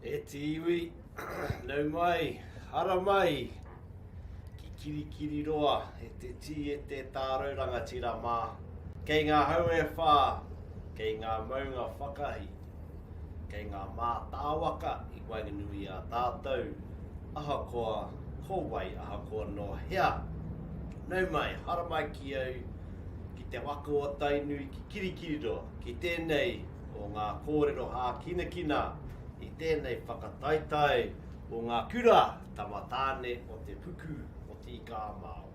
E te iwi, nau mai, hara mai, ki kiri roa, e te ti e te tārauranga tira mā. Kei ngā hau e whā, kei ngā maunga whakahi, kei ngā mā tāwaka i wainganui a tātou, ahakoa kōwai, ahakoa no hea. Nau mai, hara mai ki au, ki te waka o tainui, ki kiri roa, ki tēnei o ngā kōrero hā kina, i tēnei whakataitai o ngā kura tamatāne o te puku o te ika māo.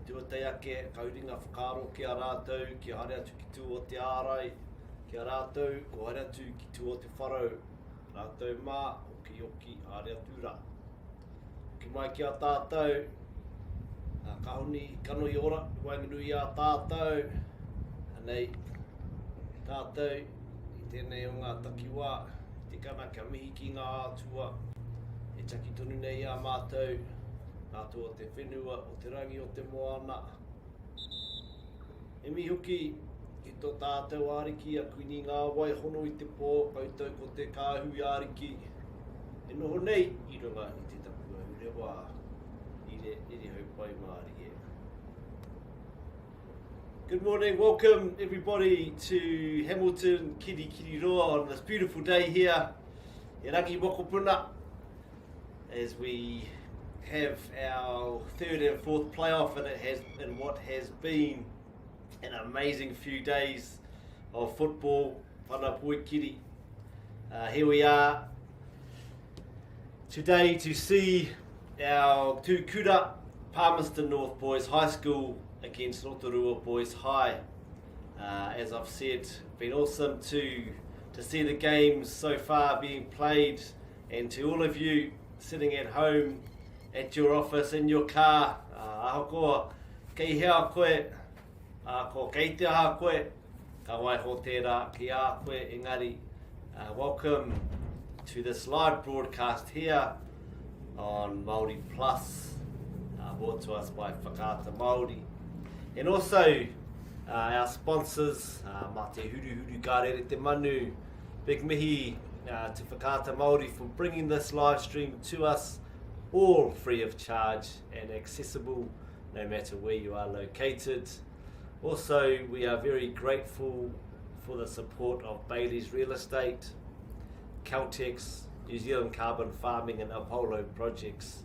Tuatai ake, kauringa whakaro ki a rātou, ki a hare atu ki tū o te ārai, ki a rātou, ko hare atu ki tū o te wharau, rātou mā, oki, hare atu rā. Ki mai ki a tātou, kahoni, kano i ora, wainganui a tātou, anei, tātou, i tēnei o ngā takiwā, te kana kia mihi ki ngā atua, e taki tonu nei a mātou, nātua o te whenua, o te rangi o te moana. E mi hoki, ki tō tātou āriki, a kuini ngā waihono i te pō, koutou ko te kāhui āriki. E noho nei, i runga i te tapua, ure wā, i re haupai Māori e. Good morning, welcome everybody to Hamilton, Kiri Roa on this beautiful day here. E rangi moko puna, as we have our third and fourth playoff in what has been an amazing few days of football. Whana Poikiri. Here we are today to see our two kura, Palmerston North Boys High School against Rotorua Boys High. As I've said, been awesome to see the games so far being played, and to all of you sitting at home, at your office, in your car, ahakoa, kei hea koe, ko kei te aha koe, ka waiho tērā ki a koe, engari. Welcome to this live broadcast here on MāORI Plus, brought to us by Whakaata MāORI. And also our sponsors, mā te huru kārere te manu, big mihi to Whakaata MāORI for bringing this live stream to us, all free of charge and accessible no matter where you are located. Also, we are very grateful for the support of Bailey's Real Estate, Caltex, New Zealand Carbon Farming and Apollo Projects,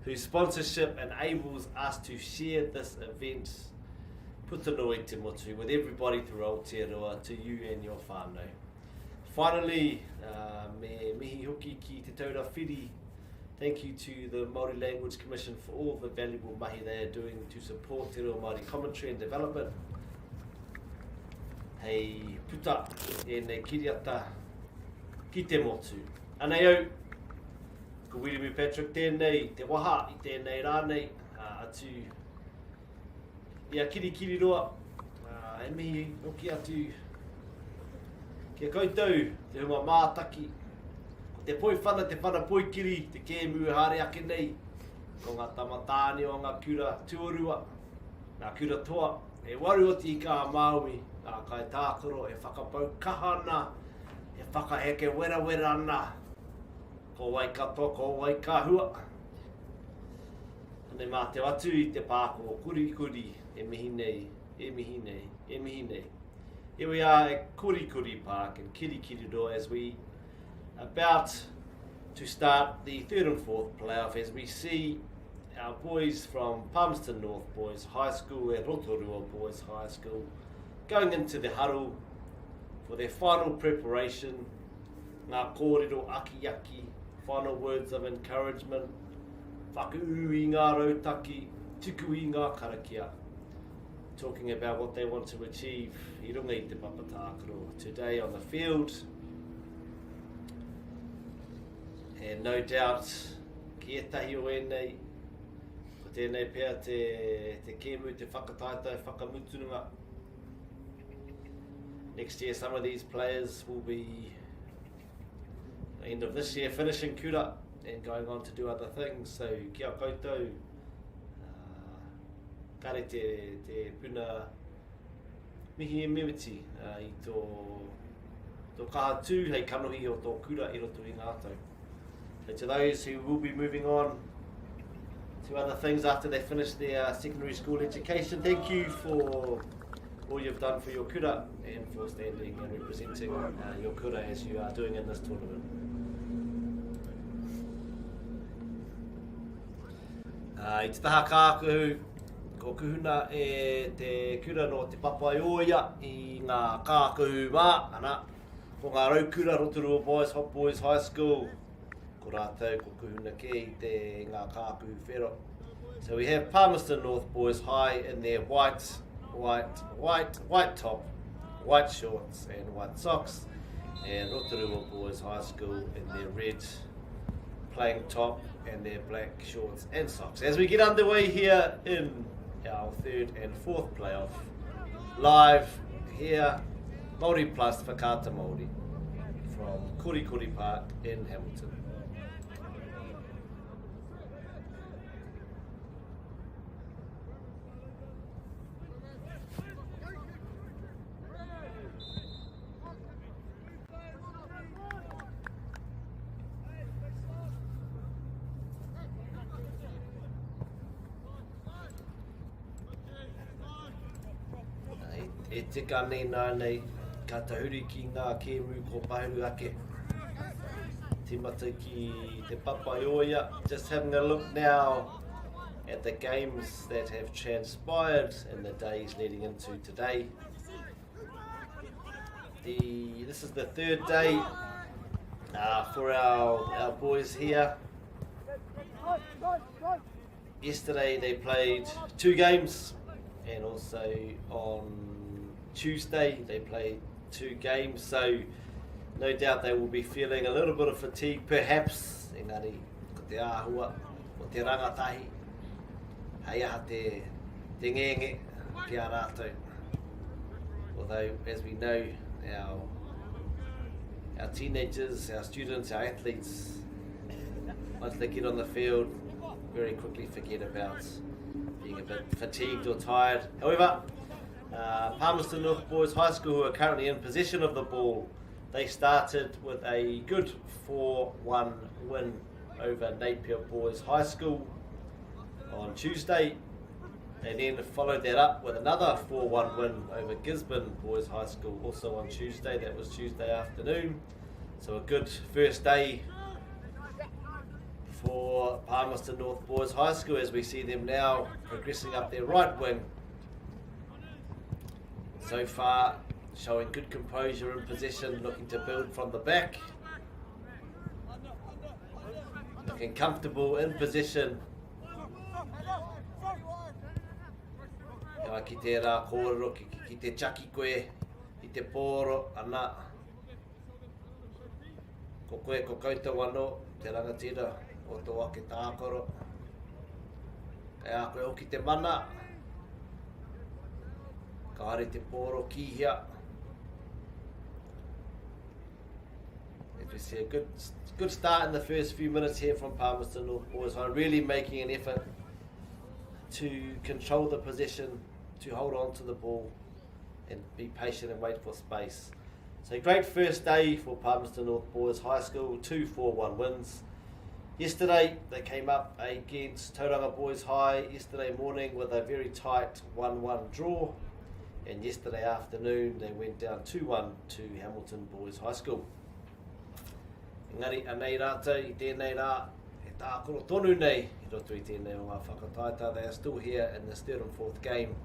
whose sponsorship enables us to share this event, putanoi te motu, with everybody through Aotearoa, to you and your whānau. Finally, me mihi hoki ki te taura whiri. Thank you to the Māori Language Commission for all the valuable mahi they are doing to support te reo Māori commentary and development. Hei puta e nei kiriata ki te motu. Anei au, ko Wirimi Patrick tēnei, te waha i tēnei rānei, atu ia kiri roa, e mihi hoki atu kia koutou, te hunga mātaki, te poi whana, te whana poikiri, te kēmu hare ake nei, ko ngā tamatāne o ngā kura tuarua, ngā kura toa, e waru o te ika Māui, ngā kai tākoro, e whakapau kahana, e whakaheke wera ana, ko wai kato, ko wai kahua. Ane mā te atu i te pāko, kuri, e mihi nei. Here we are at Kuri Park in Kiri Roa as we about to start the third and fourth playoff, as we see our boys from Palmerston North Boys High School and Rotorua Boys High School going into the huddle for their final preparation, ngā kōrero aki, final words of encouragement, whakuu i ngā rautaki, tuku i ngā karakia, talking about what they want to achieve i runga i te papatākaro today on the field. And no doubt, ki etahi o enei, ko tēnei pēr te kēmu, te whakataitai, whakamutunga. Next year, some of these players will be, end of this year, finishing kura and going on to do other things. So, kia koutou, kare te puna mihi e mewiti i tō tō kaha tū hei kanohi o tō kura I roto I ngā tau. So to those who will be moving on to other things after they finish their secondary school education, thank you for all you've done for your kura and for standing and representing your kura as you are doing in this tournament. I te taha kākuhu, ko kuhuna e te kura no te papaioia I ngā kākuhu mā, ana, ko ngā raukura Rotorua Boys High School, ko rātou ko kuhuna ke I te ngā kākuhu whero. So we have Palmerston North Boys High in their white top, white shorts and white socks, and Rotorua Boys High School in their red plain top and their black shorts and socks. As we get underway here in our third and fourth playoff, live here, MāORI Plus Whakaata MāORI from Kurikuri Park in Hamilton. E tika nei nā nei, ka tahuri ki ngā kēmu ko paheru ake. Timata ki te papaioia. Just having a look now at the games that have transpired in the days leading into today. This is the third day for our boys here. Yesterday they played 2 games, and also on Tuesday they played 2 games, so no doubt they will be feeling a little bit of fatigue, perhaps. Engari, ko te āhua, ko te rangatahi, hei aha te ngenge ki a rātou. Although, as we know, our teenagers, our students, our athletes, once they get on the field, very quickly forget about being a bit fatigued or tired. However, Palmerston North Boys High School, who are currently in possession of the ball, they started with a good 4-1 win over Napier Boys High School on Tuesday. They then followed that up with another 4-1 win over Gisborne Boys High School, also on Tuesday. That was Tuesday afternoon. So a good first day for Palmerston North Boys High School, as we see them now progressing up their right wing. So far, showing good composure in possession, looking to build from the back. Looking comfortable in possession. Ki te rā kōrero, ki te chaki koe, ki te pōro, ana. Ko koe, ko koutou anō, te rangatira o tō ake tākoro. Kei a koe hoki te mana. Ka hare te pōro kihia. As we see a good start in the first few minutes here from Palmerston North Boys High, really making an effort to control the possession, to hold on to the ball and be patient and wait for space. So great first day for Palmerston North Boys High School, 2 4-1 wins. Yesterday they came up against Tauranga Boys High yesterday morning with a very tight 1-1 draw, and yesterday afternoon they went down 2-1 to Hamilton Boys High School. Engari, anei rātou, I tēnei rā, e tākoro tonu nei, I roto I tēnei o ngā whakataita. They are still here in this third and fourth game,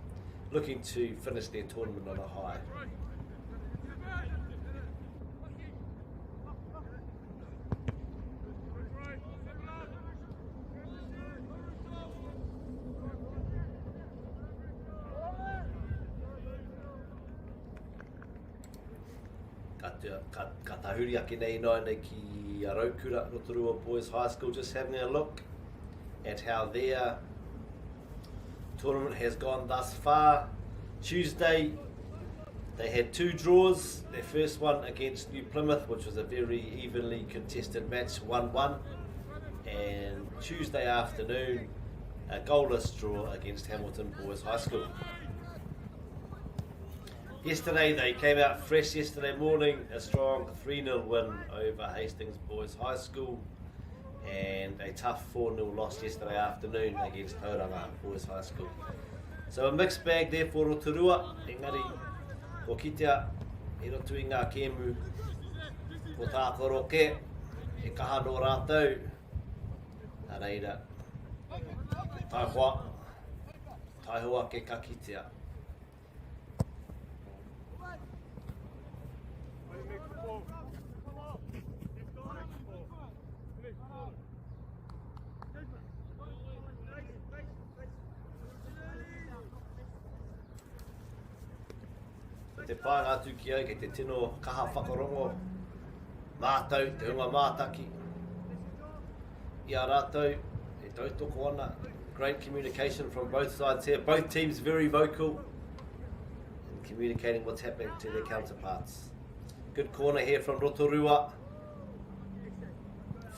looking to finish their tournament on a high. Ka tahuri ake nei nei ki a Raukura Rotorua Boys High School, just having a look at how their tournament has gone thus far. Tuesday they had 2 draws. Their first one against New Plymouth, which was a very evenly contested match, 1-1, and Tuesday afternoon a goalless draw against Hamilton Boys High School. Yesterday they came out fresh yesterday morning, a strong 3-0 win over Hastings Boys High School, and a tough 4-0 loss yesterday afternoon against Tauranga Boys High School. So a mixed bag there for Rotorua. Engari, ko kitea, i roto i ngā kēmu, ko tā koroke, e kaha no rātou, a reira, tai hoa ke ka kitea. Te pānga atu ki au kei te tino kaha whakarongo mātau, te hunga mātaki. I a rātou, e tautoko ana. Great communication from both sides here. Both teams very vocal in communicating what's happening to their counterparts. Good corner here from Rotorua.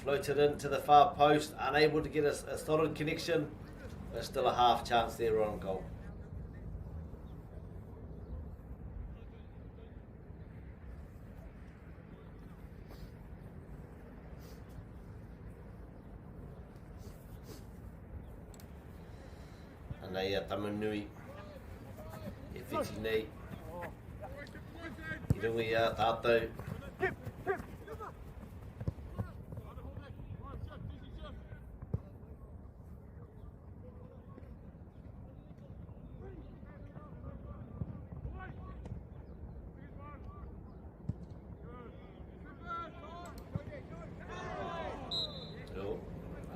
Floated into the far post, unable to get a solid connection, but still a half chance there on goal. Nei a tamanui, e whiti nei, i rungi a tātou.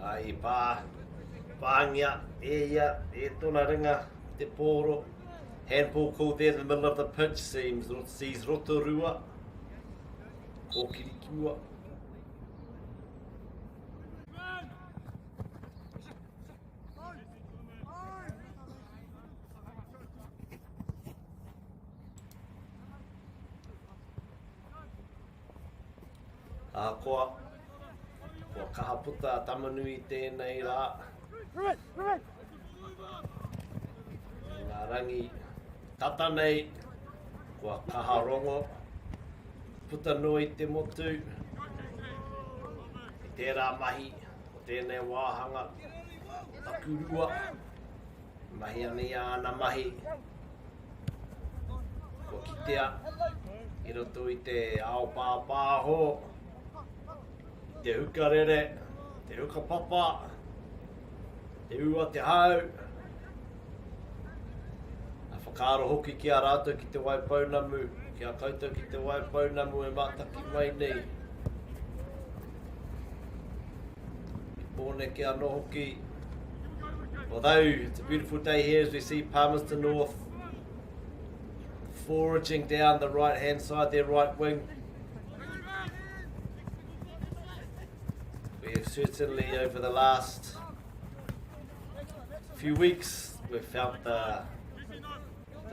Ai pāngia, e tōna ringa, te pōro. Handball called there in the middle of the pitch, sees Rotorua. Ko Kirikua. Koa kaha puta tamanui tēnei rā. Ngā rangi tata nei, kua kaha rongo, puta noi te motu, i tērā mahi, o tēnei wāhanga, takurua, mahi ane ana mahi, kua kitea, i roto i te ao pāpāho, te hukarere, te hukapapa, te ua te hau. A whakaaro hoki ki a rātou ki te waipaunamu, ki a koutou ki te waipaunamu e mātaki mai nei. Ki pōne ki anō hoki. Although it's a beautiful day here as we see Palmerston North foraging down the right hand side, their right wing. We have certainly over the last few weeks we've felt the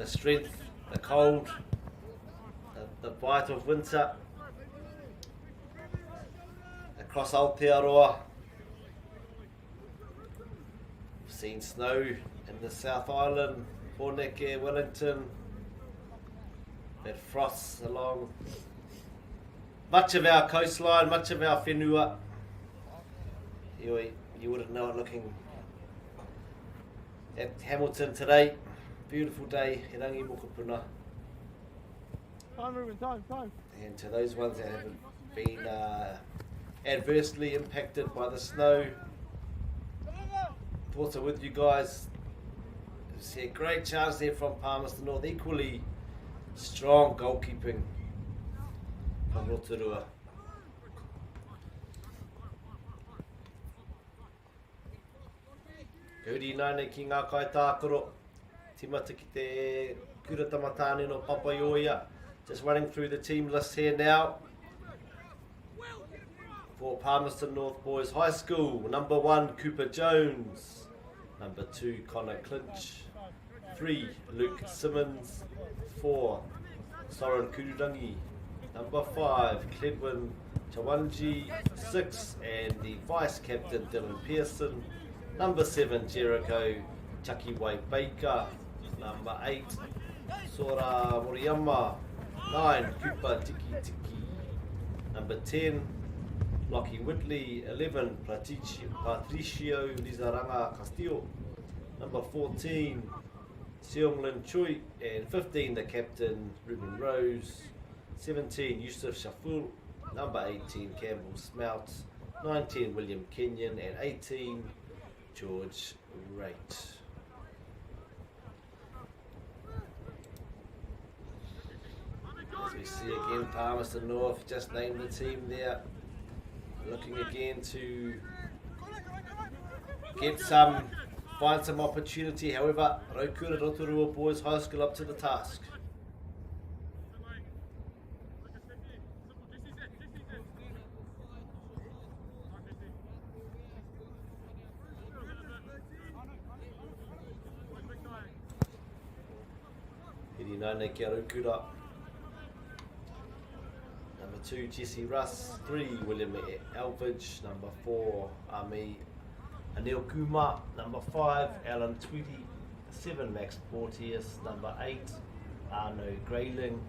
strength, the cold, the bite of winter across Aotearoa. We've seen snow in the South Island, Porneke, Wellington, that frosts along much of our coastline, much of our whenua. You wouldn't know it looking at Hamilton today. Beautiful day, he rangi mokopuna. Time. And to those ones that haven't been adversely impacted by the snow, thoughts are with you guys. See a great chance there from Palmerston North. Equally strong goalkeeping from Rotorua. Huri nane ki ngā kai tākoro, timata ki te kuratamatane no Papaioia. Just running through the team list here now. For Palmerston North Boys High School, number 1, Cooper Jones. Number 2, Connor Clinch. 3, Luke Simmons. 4, Soren Kururangi. Number 5, Cledwin Chawanji. 6, and the Vice Captain Dylan Pearson. Number 7, Jericho Chakiwai Baker. Number 8, Sora Moriyama, 9, Kupa Tiki Tiki. Number 10, Lockie Whitley, 11, Patricio Lizaranga Castillo. Number 14, Seong Lin Choi, and 15, the captain, Ruben Rose. 17, Yusuf Shaful. Number 18, Campbell Smout. 19, William Kenyon, and 18, George Wright. As we see again, Palmerston North just named the team there. Looking again to find some opportunity. However, Rotorua Boys High School up to the task. Nane kia Rokura. Number 2, Jesse Russ. 3, William Elvidge. Number 4, Ami Anil Kumar. Number 5, Alan Tweedy. 7, Max Porteous. Number 8, Arno Grayling.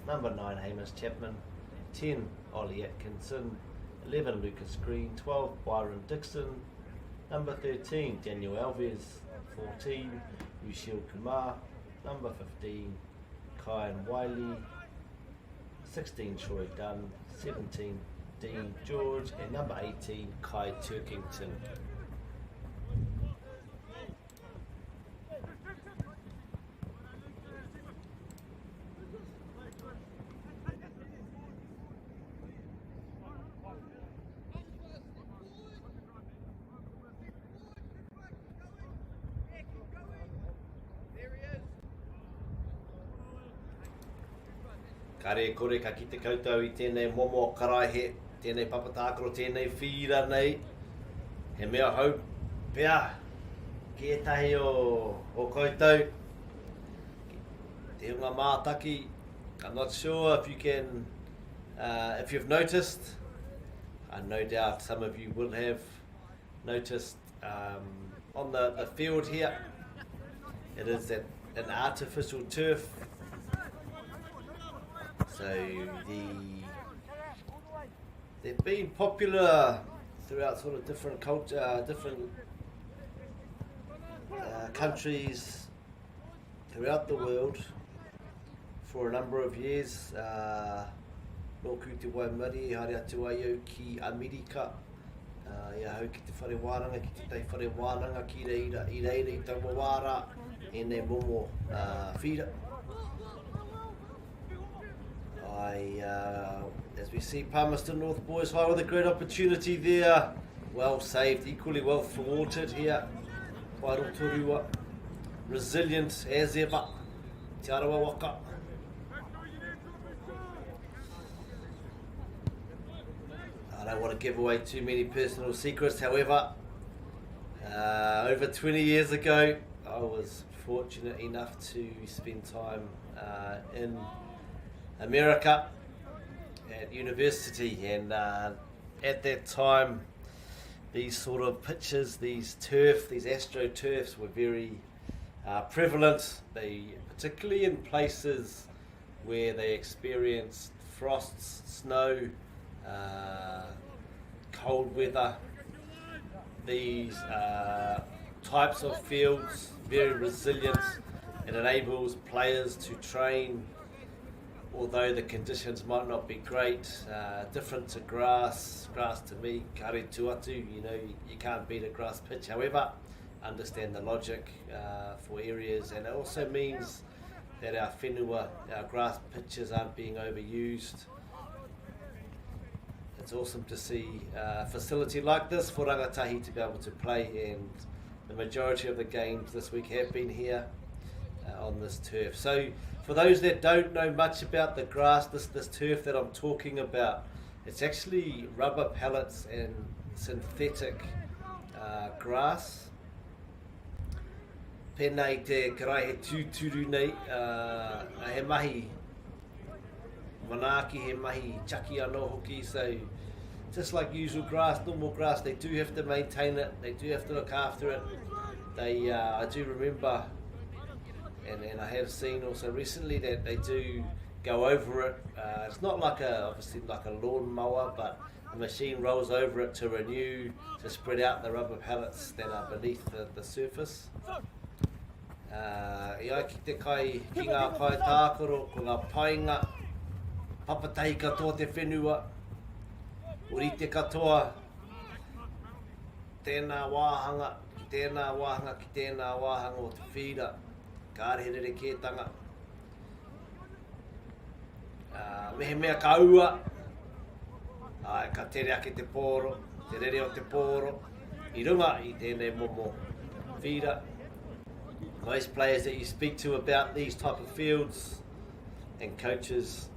Number 9, Hamish Chapman. 10, Ollie Atkinson. 11, Lucas Green. 12, Byron Dixon. Number 13, Daniel Alves. 14, Yushil Kumar. Number 15, Kyan Wiley. 16, Troy Dunn. 17, Dean George. And number 18, Kai Turkington. Kare kore ka ki te koutou I tēnei momo karaihe, tēnei papatākaro, tēnei whira nei. He mea hau pea, ki etahi o koutou. Te hunga mātaki, I'm not sure if you can, if you've noticed, no doubt some of you will have noticed on the field here, it is an artificial turf. So they've been popular throughout sort of different culture, different countries throughout the world for a number of years. Nōku te waimari, haere atu ai au ki Amerika. Ia hau ki te whare wānanga, ki te tai whare wānanga ki reira, I reira I taua wāra, e ne momo whira. As we see Palmerston North Boys High with a great opportunity there, well saved, equally well thwarted here by Rotorua, resilient as ever, Te Arawa Waka. I don't want to give away too many personal secrets, however, over 20 years ago I was fortunate enough to spend time in America at university, and at that time these sort of pitches, these astroturfs were very prevalent. They, particularly in places where they experienced frosts, snow, cold weather. These types of fields, very resilient. It enables players to train, although the conditions might not be great, different to grass. Grass to me, kare tuatu, you can't beat a grass pitch. However, understand the logic for areas, and it also means that our whenua, our grass pitches aren't being overused. It's awesome to see a facility like this for rangatahi to be able to play, and the majority of the games this week have been here on this turf. So for those that don't know much about the grass, this turf that I'm talking about, it's actually rubber pellets and synthetic grass. Pēnei te karai he tūturu nei, he mahi manaki, he mahi chaki anō hoki, so just like usual grass, normal grass, they do have to maintain it, they do have to look after it. I do remember and I have seen also recently that they do go over it. It's not like obviously like a lawn mower, but the machine rolls over it to renew, to spread out the rubber pellets that are beneath the surface. I ki te kai ki ngā kai tākaro, ko ngā painga, papatahi katoa te whenua, urite katoa, tēnā wāhanga, ki tēnā wāhanga o te whira, kārerere kētanga. Mehe mea ka ua, ka tere ake te pōro, te rere o te pōro, I runga I tēnei momo whira. Most players that you speak to about these type of fields and coaches,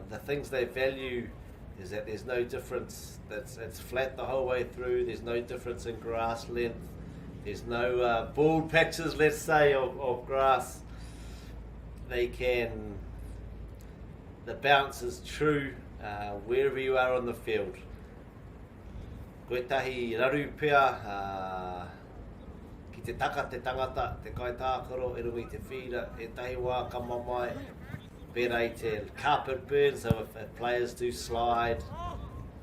the things they value is that there's no difference. It's flat the whole way through. There's no difference in grass length. There's no bald patches, let's say, of grass. The bounce is true wherever you are on the field. Koe tahi raru pea, ki te taka te tangata, te kai tākaro, e rungi te whira, e tahi wā ka mamai, pērā I te carpet burn, so if players do slide,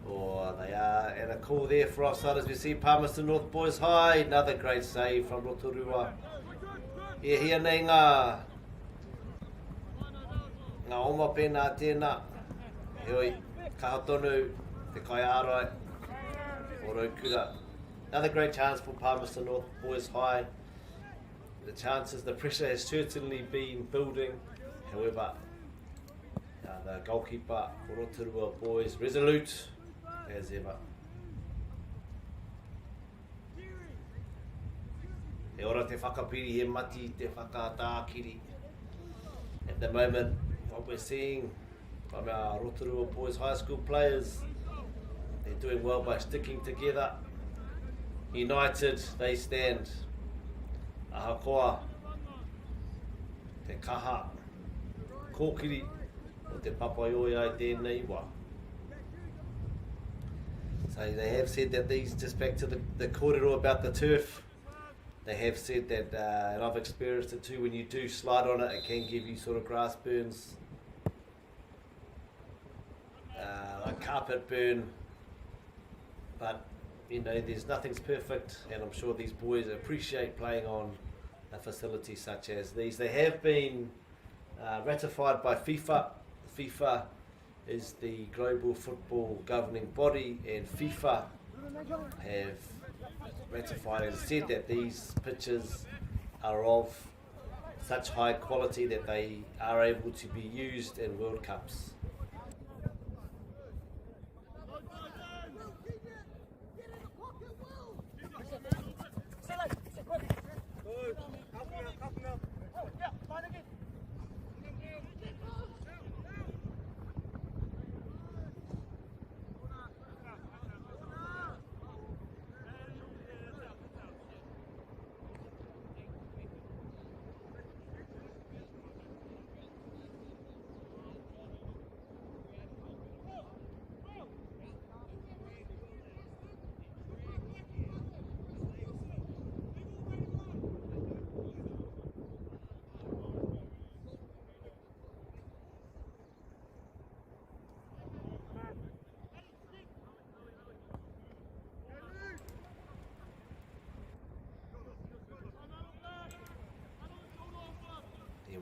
or they are, and a call there for offside as we see Palmerston North Boys High, another great save from Rotorua. Hia nei ngā oma pēnā tēnā, heoi, kaha tonu, te kai ārai, o Rotorua. Another great chance for Palmerston North Boys High. The pressure has certainly been building. However, the goalkeeper for Rotorua Boys, resolute as ever. E ora te whakapiri, he mati te whakatākiri. At the moment, what we're seeing from our Rotorua Boys High School players, they're doing well by sticking together. United, they stand. Ahakoa, te kaha, kōkiri, o te papaioe ai tēnei wā. So they have said that these, just back to the kōrero about the turf, they have said that, and I've experienced it too, when you do slide on it, it can give you sort of grass burns, like carpet burn, but you know, nothing's perfect, and I'm sure these boys appreciate playing on a facility such as these. They have been ratified by FIFA. FIFA is the global football governing body, and FIFA have ratified and said that these pitches are of such high quality that they are able to be used in World Cups.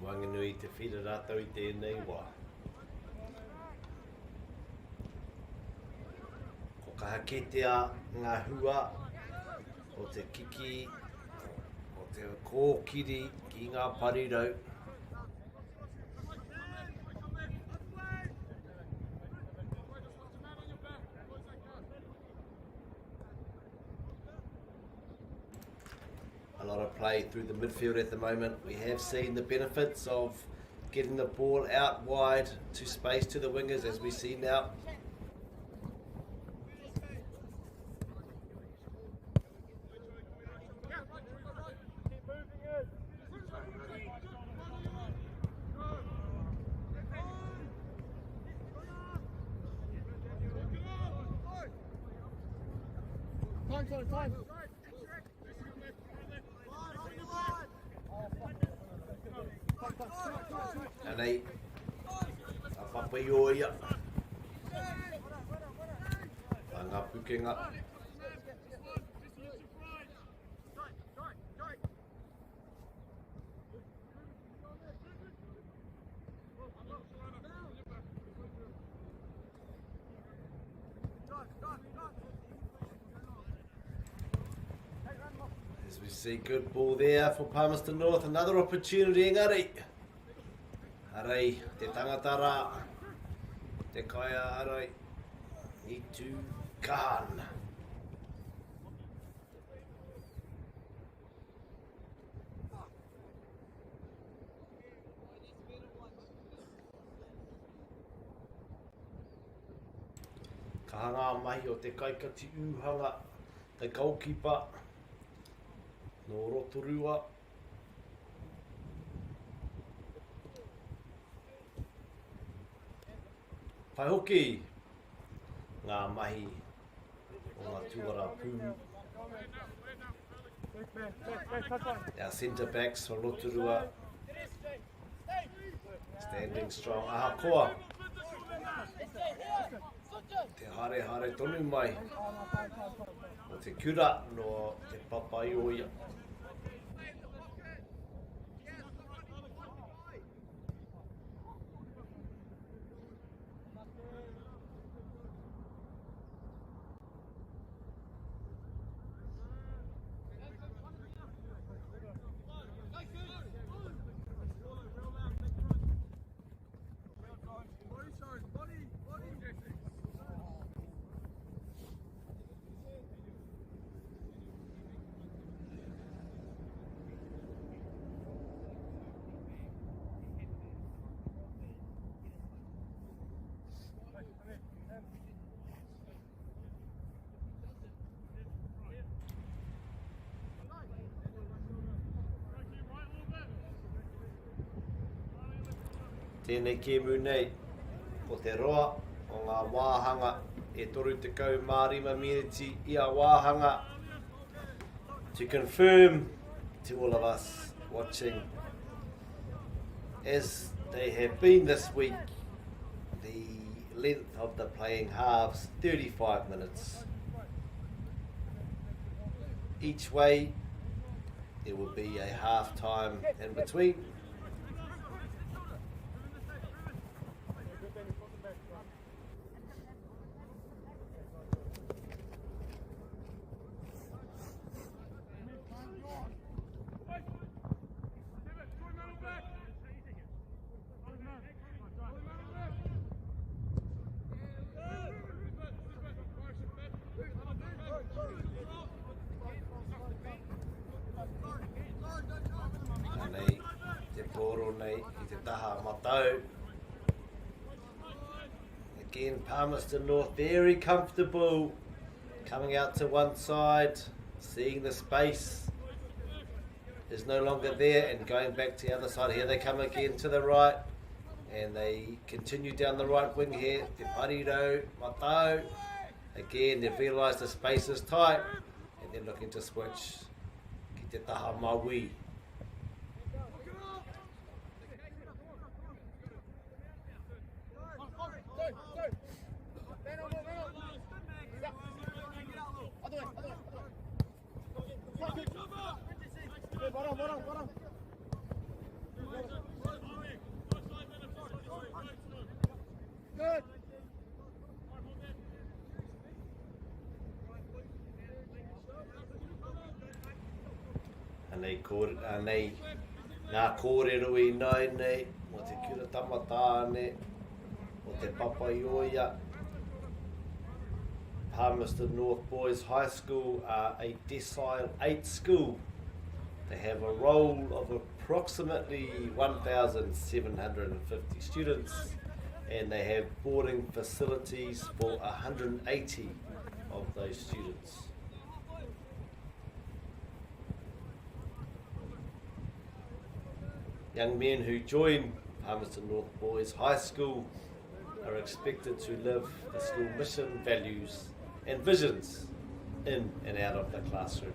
Wanganui te whira rātou I tēnei wā. Ko ka haketea ngā hua o te kiki, o te kōkiri ki ngā parirau. A lot of play through the midfield at the moment. We have seen the benefits of getting the ball out wide to space to the wingers as we see now. Anei, apapaioia. Anga pukenga. As we see, good ball there for Palmerston North. Another opportunity, engari. Arai, te tangata rā. Te kaia arai. I tu kāna. Ka hanga mahi o te kaikati uhanga. Te goalkeeper. No Rotorua. Pai hoki ngā mahi o ngā tuara pū. Our centre backs for Rotorua standing strong. Aha koa. Te hare tonu mai. O te kura no te papaioia. Tēnei kēmu nei, ko te roa o ngā wāhanga e toru te kau mārima miniti i a wāhanga. To confirm to all of us watching, as they have been this week, the length of the playing halves, 35 minutes. Each way, there will be a half time in between. Again, Palmerston North very comfortable, coming out to one side, seeing the space is no longer there and going back to the other side. Here they come again to the right and they continue down the right wing here. Te Pariro, Matau. Again, they've realised the space is tight and they're looking to switch. Ki te taha MΑORI. Nei ngā kōrero I nai nei, mo te kura tamatāne, mo te papaioia. Palmerston North Boys High School are a decile 8 school. They have a roll of approximately 1,750 students and they have boarding facilities for 180 of those students. Young men who join Palmerston North Boys High School are expected to live the school mission, values and visions in and out of the classroom.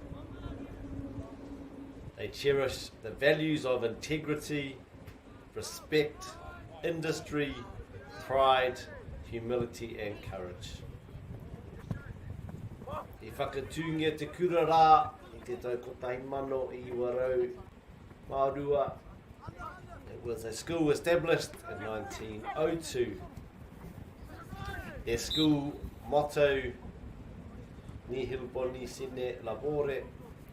They cherish the values of integrity, respect industry, pride, humility and courage. I whakatūngia te kura rā I te tau kotahi mano I warau Mārua. It was a school established in 1902. Their school motto, Nihil boni sine labore,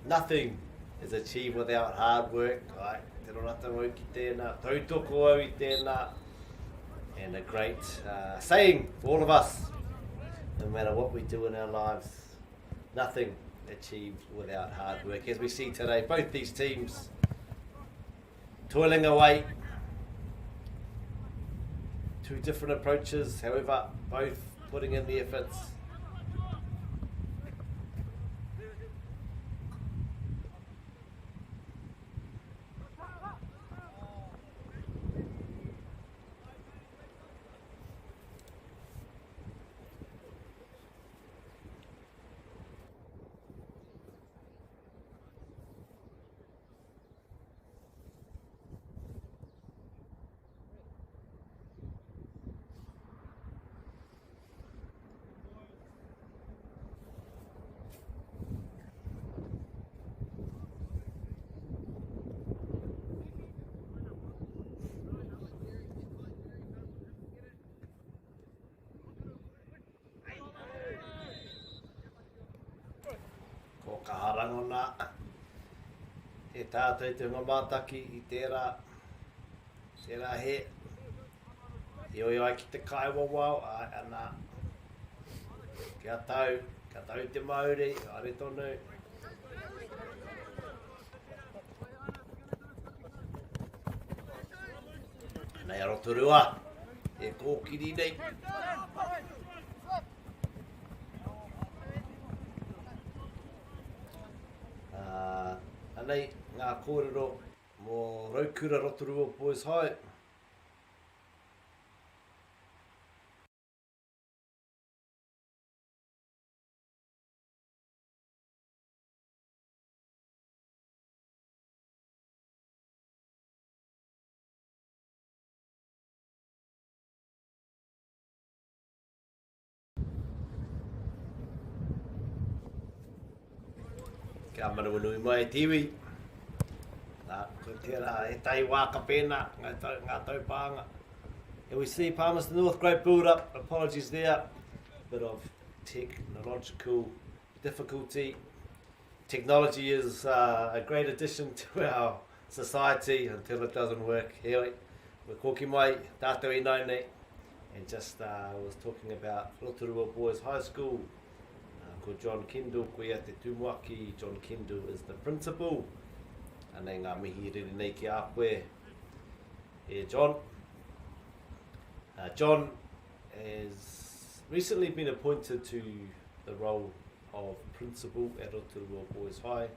nothing is achieved without hard work. Ai, te rorata mau ki tēnā, tautoko au I tēnā, and a great saying for all of us, no matter what we do in our lives, nothing achieved without hard work. As we see today, both these teams toiling away, two different approaches, however, both putting in the efforts. Ko ka harangona, he tātou te mamātaki I tērā he, I oi ai ki te kaiwawau, ana, kia tau te Māori, are tonu. Nei a Rotorua, e kōkiri nei. Anei, ngā kōrero mō Raukura Rotorua Boys High. Kia manawanui mai tiwi. Nā, ko tērā e tai wāka pēnā, ngā taupānga. And we see Palmerston North, great build-up, apologies there. Bit of technological difficulty. Technology is a great addition to our society until it doesn't work. Here, we're koki mai, tātou I nau nei. And just was talking about Rotorua Boys High School. Ko John Kendall, ko ia te tumuaki, John Kendall is the principal. Anei ngā mihi riri nei ki a koe. E John. John has recently been appointed to the role of principal at Rotorua Boys High.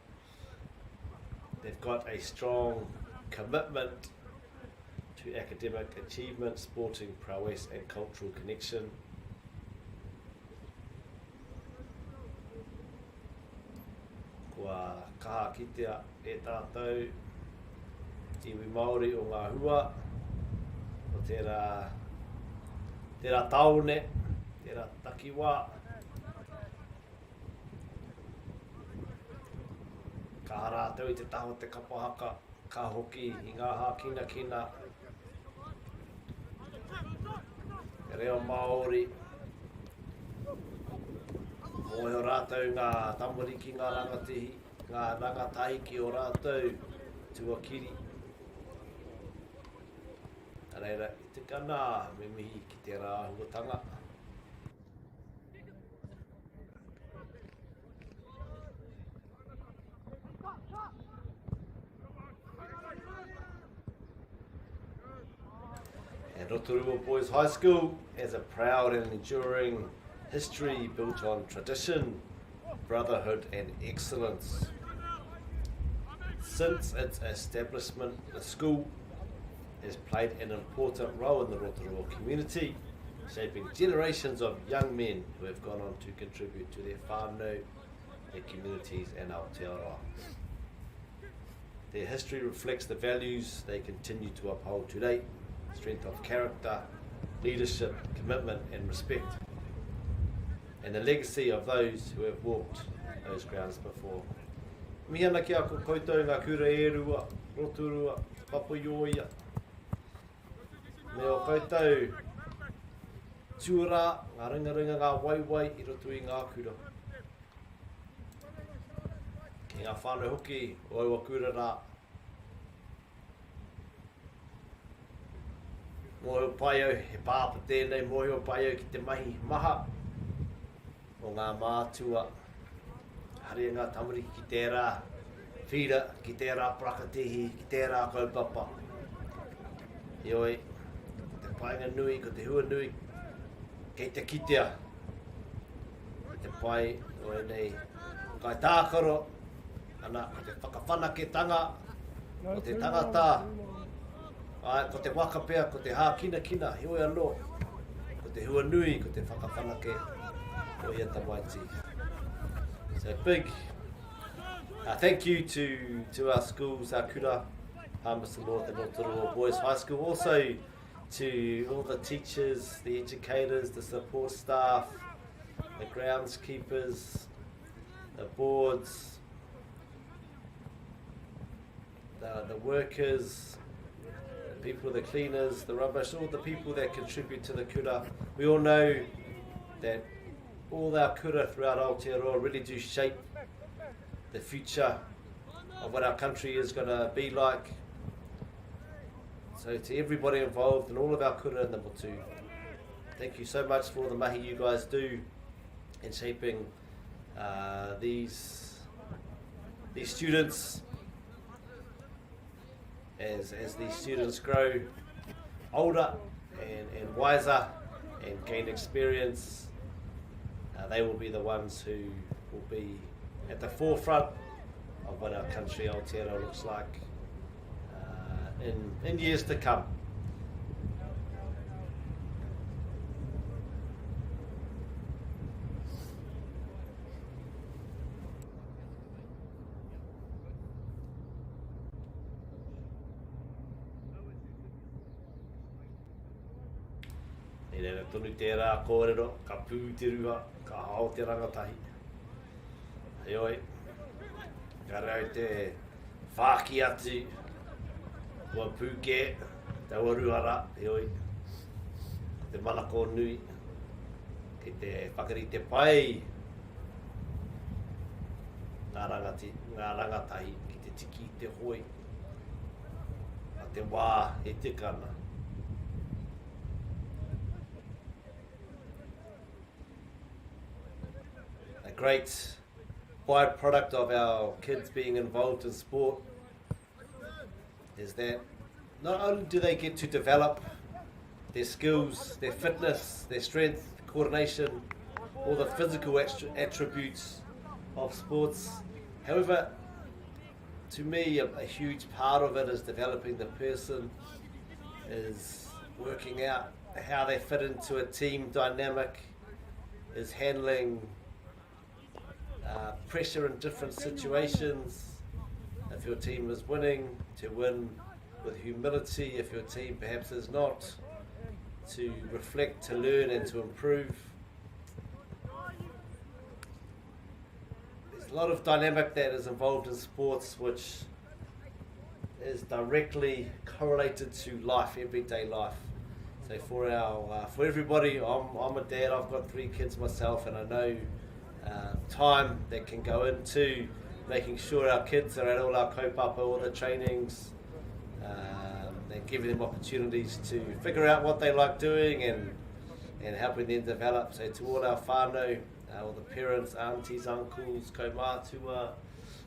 They've got a strong commitment to academic achievement, sporting prowess and cultural connection. Kua kaha kitea e tātou iwi Māori o ngā hua, o tērā taone, tērā takiwā. Ka rātou I te taho te kapahaka, ka hoki I ngā hākina kina. E reo Māori, Moe o rātou ngā tamariki, ngā rangatihi, ngā rangatahiki o rātou tuakiri. Reira, I te kana me mihi ki te rāhuatanga. And Rotorua Boys High School has a proud and enduring history built on tradition, brotherhood and excellence. Since its establishment, the school has played an important role in the Rotorua community, shaping generations of young men who have gone on to contribute to their whānau, their communities and Aotearoa. Their history reflects the values they continue to uphold today, strength of character, leadership, commitment and respect, and the legacy of those who have walked those grounds before. Mihana ki a koutou ngā kura e rua, Rotorua, Papaioia. Me o koutou tuara, ngā ringa ngā waiwai I roto I ngā kura. Ki ngā whānau hoki o aua kura rā. Mōhio paio he pāpa tēnei, mōhio paio ki te mahi maha o ngā mātua. Haria ngā tamariki ki tērā whira, ki tērā prakatihi, ki tērā kaupapa. Ioi, te painga nui, ko te hua nui, kei te kitea. Te pai o nei kai tākaro, ana ko te whakawhanaketanga, o te tangata, ai, ko te waka pea, ko te hākina kina, hioi anō, ko te hua nui, ko te whakawhanake, o ia tamaiti. So big thank you to our schools, our kura, Palmerston North and Rotorua Boys High School, also to all the teachers, the educators, the support staff, the groundskeepers, the boards, the workers, the people, the cleaners, the rubbish, all the people that contribute to the kura. We all know that all our kura throughout Aotearoa really do shape the future of what our country is going to be like. So to everybody involved and all of our kura in the motu, thank you so much for the mahi you guys do in shaping these students as these students grow older and wiser and gain experience. They will be the ones who will be at the forefront of what our country Aotearoa looks like in years to come. Nere tonu tērā kōrero, ka pū te rua, ka hao te rangatahi. Heoi, ka rau te whāki atu, kua pūke, te waruara, heoi, te manako nui, ki te whakarite pai, ngā rangatahi, ki te tiki te hoi, a te wā e te kana. A great byproduct of our kids being involved in sport is that not only do they get to develop their skills, their fitness, their strength, coordination, all the physical attributes of sports. However, to me, a huge part of it is developing the person, is working out how they fit into a team dynamic, is handling pressure in different situations. If your team is winning, to win with humility. If your team perhaps is not, to reflect, to learn and to improve. There's a lot of dynamic that is involved in sports which is directly correlated to life, everyday life. So for everybody, I'm a dad, I've got 3 kids myself, and I know time that can go into making sure our kids are at all our kaupapa, all the trainings, and giving them opportunities to figure out what they like doing and helping them develop. So to all our whānau, all the parents, aunties, uncles, kaumātua,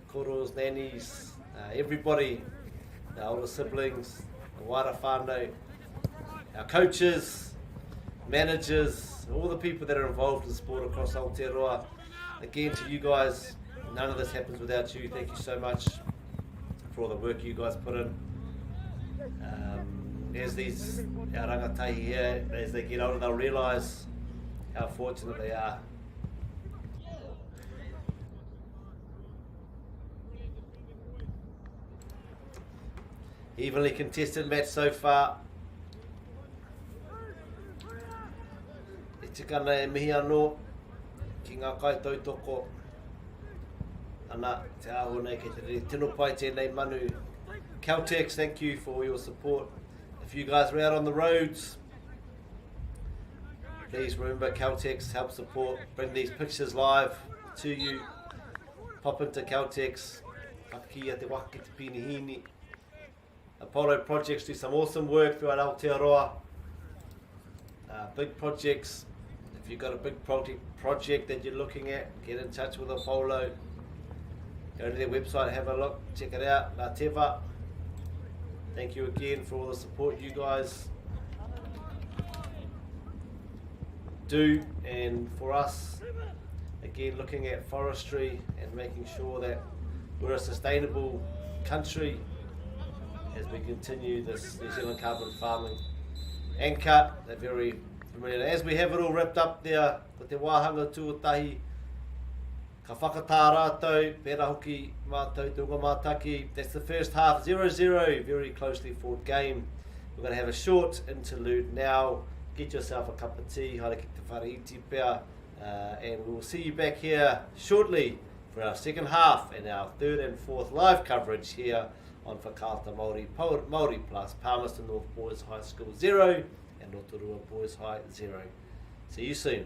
koros, nannies, everybody, our older siblings, the wāra whānau, our coaches, managers, all the people that are involved in sport across Aotearoa. Again, to you guys, none of this happens without you. Thank you so much for all the work you guys put in. As these our rangatahi here, as they get older, they'll realise how fortunate they are. Evenly contested match so far. tikana e mihi anō ki ngā kaitou toko. Ana, te aho nei kei te riri tino pai tēnei manu. Caltex, thank you for your support. If you guys are out on the roads, please remember Caltex help support, bring these pictures live to you. Pop into Caltex, whakakia te waka ki te pinihini. Apollo projects do some awesome work throughout Aotearoa. Big projects, if you've got a big project that you're looking at, get in touch with Apollo. Go to their website, have a look, check it out. Ngā tewa. Thank you again for all the support you guys do, and for us, again, looking at forestry and making sure that we're a sustainable country as we continue this New Zealand carbon farming anchor. They're very familiar. As we have it all wrapped up there, ko te wāhanga tuatahi, ka whakatā rātou, pēra hoki mātou tunga mātaki. That's the first half, 0-0, very closely fought game. We're going to have a short interlude now. Get yourself a cup of tea, haere ki te wharaiti pēr, and we will see you back here shortly for our second half and our third and fourth live coverage here on Whakaata Māori, Māori Plus, Palmerston North Boys High School 0 and Rotorua Boys High 0. See you soon.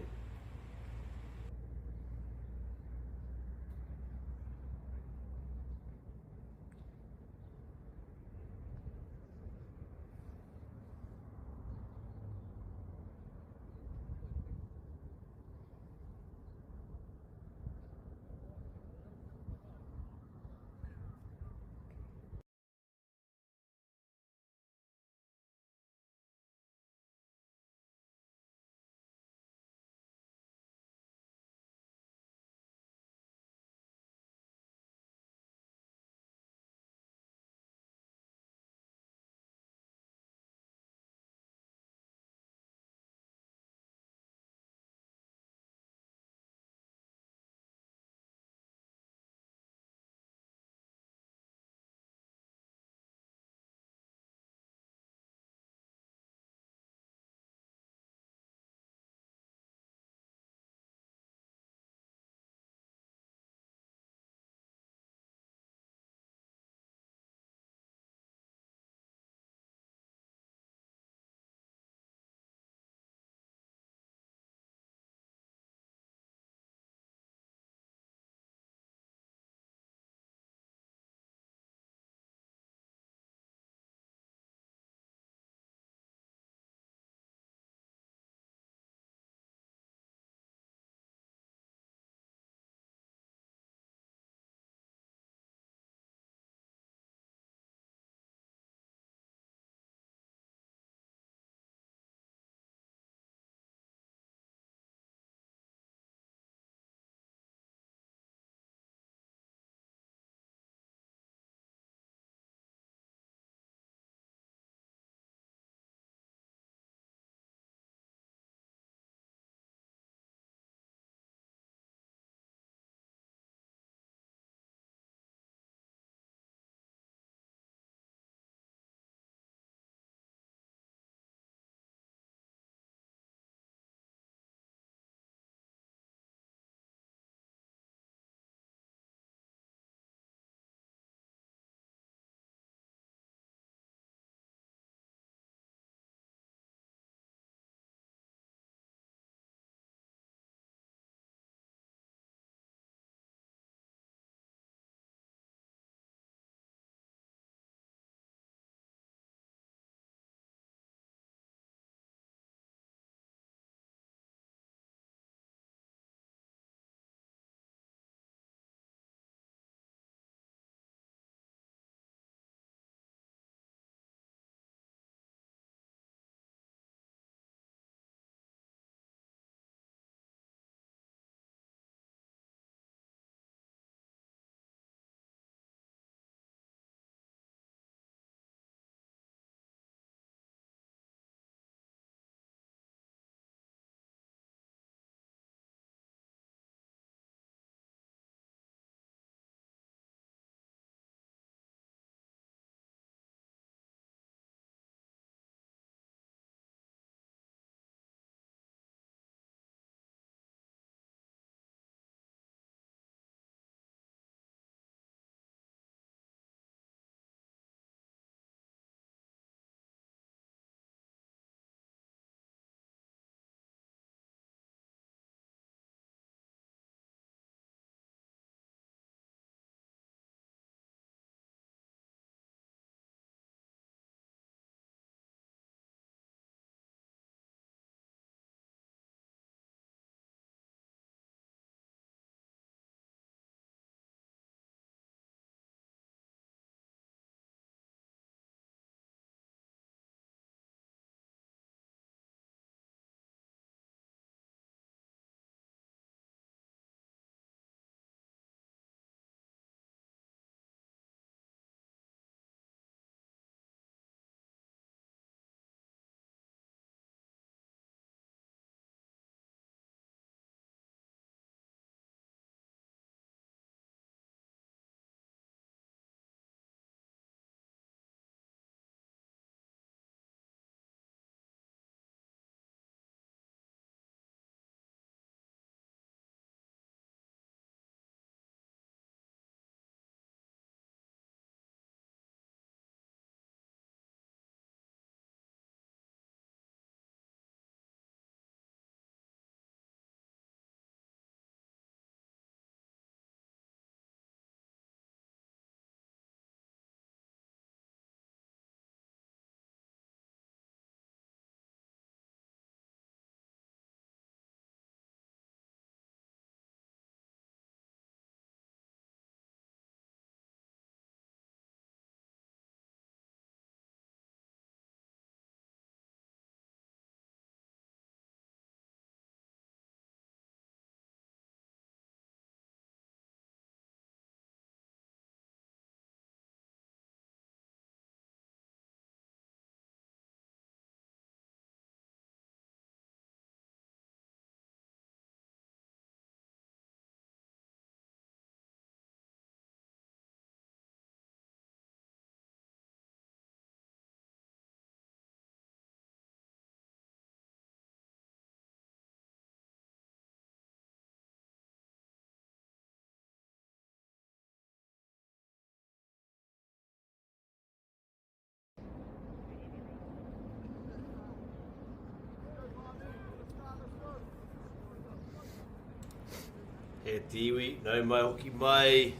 E tiwi, nau mai hoki mai.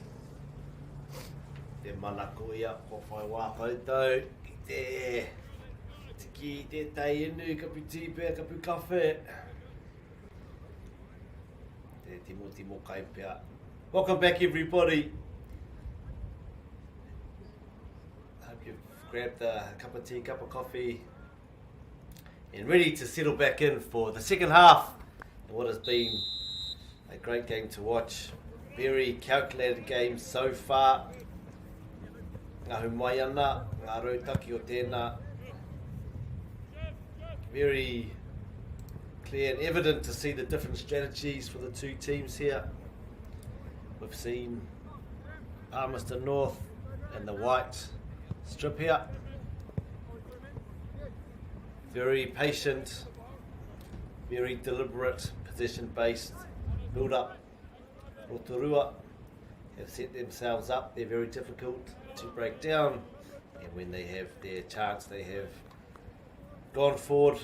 Te manako ia, ko whai wā koutou. I te tiki, te tei inu, kapu tīpea, kapu kawhe. Te timo kai pia. Welcome back everybody. Hope you've grabbed a cup of tea, cup of coffee and ready to settle back in for the second half of what has been a great game to watch. Very calculated game so far. Ngā hu mai ana, ngā rautaki o tēnā. Very clear and evident to see the different strategies for the two teams here. We've seen Palmerston North and the white strip here. Very patient, very deliberate, possession-based build-up. Rotorua have set themselves up. They're very difficult to break down, and when they have their chance, they have gone forward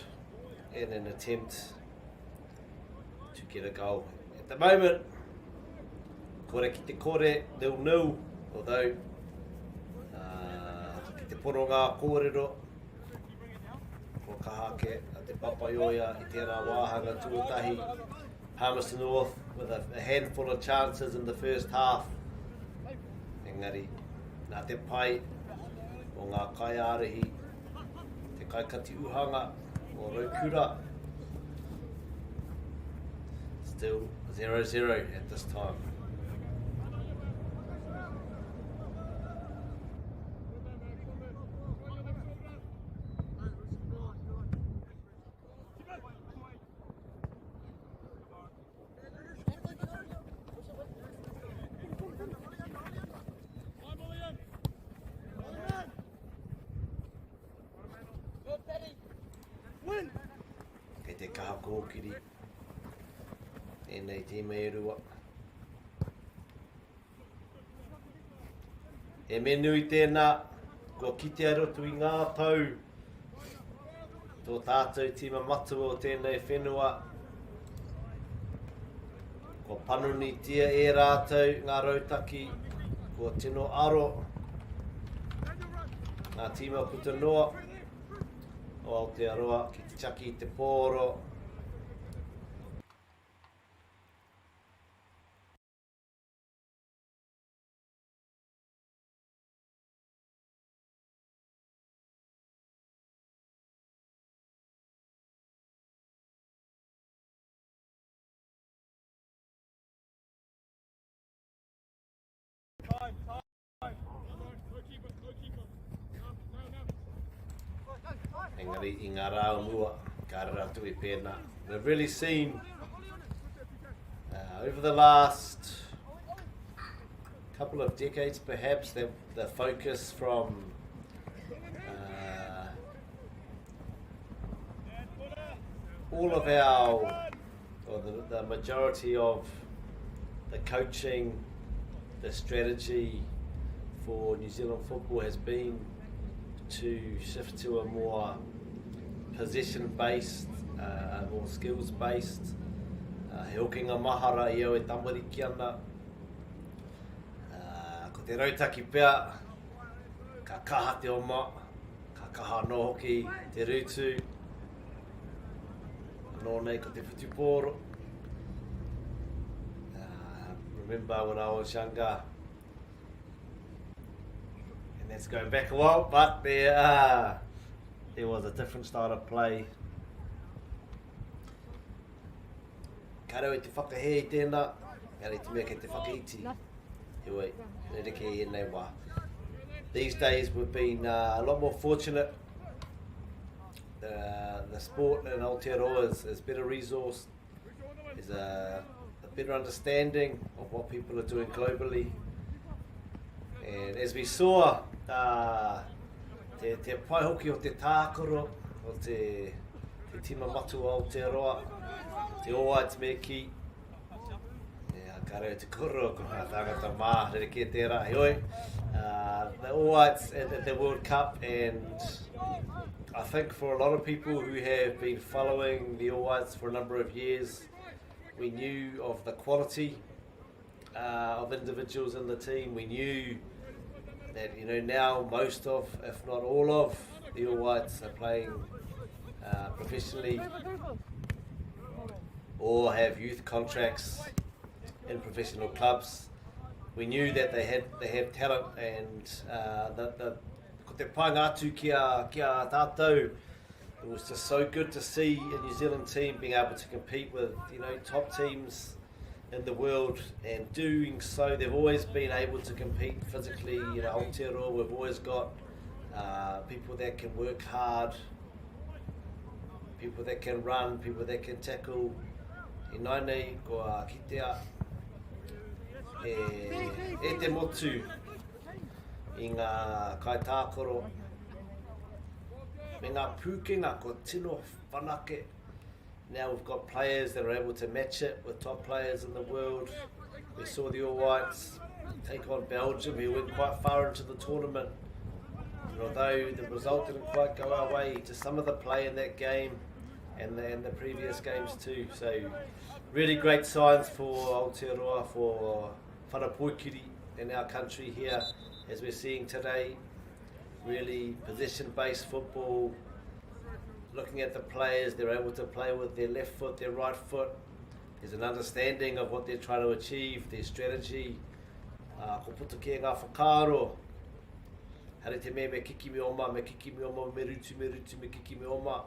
in an attempt to get a goal. At the moment, kore ki te kore, 0-0, although ki te poronga kōrero, ko kahake a te papaioia i tērā wāhanga tuatahi. Palmerston North with a handful of chances in the first half. Engari, nā te pai o ngā kaiarehi, te kaikati uhanga o Rotorua. Still 0-0 at this time. Kei te kaha kōkiri e nei te MΑORI. E menu i tēnā, kua kite arotu I ngā tau, tō tātou tīma matua o tēnei whenua. Kua panunitia e rātou ngā rautaki, kua tino aro, ngā tīma puta noa, o Aotearoa, ki te chaki I te pōro. Engari I ngā rāu mua, ka ratu I pēnā. We've really seen over the last couple of decades perhaps the focus from all of our, or the majority of the coaching, the strategy for New Zealand football has been to shift to a more possession-based, more skills-based. He hokinga mahara I au e tamariki ana. Ko te rautaki pea, ka kaha te oma, ka kaha no hoki te rutu. Nō nei ko te whutupōro. Remember when I was younger, and that's going back a while, but there was a different style of play. Karo e te whakahea I tēnā, kare te mea kei te whakaiti. Heoi, rereke I nei wā. These days we've been a lot more fortunate. The sport in Aotearoa is better resourced. There's a better understanding of what people are doing globally. And as we saw, te pai hoki o te tākoro, o te tima matua o Aotearoa, te oaits me ki, ka reo te koro ko ngā tāngata mā, rereke tērā, heoi. The oaits at the World Cup, and I think for a lot of people who have been following the All Whites for a number of years, we knew of the quality of individuals in the team. We knew that now most of, if not all of, the All Whites are playing professionally or have youth contracts in professional clubs. We knew that they have talent, and ko te painga atu kia tātou. It was just so good to see a New Zealand team being able to compete with top teams in the world, and doing so they've always been able to compete physically. Aotearoa, we've always got people that can work hard, people that can run, people that can tackle. I nainei ko kitea e te motu i ngā kaitākoro me ngā pūkenga ko tino whanake. Now we've got players that are able to match it with top players in the world. We saw the All Whites take on Belgium, who went quite far into the tournament. And although the result didn't quite go our way, just some of the play in that game and the previous games too. So really great signs for Aotearoa, for whanapoikiri in our country here, as we're seeing today. Really possession-based football. Looking at the players, they're able to play with their left foot, their right foot. There's an understanding of what they're trying to achieve, their strategy. Ko puto ki ngā whakaaro. Hare te mea me kiki me oma, me rutu, me kiki me oma.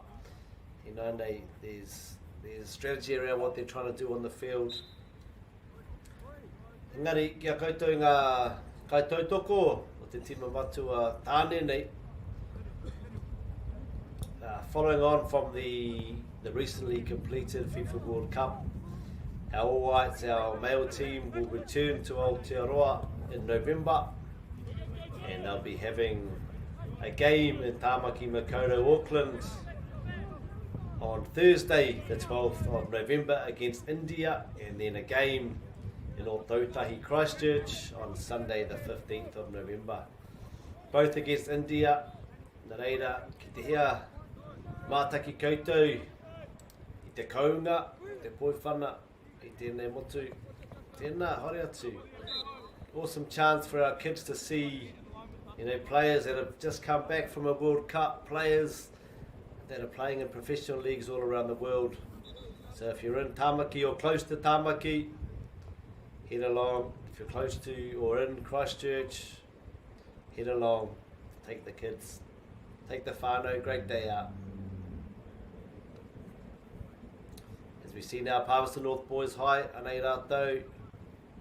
There's strategy around what they're trying to do on the field. Engari, kia koutou ngā kaitautoko o te tima matua tāne nei. Following on from the recently completed FIFA World Cup, our All Whites, our male team, will return to Aotearoa in November, and they'll be having a game in Tāmaki Makaurau, Auckland on Thursday the 12th of November against India, and then a game in Otautahi, Christchurch on Sunday the 15th of November. Both against India. Nā reira, ki te hea mātaki koutou, i te kaunga, te poiwhana, i tēnei motu, tēnā, hore atu. Awesome chance for our kids to see, players that have just come back from a World Cup, players that are playing in professional leagues all around the world. So if you're in Tāmaki or close to Tāmaki, head along. If you're close to or in Christchurch, head along, take the kids, take the whānau, great day out. As we see now, Palmerston North Boys High, anei rātou,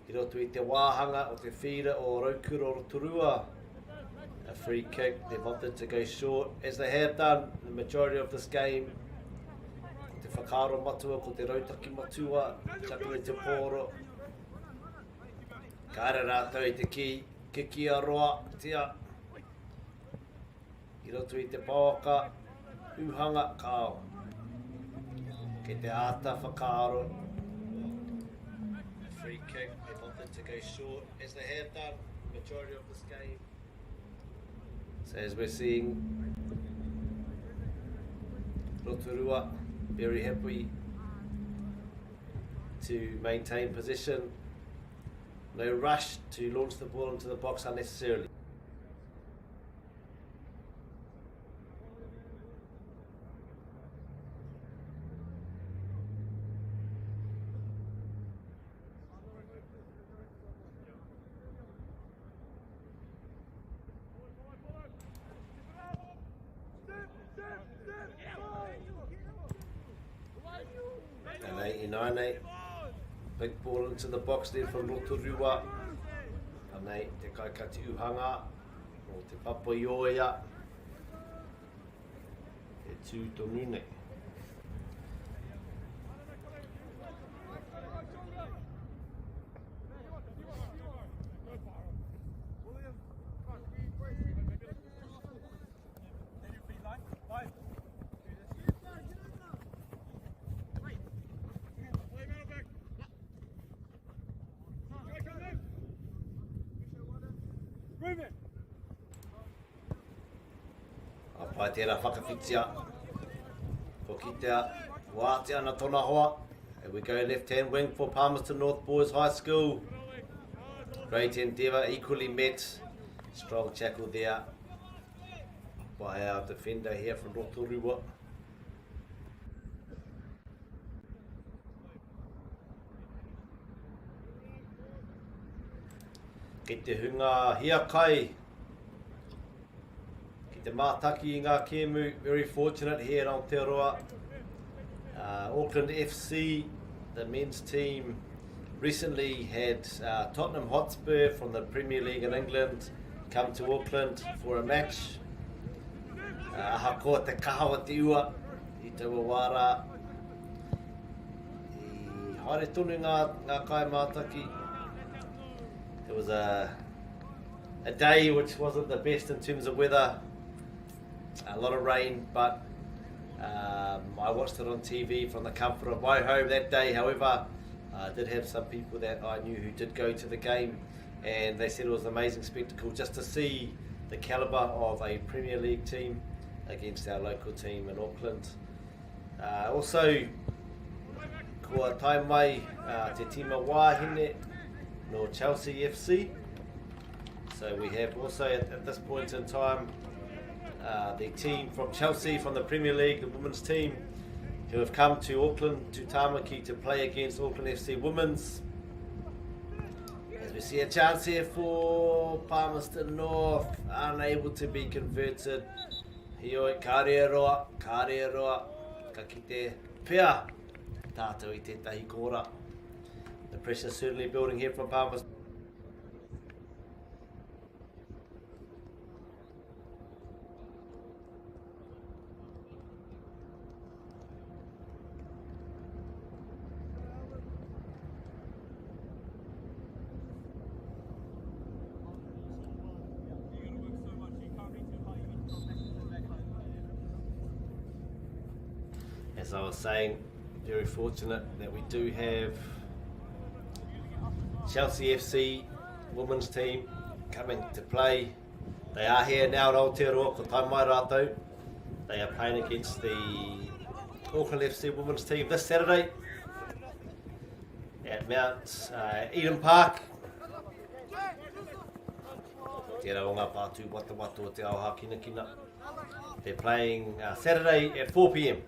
i roto i te wāhanga o te whira o Rotorua. A free kick, they've opted to go short, as they have done the majority of this game. Ko te whakaaro matua, ko te rautaki matua, chakuri te pōro. Kāre rātou i te kiki aroa, tia. I roto i te pāoka, uhanga kāo. Kei te āta whakaaro. Free kick, they've opted to go short, as they have done the majority of this game. So as we're seeing, Rotorua very happy to maintain position. No rush to launch the ball into the box unnecessarily. And 89, big ball into the box there from Rotorua. Anei, te kaikati uhanga, o te papa i oia, e tū tonu nei. Apai tērā whakawhitia, ko kitea wāte ana tona hoa. And we go left hand wing for Palmerston North Boys High School. Great endeavour, equally met. Strong tackle there by our defender here from Rotorua. Ki te hunga hia kai. Ki te mātaki I ngā kēmu. Very fortunate here in Aotearoa. Auckland FC, the men's team, recently had Tottenham Hotspur from the Premier League in England come to Auckland for a match. Aha ko te kahawa te ua I taua wara. I haere tonu ngā kai mātaki. It was a day which wasn't the best in terms of weather. A lot of rain, but I watched it on TV from the comfort of my home that day. However, I did have some people that I knew who did go to the game, and they said it was an amazing spectacle just to see the calibre of a Premier League team against our local team in Auckland. Also, kua tai mai te tima wāhine no Chelsea FC. So we have also at this point in time the team from Chelsea from the Premier League, the women's team, who have come to Auckland, to Tāmaki, to play against Auckland FC Women's. As we see a chance here for Palmerston North, unable to be converted. Hioi, kāreroa, ka kite pea, tātou I tētahi kōra. The pressure certainly building here from Palmerston. As I was saying, very fortunate that we do have Chelsea FC women's team coming to play. They are here now in Aotearoa, ko tai mai rātou. They are playing against the Auckland FC women's team this Saturday at Mount Eden Park. Tērā o ngā pātū wata o te aoha kina. They're playing Saturday at 4 p.m.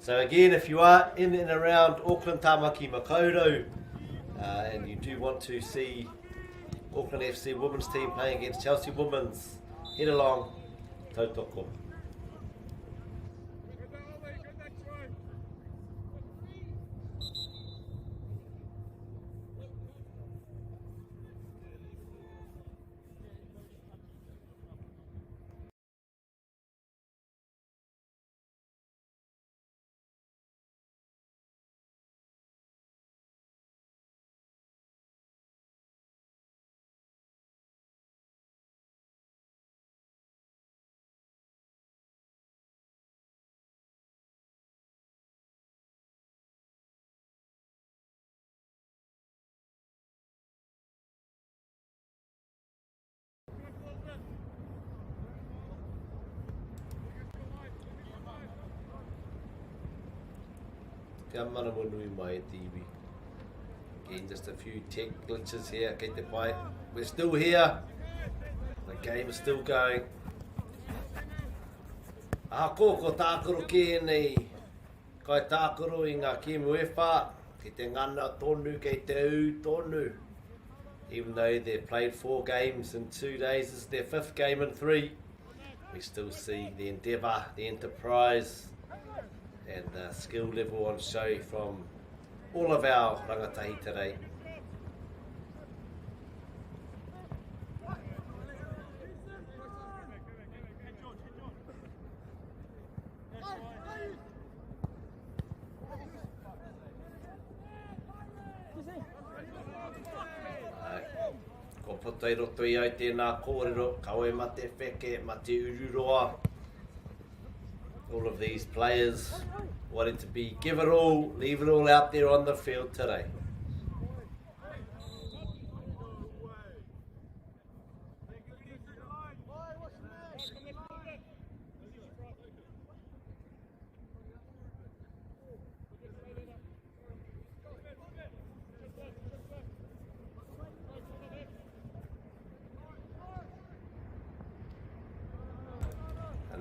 So again, if you are in and around Auckland, Tāmaki, Makaurau, and you do want to see Auckland FC women's team playing against Chelsea women's, head along, tautoko. Kia mana monui mai e TV. Again, just a few tech glitches here. Kei te pai. We're still here. The game is still going. Aha ko tākaro kēnei. Kai tākaro I ngā kēmu e whā. Ki te ngana tonu, kei te u tonu. Even though they've played 4 games in 2 days, this is their 5th game in 3. We still see the endeavour, the enterprise, and the skill level on show from all of our rangatahi today. Ko poto I roto I ai tēnā kōrero, kaue ma te wheke, ma te ururoa. All of these players wanting to give it all, leave it all out there on the field today.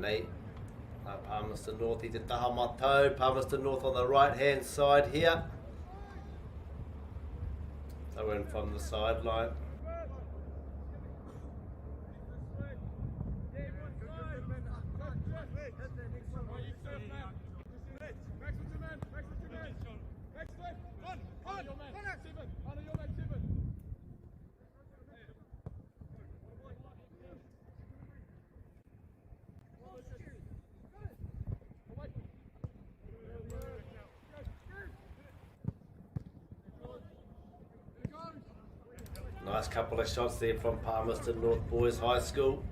nei. Palmerston North i te taha matau. Palmerston North on the right hand side here. They went from the sideline. Nice couple of shots there from Palmerston North Boys High School.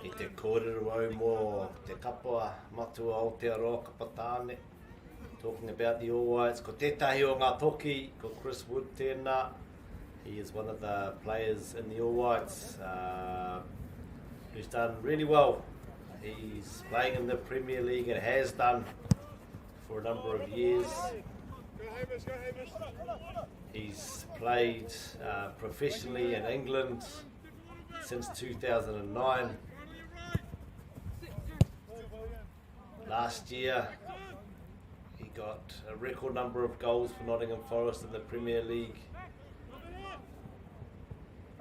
I te kōrero au mō te kapua matua o te aroa kapatāne. Talking about the All Whites, ko tētahi o ngā toki, ko Chris Wood tēnā. He is one of the players in the All Whites who's done really well. He's playing in the Premier League and has done for a number of years. He's played professionally in England since 2009. Last year, he got a record number of goals for Nottingham Forest in the Premier League.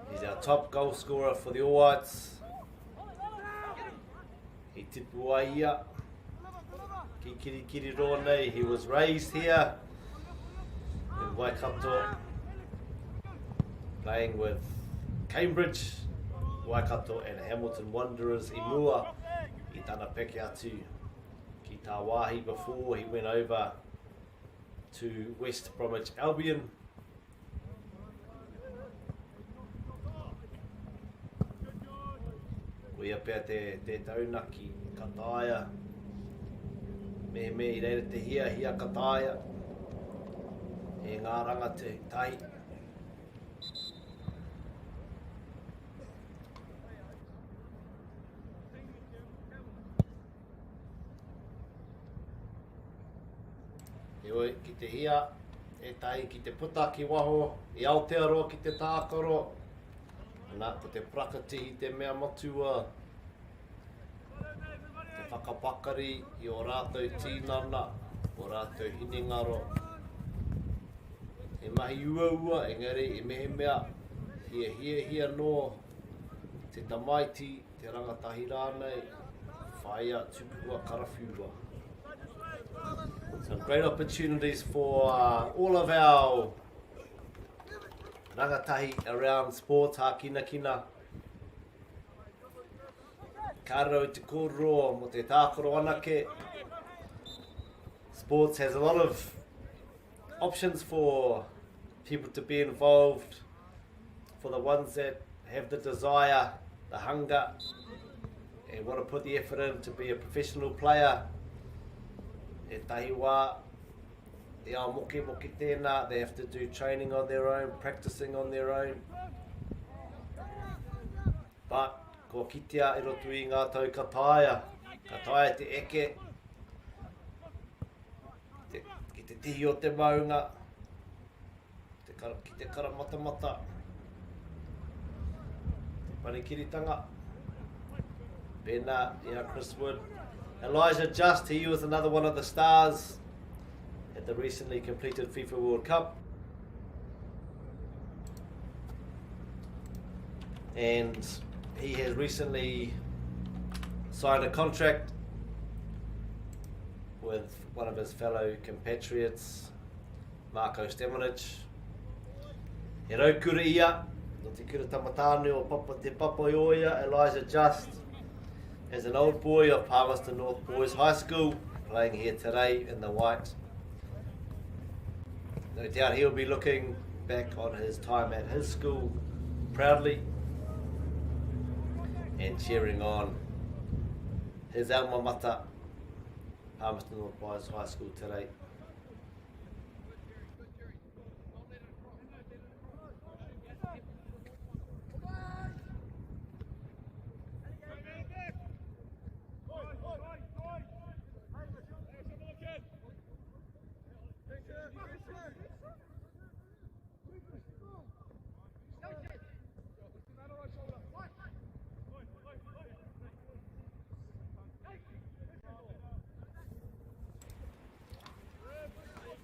He's our top goal scorer for the All Whites. He tipu ai ia. Ki kiri rōnei. He was raised here in Waikato, playing with Cambridge, Waikato and Hamilton Wanderers i mua I tana peke atu ki tā wāhi before he went over to West Bromwich Albion. Koia pia te taunaki kataia. Me I reira te hia kataia. E ngā ranga te tahi. Eoi, ki te hia, e tahi ki te puta ki waho, I Aotearoa ki te tākaro. Nā, ko te prakatihi te mea matua. Te whakapakari I o rātou tīnana, o rātou hinengaro. E mahi ua, engari, e mehe mea, hia no, te tamaiti, te rangatahi rānei, whaia tupua karawhiua. Some great opportunities for all of our rangatahi around sports, hākina kina. Kāro I te kōrero mo te tākaro anake. Sports has a lot of options for people to be involved, for the ones that have the desire, the hunger, and want to put the effort in to be a professional player. E tahi wā, e ao moke tēnā, they have to do training on their own, practicing on their own. But, ko kitea I roto I ngā tau kataia te eke, ki te tihi o te maunga, ki te karamata, te panikiritanga, pēnā I Chris Wood. Elijah Just, he was another one of the stars at the recently completed FIFA World Cup. And he has recently signed a contract with one of his fellow compatriots, Marko Stemonic. He raukura ia, no te kura tamatāne o te papa I oia, Elijah Just, as an old boy of Palmerston North Boys High School, playing here today in the white. No doubt he'll be looking back on his time at his school proudly and cheering on his alma mater, Palmerston Boys High School today.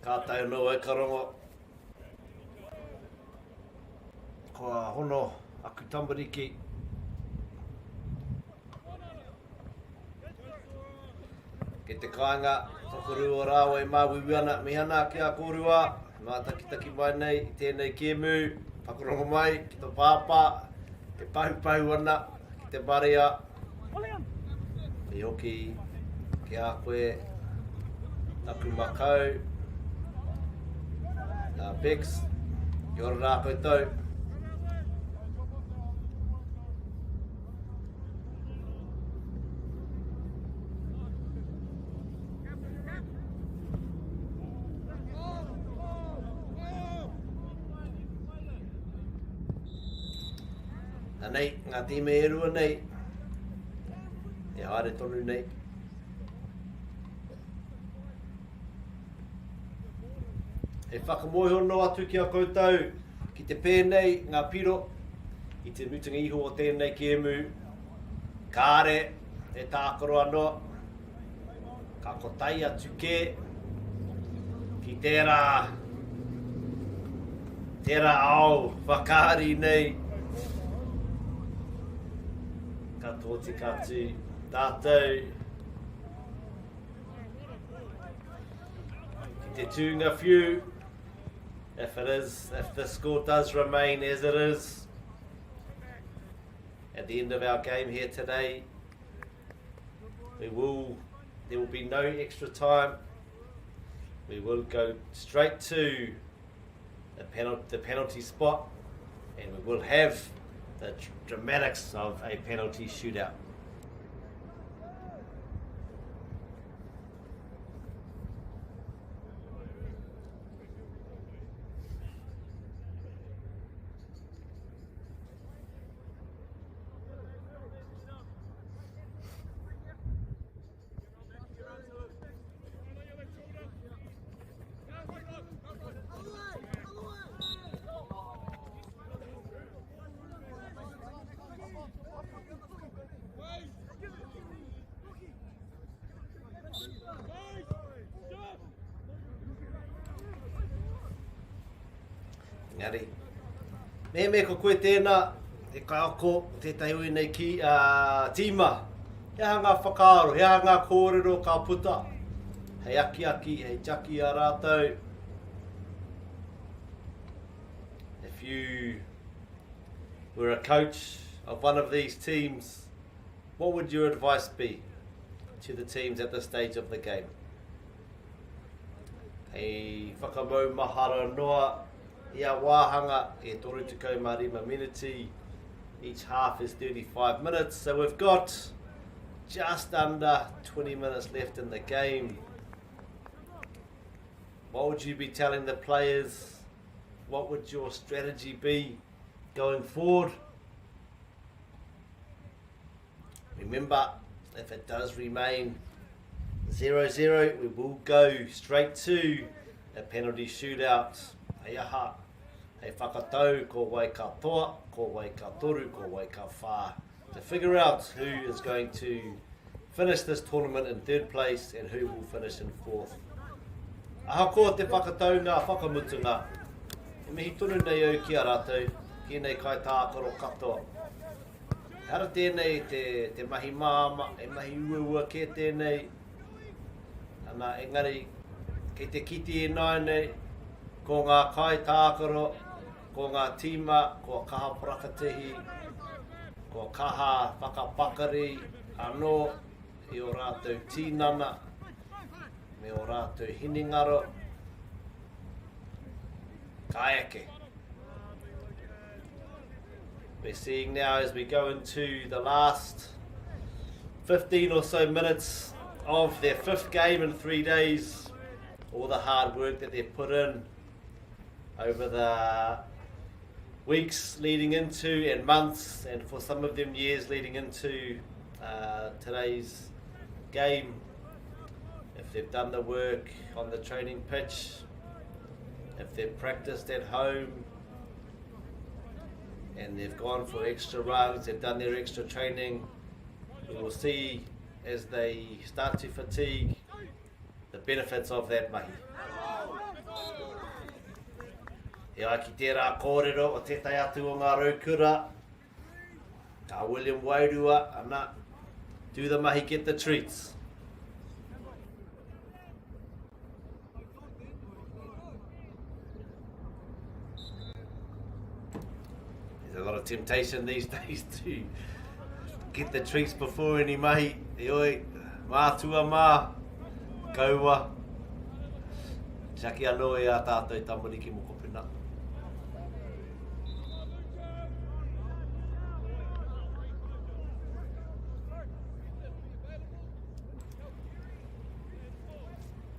Ka tau no e karongo. Ko hono aku tambariki. Ke te kāinga, whakarua rāua e māwiwiana mihana ki a kōrua. Mā taki mai nei, i tēnei kēmu, whakarongo mai, ki tō pāpā, ke paupahu ana, ki te barea. I hoki, ki a koe, taku makau. Bex, ki ora rā koutou. Nei, ngā tīme e rua nei. E haere tonu nei. E whakamoehono atu ki a koutou ki te pēnei ngā piro i te mutunga iho o tēnei kēmu. Kāre, e tākaro anoa. Ka kotai atu ke ki tērā ao whakaari nei. Ka tōti katu tātou. Ki te tūnga whiu. If the score does remain as it is at the end of our game here today, there will be no extra time. We will go straight to the penalty spot, and we will have the dramatics of a penalty shootout. Ngari. Me ko koe tēnā, e kai ako tētai ui nei ki tīma. Hea ngā whakaaro, hea ngā kōrero ka puta. Hei aki, hei jaki a rātou. If you were a coach of one of these teams, what would your advice be to the teams at this stage of the game? Hei whakamau mahara noa. Ia wāhanga e toru tukau marima miniti. Each half is 35 minutes, so we've got just under 20 minutes left in the game. What would you be telling the players? What would your strategy be going forward? Remember, if it does remain 0-0, we will go straight to a penalty shootout. Hei aha, hei whakatau, ko wai ka toa, ko wai ka toru, ko wai ka whā. To figure out who is going to finish this tournament in third place and who will finish in fourth. Aha ko te whakatau ngā whakamutunga. E mihi tonu nei au ki a rātou, ki nei kai tākaro katoa. Hara tēnei te mahi māma, e mahi uaua ke tēnei. Ana engari, kei te kiti e nai nei, ko ngā kai tākaro, ko ngā tīma, ko kaha prakatihi, ko kaha whakapakari, anō, i o rātou tīnana, me o rātou hiningaro. Kaiake. We're seeing now as we go into the last 15 or so minutes of their 5th game in 3 days, all the hard work that they've put in over the weeks leading into and months, and for some of them years leading into today's game. If they've done the work on the training pitch, if they've practiced at home and they've gone for extra runs, they've done their extra training, we will see as they start to fatigue the benefits of that mahi. E ai ki tērā kōrero o tētai atu o ngā raukura, ka William Wairua, ana, do the mahi, get the treats. There's a lot of temptation these days to get the treats before any mahi. E oi, mātua mā, kaua. Shaki anō e a tātou tamariki mo kopena.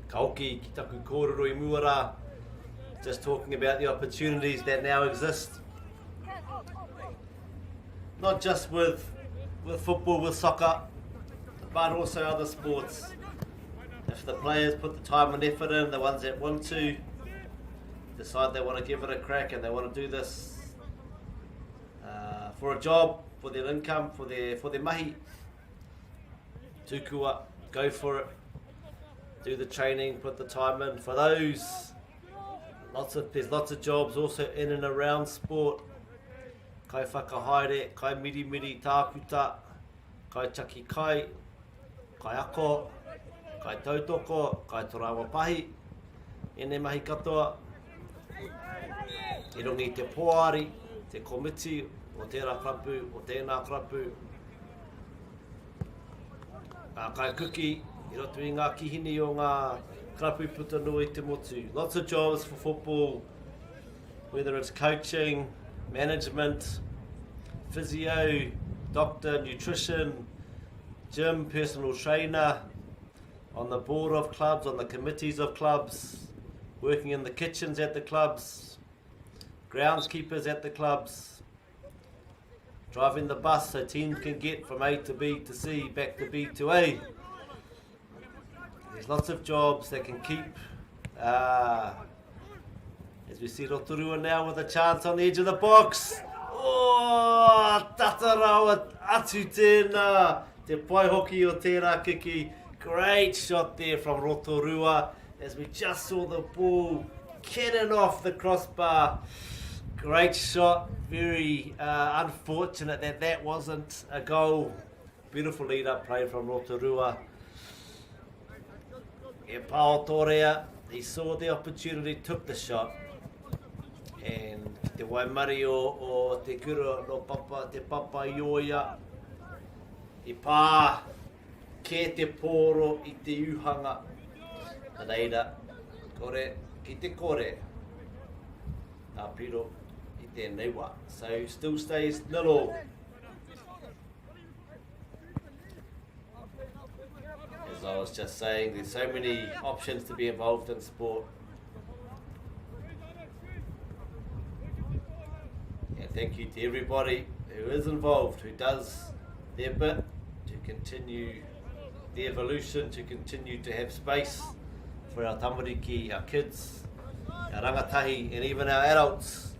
Kauki ki taku kōrero I muara, just talking about the opportunities that now exist. Not just with football, with soccer, but also other sports. If the players put the time and effort in, the ones that want to, decide they want to give it a crack and they want to do this for a job, for their income, for their mahi, tukua, go for it. Do the training, put the time in. For those, there's lots of jobs also in and around sport. Kai whakahaere, kai miri tākuta, kai taki kai ako, kai tautoko, kai torawa pahi, ene mahi katoa. I rongi te poari, te komiti, o tērā krapu, o tēnā krapu. Kai kuki, I roto I ngā kihini o ngā krapu putanui te motu. Lots of jobs for football, whether it's coaching, management, physio, doctor, nutrition, gym, personal trainer, on the board of clubs, on the committees of clubs, working in the kitchens at the clubs, groundskeepers at the clubs, driving the bus so teams can get from A to B to C, back to B to A. There's lots of jobs that can keep, as we see Rotorua now with a chance on the edge of the box. Oh, tatarawa atu tēnā, te pai hoki o tērā kiki. Great shot there from Rotorua as we just saw the ball cannon off the crossbar. Great shot, very unfortunate that wasn't a goal. Beautiful lead-up play from Rotorua. E Pao Torea, he saw the opportunity, took the shot, and te waimari o te kura no papa, te papa ioia, I pā ke te pōro I te uhanga. Reira, kore, ki te kore, nā piro I tēnei wā. So still stays 0-0. As I was just saying, there's so many options to be involved in sport. And thank you to everybody who is involved, who does their bit to continue the evolution, to continue to have space for our tamariki, our kids, our rangatahi, and even our adults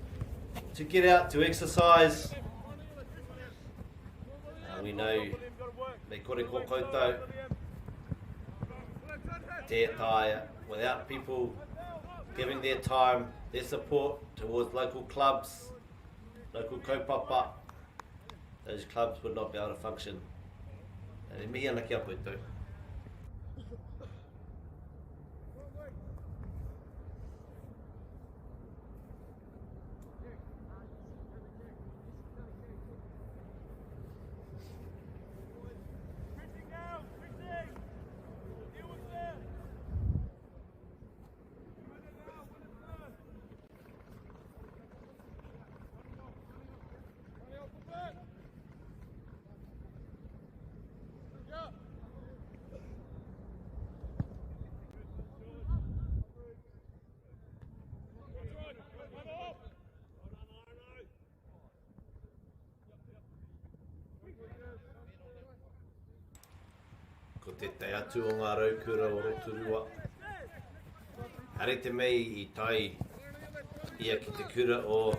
to get out, to exercise. We know me kore ko koutou, tētāia, without people giving their time, their support towards local clubs, local kaupapa, those clubs would not be able to function. E mihi ana kia koutou. te te atu o ngā raukura o Rotorua. Hare te mei I tai ia ki te kura o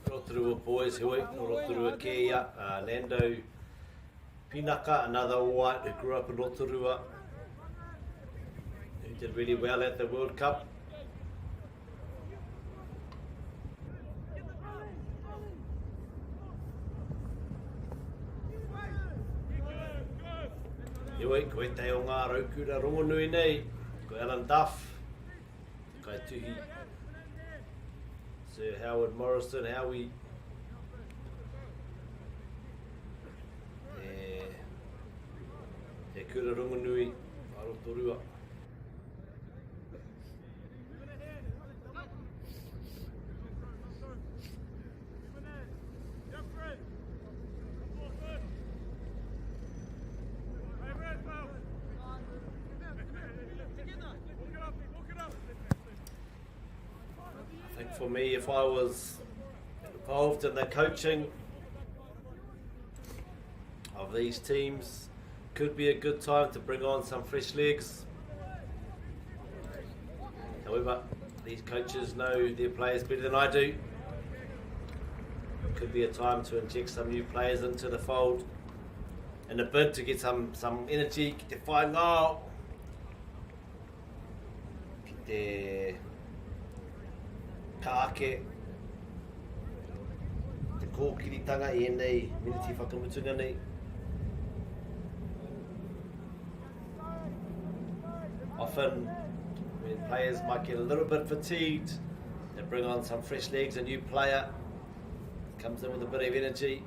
Rotorua Boys Hui, o Rotorua Kea, Nando Pinaka, another white who grew up in Rotorua, who did really well at the World Cup. Ioi, koe te o ngā raukura rongonui nei, ko Alan Duff, kai tuhi Sir Howard Morrison, Howie, e kura rongonui a Rotorua. For me, if I was involved in the coaching of these teams, could be a good time to bring on some fresh legs. However, these coaches know their players better than I do. Could be a time to inject some new players into the fold in a bid to get some energy, ki te whaingao, ki te kaake, te kōkiritanga e nei, miniti whakamutunga nei. Often, when players might get a little bit fatigued, they bring on some fresh legs, a new player, comes in with a bit of energy,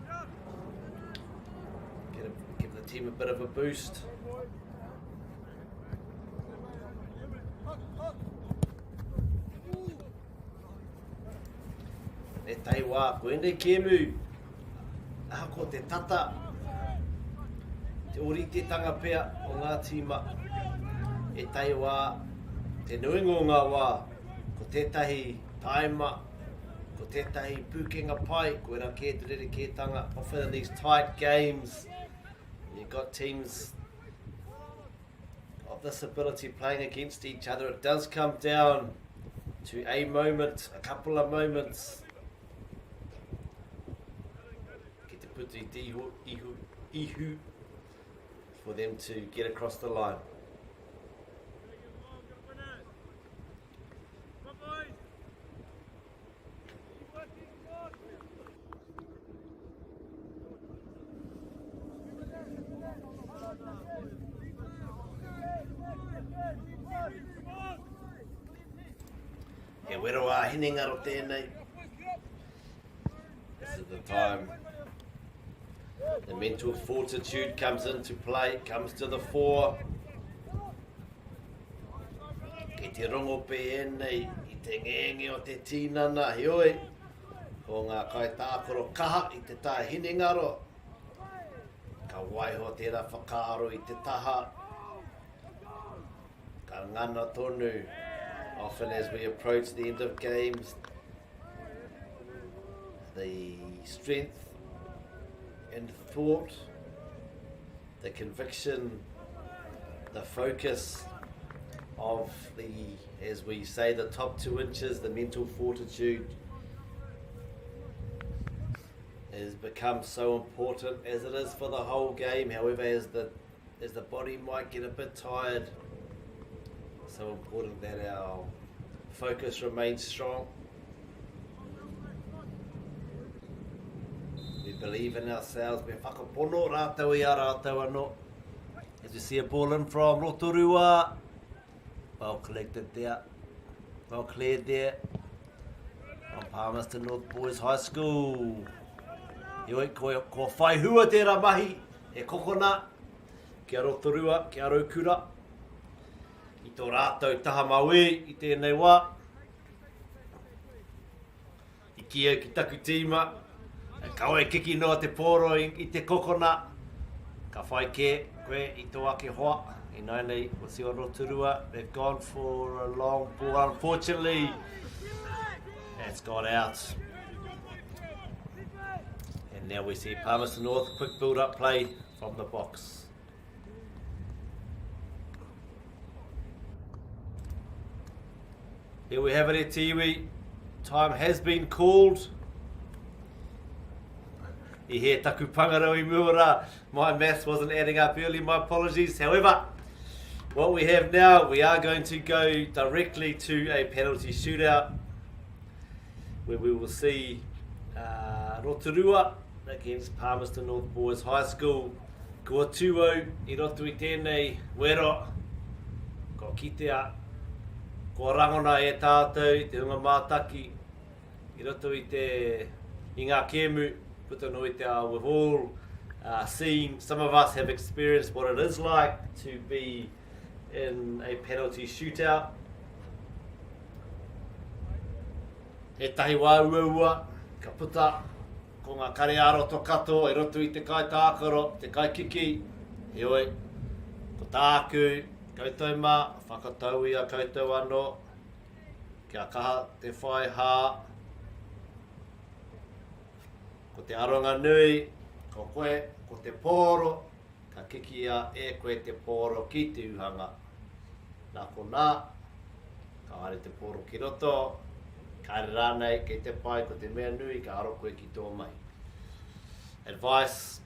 give the team a bit of a boost. E tai wā, koe nei kēmu, aha ko te tata, te oritetanga pea o ngā tīma. E tai wā, te nuingo ngā wā, ko tētahi taima, ko tētahi pūkenga pai, koe rā kē te rere kētanga. Often in these tight games, you've got teams of this ability playing against each other. It does come down to a moment, a couple of moments, puti ihu for them to get across the line. E wero a hinengaro tēnei. This is the time the mental fortitude comes into play, comes to the fore. Ki te rongo pe enei, I te ngenge o te tīnana, hioi. Ko ngā kai tākoro kaha I te tā hinengaro. Ka waiho tērā whakaaro I te taha. Ka ngana tonu. Often as we approach the end of games, the strength and thought, the conviction, the focus of the, as we say, the top 2 inches, the mental fortitude has become so important as it is for the whole game. However, as the body might get a bit tired, so important that our focus remains strong. We believe in ourselves. Me whakapono rātau I a rātau anō. As we see a ball in from Rotorua. Well collected there. Well cleared there. From Palmerston North Boys High School. Ioi, ko whai hua tērā mahi. E kokona. Kia Rotorua, kia Raukura. I tō rātau taha maui I tēnei wā. I kia ki taku tīma. E kawe kiki noa te pōro I te kokona. Ka whai kē, koe I tō ake hoa. I nai nei, o si o Rotorua. They've gone for a long ball, unfortunately. It's gone out. And now we see Palmerston North, quick build-up play from the box. Here we have it, Tiwi. Time has been called. I he taku pangarau I muara. My maths wasn't adding up early, my apologies. However, what we have now, we are going to go directly to a penalty shootout where we will see Rotorua against Palmerston North Boys High School. Kua tuo I roto I tēnei wero. Ko kitea. Ko rangona e tātou, te hunga mātaki. I roto I te I ngā kēmu. Puta no I te ao. We've all seen, some of us have experienced what it is like to be in a penalty shootout. He tahi wāuaua, ka puta, ko ngā kare aroto kato, I roto I te kai tākaro, te kai kiki, he oi, ko tāku, koutou mā, whakatau ia koutou anō, kia kaha te whai hā, ko te aronga nui, ko koe, ko te pōro, ka kiki ia e koe te pōro ki te uhanga. Nā ko nā, ka hare te pōro ki roto, ka hare rānei kei te pai ko te mea nui, ka aro koe ki tō mai. Advice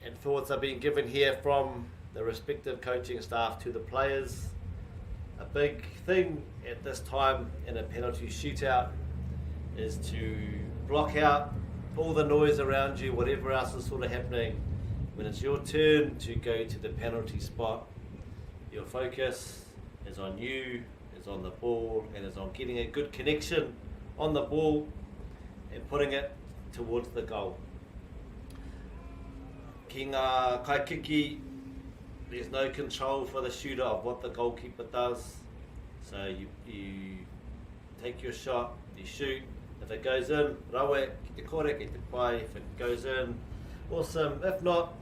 and thoughts are being given here from the respective coaching staff to the players. A big thing at this time in a penalty shootout is to block out all the noise around you, whatever else is sort of happening. When it's your turn to go to the penalty spot, your focus is on you, is on the ball, and is on getting a good connection on the ball and putting it towards the goal. Ki ngā kai kiki, there's no control for the shooter of what the goalkeeper does. So you take your shot, you shoot. If it goes in, rawe, ki te kore, ki te pai. If it goes in, awesome. If not,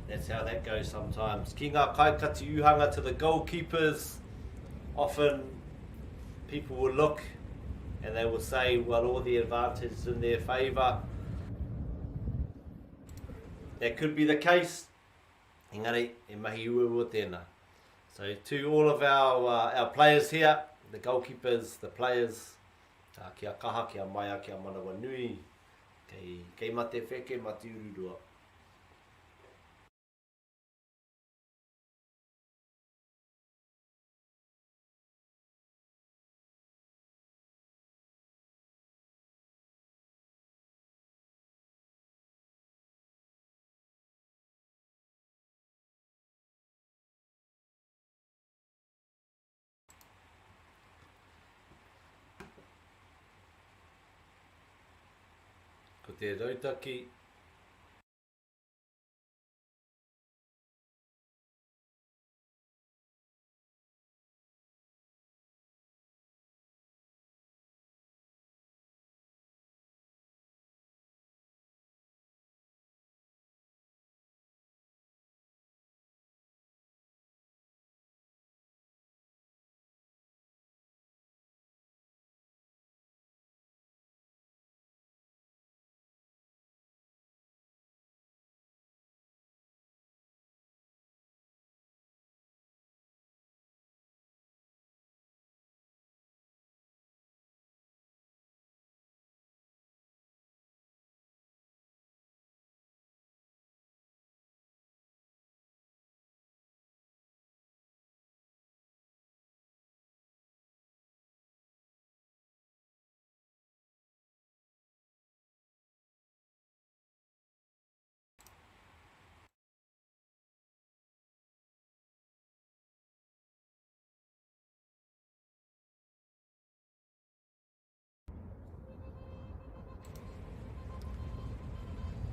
that's how that goes sometimes. Ki ngā kaikati uhanga to the goalkeepers, often people will look and they will say, well, all the advantage is in their favour. That could be the case. Engari, e mahi ua tēnā. So to all of our players here, the goalkeepers, the players, kia kaha, kia maia, kia manawa nui, kei mate wheke, mate ururua. Ko te rautaki.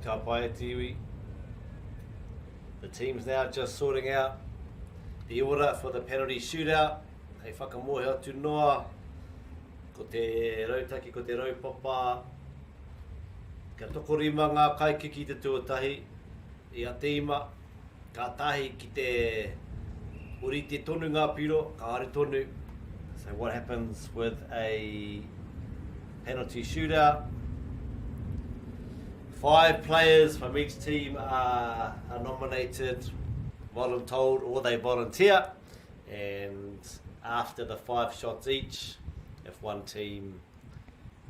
Ka pai tiwi. The team's now just sorting out the order for the penalty shootout. Hei whakamohe atu noa, ko te rautaki, ko te raupapa. Ka tokorima ngā kai kiki te tuatahi, I a tīma, ka tahi ki te uri te tonu ngā piro, ka hare tonu. So what happens with a penalty shootout? 5 players from each team are nominated, voluntold, or they volunteer, and after the 5 shots each. If one team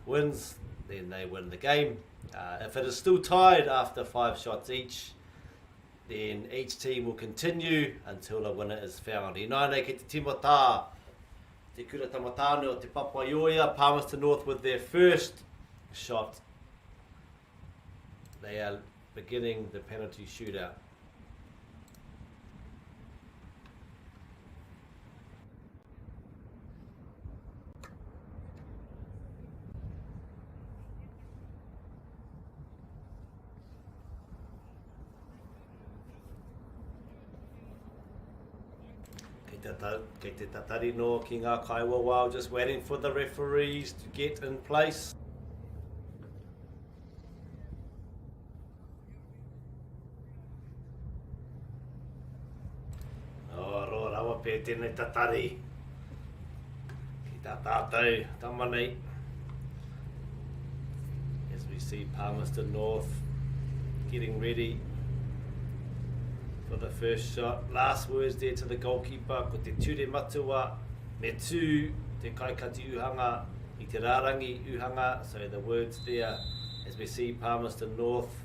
wins, then they win the game. If it is still tied after 5 shots each, then each team will continue until a winner is found. I nānei ki te timata, te kura tamatane o te Papaioia, Palmerston North with their first shot. They are beginning the penalty shootout. Kei te tatari no ki ngā kaiwa wao, just waiting for the referees to get in place. Ro rawa pē tēnei tatari. Ki tā tātou, tamanei. As we see Palmerston North getting ready for the first shot. Last words there to the goalkeeper, ko te ture matua, me tū te kaikati uhanga, I te rārangi uhanga, so the words there as we see Palmerston North.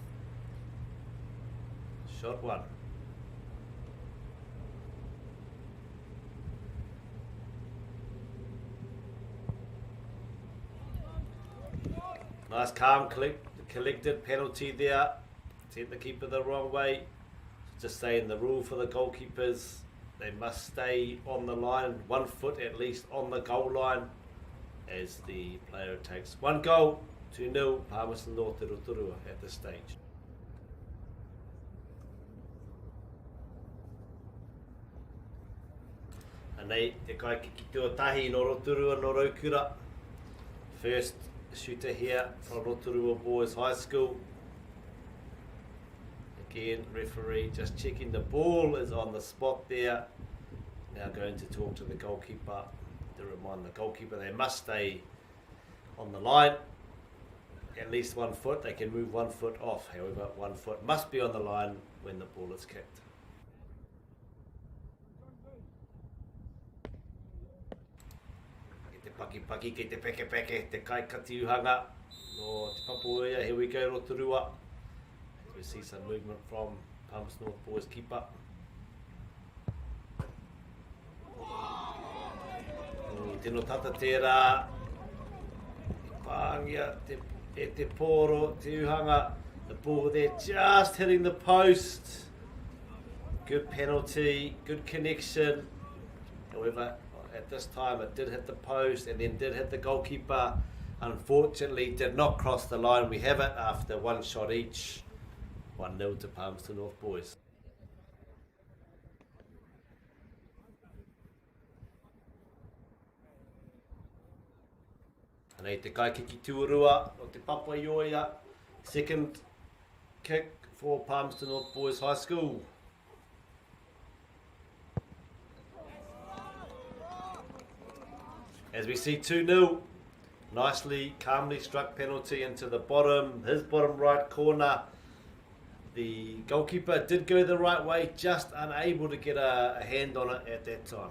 Shot 1. Nice calm collected penalty there, sent the keeper the wrong way. Just saying the rule for the goalkeepers, they must stay on the line, 1 foot at least on the goal line as the player takes 1 goal, 2-0, Palmerston North to Rotorua at this stage. Anei, te kai ki tuatahi no Rotorua no Raukura. First shooter here from Rotorua Boys High School. Again, referee just checking the ball is on the spot there. Now going to talk to the goalkeeper to remind the goalkeeper they must stay on the line. At least 1 foot, they can move 1 foot off. However, 1 foot must be on the line when the ball is kicked. Ke te paki, ke te peke, te kaikati uhanga. No te Papaioia, here we go, Rotorua. We see some movement from Palmerston North Boys keeper. Tino tata tērā, pāngia, te pōro, te uhanga, the ball there just hitting the post. Good penalty, good connection. However, at this time it did hit the post and then did hit the goalkeeper. Unfortunately, did not cross the line. We have it after 1 shot each. 1-0 to Palmerston North Boys. Anei te kaikiki tuarua o te Papaioia. Second kick for Palmerston North Boys High School. As we see 2-0, nicely, calmly struck penalty into the bottom, his bottom right corner. The goalkeeper did go the right way, just unable to get a hand on it at that time.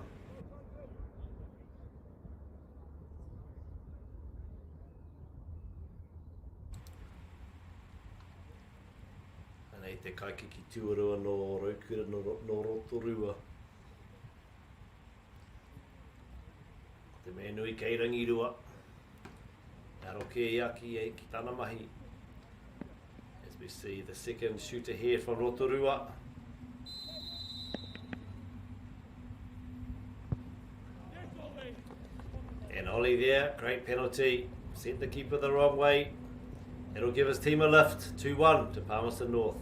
Anei te kaikiki tuarua no Raukura no Rotorua. Te mea nui kei rangirua. Aroke iaki e ki tāna mahi. We see the second shooter here from Rotorua. And Ollie there, great penalty. Sent the keeper the wrong way. It'll give his team a lift, 2-1 to Palmerston North.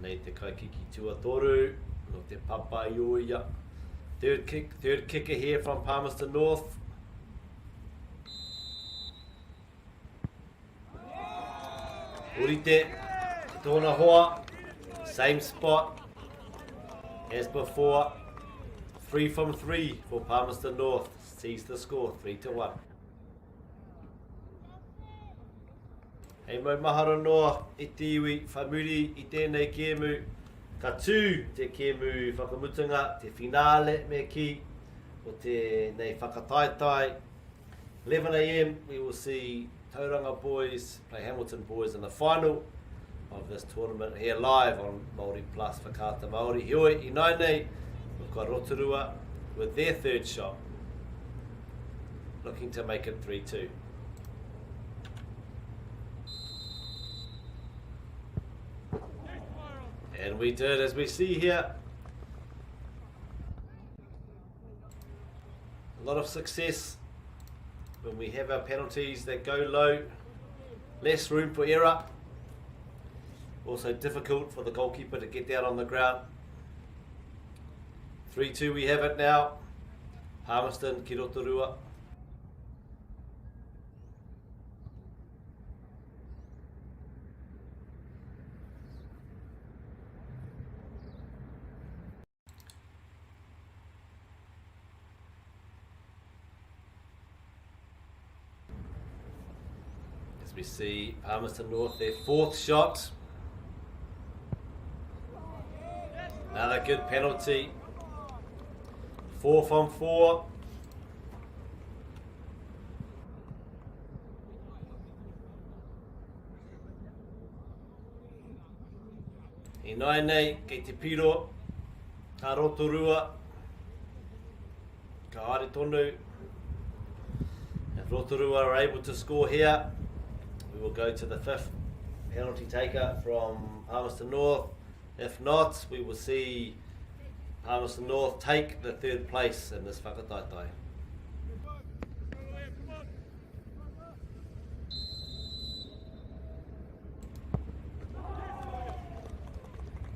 Nei te kaikiki tuatoru, no te Papaioia. Third kicker here from Palmerston North. Urite, Tōna hoa, same spot as before. 3 from 3 for Palmerston North. Sees the score, 3-1. Hei mau mahara noa i te iwi whamuri i tēnei kēmu. Ka tū te kēmu whakamutunga, te finale me ki o te nei whakataetai. 11 a.m. we will see Tauranga Boys play Hamilton Boys in the final of this tournament here live on MāORI Plus Whakaata MāORI. Hioi i nainei, we've got Rotorua with their third shot, looking to make it 3-2. And we did, as we see here, a lot of success when we have our penalties that go low, less room for error. Also difficult for the goalkeeper to get down on the ground. 3-2 we have it now. Palmerston ki Rotorua. As we see Palmerston North, their fourth shot. Another good penalty. 4 from 4. I nainei, kei te piro, ka Rotorua, ka haere tonu. If Rotorua are able to score here, we will go to the 5th penalty taker from Palmerston North. If not, we will see Palmerston North take the 3rd place in this whakataetai.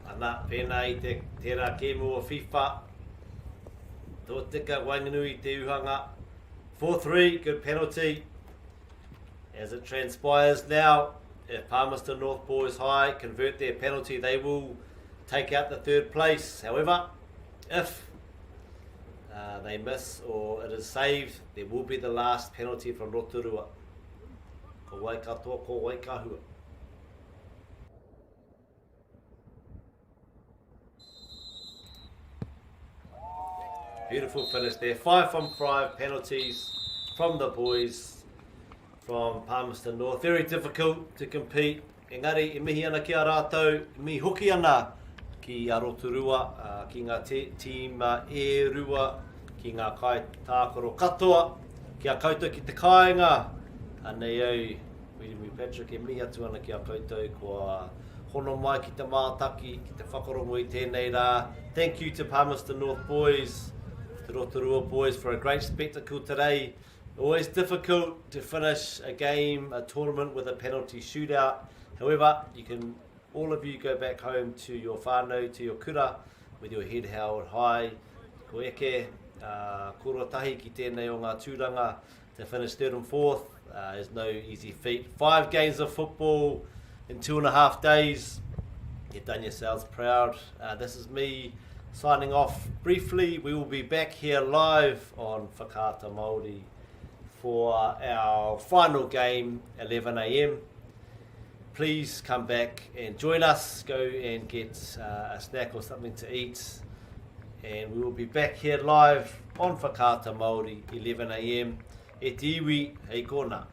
Ana, pēnā i te rā kēmu o FIFA. Tō tika wainganui te uhanga. 4-3, good penalty. As it transpires now, if Palmerston North Boys High convert their penalty, they will take out the 3rd place. However, if they miss or it is saved, there will be the last penalty from Rotorua. Ko wai katoa, ko wai kahua. Beautiful finish there. 5 from 5 penalties from the boys from Palmerston North. Very difficult to compete. Engari, i mihi ana ki a rātou, i mihi hoki ana ki a Rotorua, ki ngā team e rua, ki ngā kai tākoro katoa, ki a koutou ki te kāinga. Anei au, Wirimi Patrick, e mihi atu ana ki a koutou, kua hono mai ki te mātaki, ki te whakarongo i tēnei rā. Thank you to Palmerston North Boys, the Rotorua Boys, for a great spectacle today. Always difficult to finish a game, a tournament with a penalty shootout. However, you can, all of you, go back home to your whānau, to your kura, with your head held high. Ko eke, korotahi ki tēnei o ngā tūranga to finish 3rd and 4th. Is no easy feat. 5 games of football in 2.5 days. You've done yourselves proud. This is me signing off briefly. We will be back here live on Whakaata MāORI for our final game, 11 a.m. Please come back and join us. Go and get a snack or something to eat. And we will be back here live on Whakaata MāORI, 11 a.m. E te iwi, hei kona.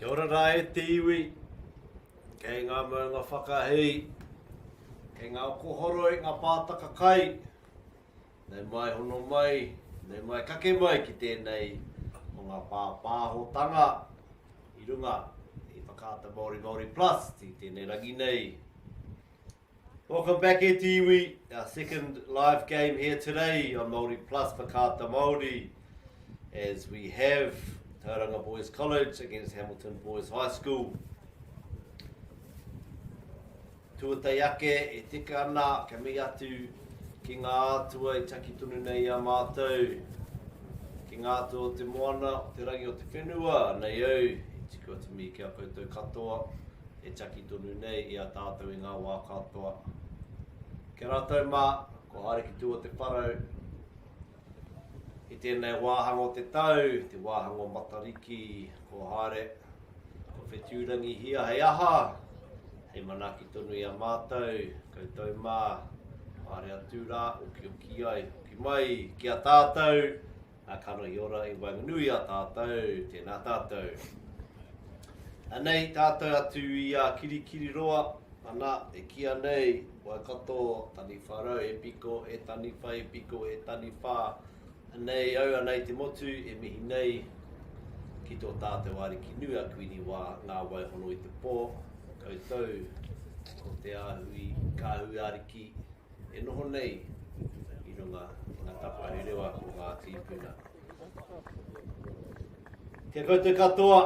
Kia ora rai te iwi, kei ngā maunga whakahei, kei ngā kohoro i ngā pātaka kai, nei mai hono mai, nei mai kake mai ki tēnei o ngā pāpāhotanga i runga i whakaata MāORI Plus, ti tēnei rangi nei. Welcome back here to iwi, our second live game here today on MāORI Plus whakaata Māori, as we have Tauranga Boys College against Hamilton Boys High School. Tuatai ake e tika ana ka mi atu ki ngā atua I taki tunu nei a mātou. Ki ngā atua o te moana, o te rangi o te whenua, nei au, e tika atu mi kia koutou katoa, e taki tunu nei I a tātou I ngā wā katoa. Kia rātou mā, ko haere ki tū o te wharau, I tēnei wāhanga o te tau, te wāhanga o matariki, ko haere, ko whetūrangi hia hei aha, hei manaki tonu I a mātou, koutou mā, haere atu rā, oki ai, oki mai, ki a tātou, a kano I ora I wanganui a tātou, tēnā tātou. Anei tātou atu I a kirikiri roa, ana e kia nei, waikato, tani wharau, e piko, e tani whai, e piko, e tani whā, Anei au anei te motu e mihi nei ki tō tātou ariki nui a kuini wā ngā waihono I te pō, koutou, ko te ahui, kāhui ariki, e noho nei I runga ngā tapari rewa ko ngā tīpuna. Kia koutou katoa,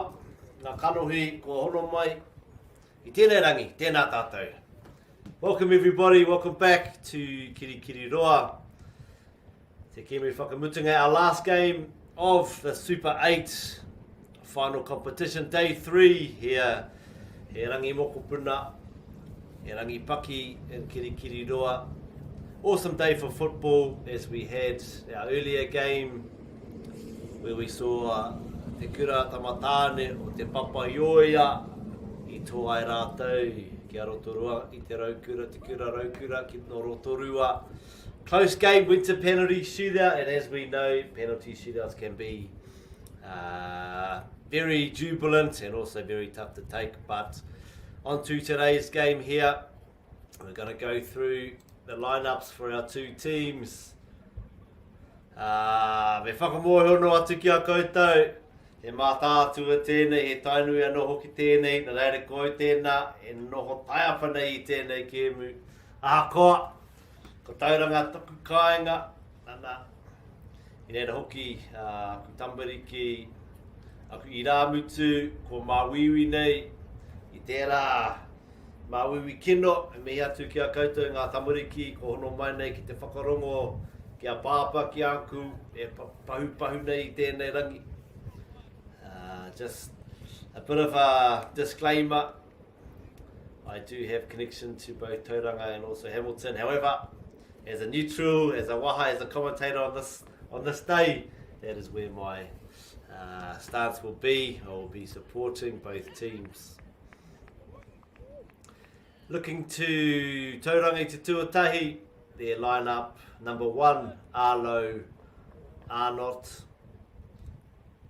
ngā kanohi ko hono mai, I tēnei rangi, tēnā tātou. Welcome everybody, welcome back to Kirikiri Roa. Te Kiwi whakamutunga, our last game of the Super 8 final competition, day 3 here. He rangi mokopuna, he rangi paki in Kirikiri Roa. Awesome day for football as we had our earlier game where we saw te kura tamatāne o te papa ioia I tō ai rātou ki a Rotorua, I te raukura, te kura raukura ki no Rotorua. Close game, went to penalty shootout, and as we know, penalty shootouts can be very jubilant and also very tough to take. But on to today's game here, we're going to go through the lineups for our two teams. Me whakamoehono atu ki a koutou, he mātātua tēnei, he tainui anō hoki tēnei, na reire koe tēnā, e noho taiawhanei I tēnei kēmu. Ahakoa! Ko tauranga toku kāinga, nana, I reira hoki, ku tambariki, aku I rāmutu, ko māwiwi nei, I tērā māwiwi kino, e mihi atu ki a koutou ngā tamariki, ko hono mai nei ki te whakarongo, ki a pāpa ki anku, e pahu nei I tēnei rangi. Just a bit of a disclaimer, I do have connection to both Tauranga and also Hamilton, however, as a neutral, as a waha, as a commentator on this day, that is where my stance will be. I will be supporting both teams. Looking to Tauranga Te Tuatahi, their lineup: number 1, Arlo Arnott.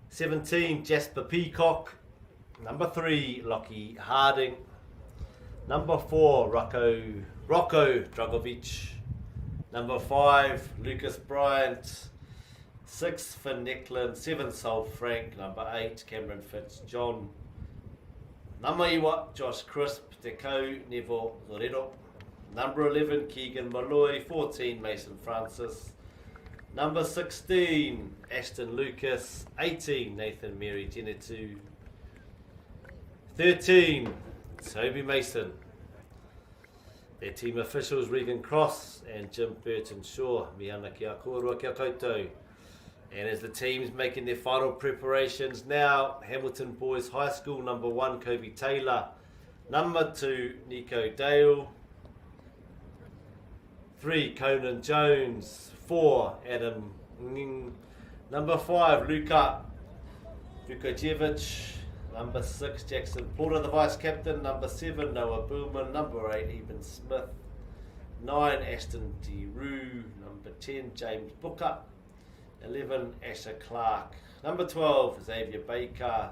17, Jasper Peacock. Number 3, Lockie Harding. Number 4, Rocco Dragovic. Number 5, Lucas Bryant. 6, Finn Necklin. 7, Sol Frank. Number 8, Cameron Fitzjohn. Number 1, Josh Crisp. Te Kau Nevo Zorero. Number 11, Keegan Malloy. 14, Mason Francis. Number 16, Ashton Lucas. 18, Nathan Mary Genetu. 13, Toby Mason. Their team officials, Regan Cross and Jim Burton Shaw. Miana ki a kōrua ki a koutou. And as the teams making their final preparations now, Hamilton Boys High School, number 1, Kobe Taylor. Number 2, Nico Dale. 3, Conan Jones. 4, Adam Ng. Number 5, Luka Vukojevic. Number 6, Jackson Porter, the vice captain. Number 7, Noah Boolman. Number 8, Eben Smith. 9, Ashton D. Rue. Number 10, James Booker. 11, Asher Clark. Number 12, Xavier Baker.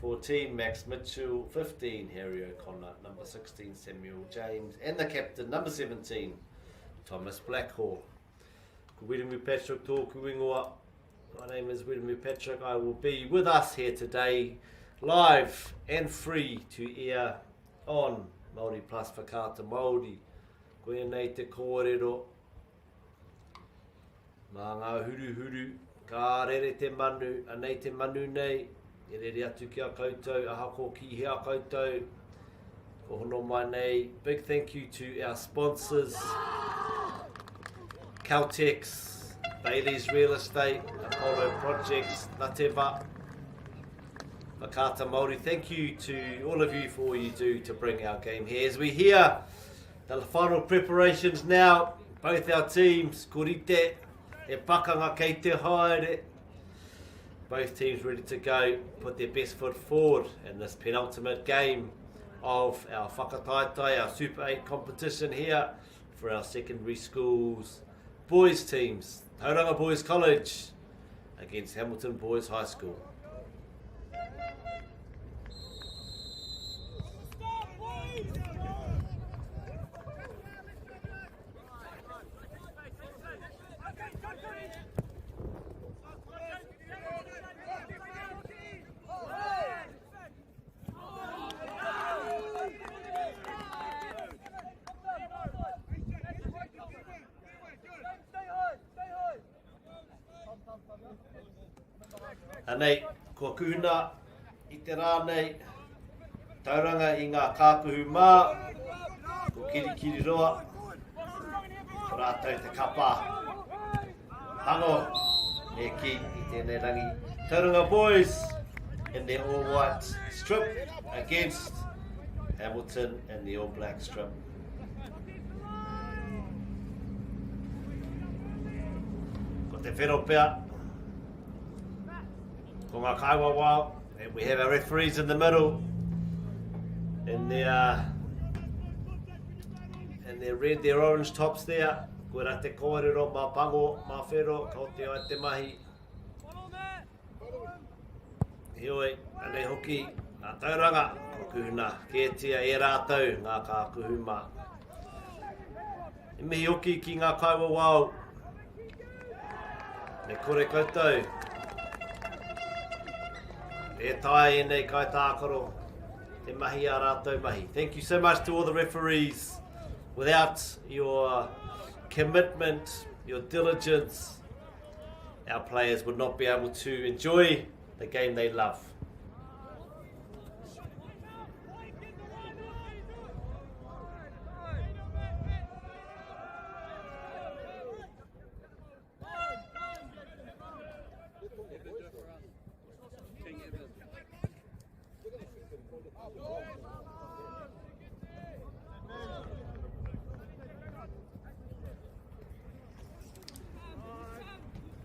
14, Max Mitchell. 15, Harry O'Connor. Number 16, Samuel James. And the captain, number 17, Thomas Blackhall. Wiremu Patrick tōku ingoa. My name is Wiremu Patrick. I will be with us here today, live and free to air on Māori Plus Whakaata Māori. Koe nei te kōrero. Mā ngā huru huru. Ka rere te manu, anei te manu nei. E rere atu ki a koutou, ahako ki hea koutou. Ko hono mai nei. Big thank you to our sponsors. Caltex, Bailey's Real Estate, Apollo Projects, Nateva, Whakaata Māori. Thank you to all of you for all you do to bring our game here. As we hear the final preparations now, both our teams, korite, e pakanga kei te haere. Both teams ready to go, put their best foot forward in this penultimate game of our whakataitai, our Super 8 competition here for our secondary schools. Boys teams, Tauranga Boys College against Hamilton Boys High School. Anei, kua kuhuna I te rānei, tauranga I ngā kākuhu mā, ko kirikiri roa, ko rātou te kapa, hango, e ki I tēnei rangi. Tauranga Boys in their all white strip against Hamilton in the all black strip. Ko te whero pea, ko ngā kaiwawao, and we have our referees in the middle in their red, their orange tops there. Ko rā te kōrero, mā pango, mā whero, ko te ai te mahi. Hioi, anei hoki, ngā tauranga, ko kuhuna, kētia e rātou ngā kākuhu mā. E mihi hoki ki ngā kaiwawao, me kore koutou. E tai e nei kai tākoro, te mahi a rātou mahi. Thank you so much to all the referees. Without your commitment, your diligence, our players would not be able to enjoy the game they love.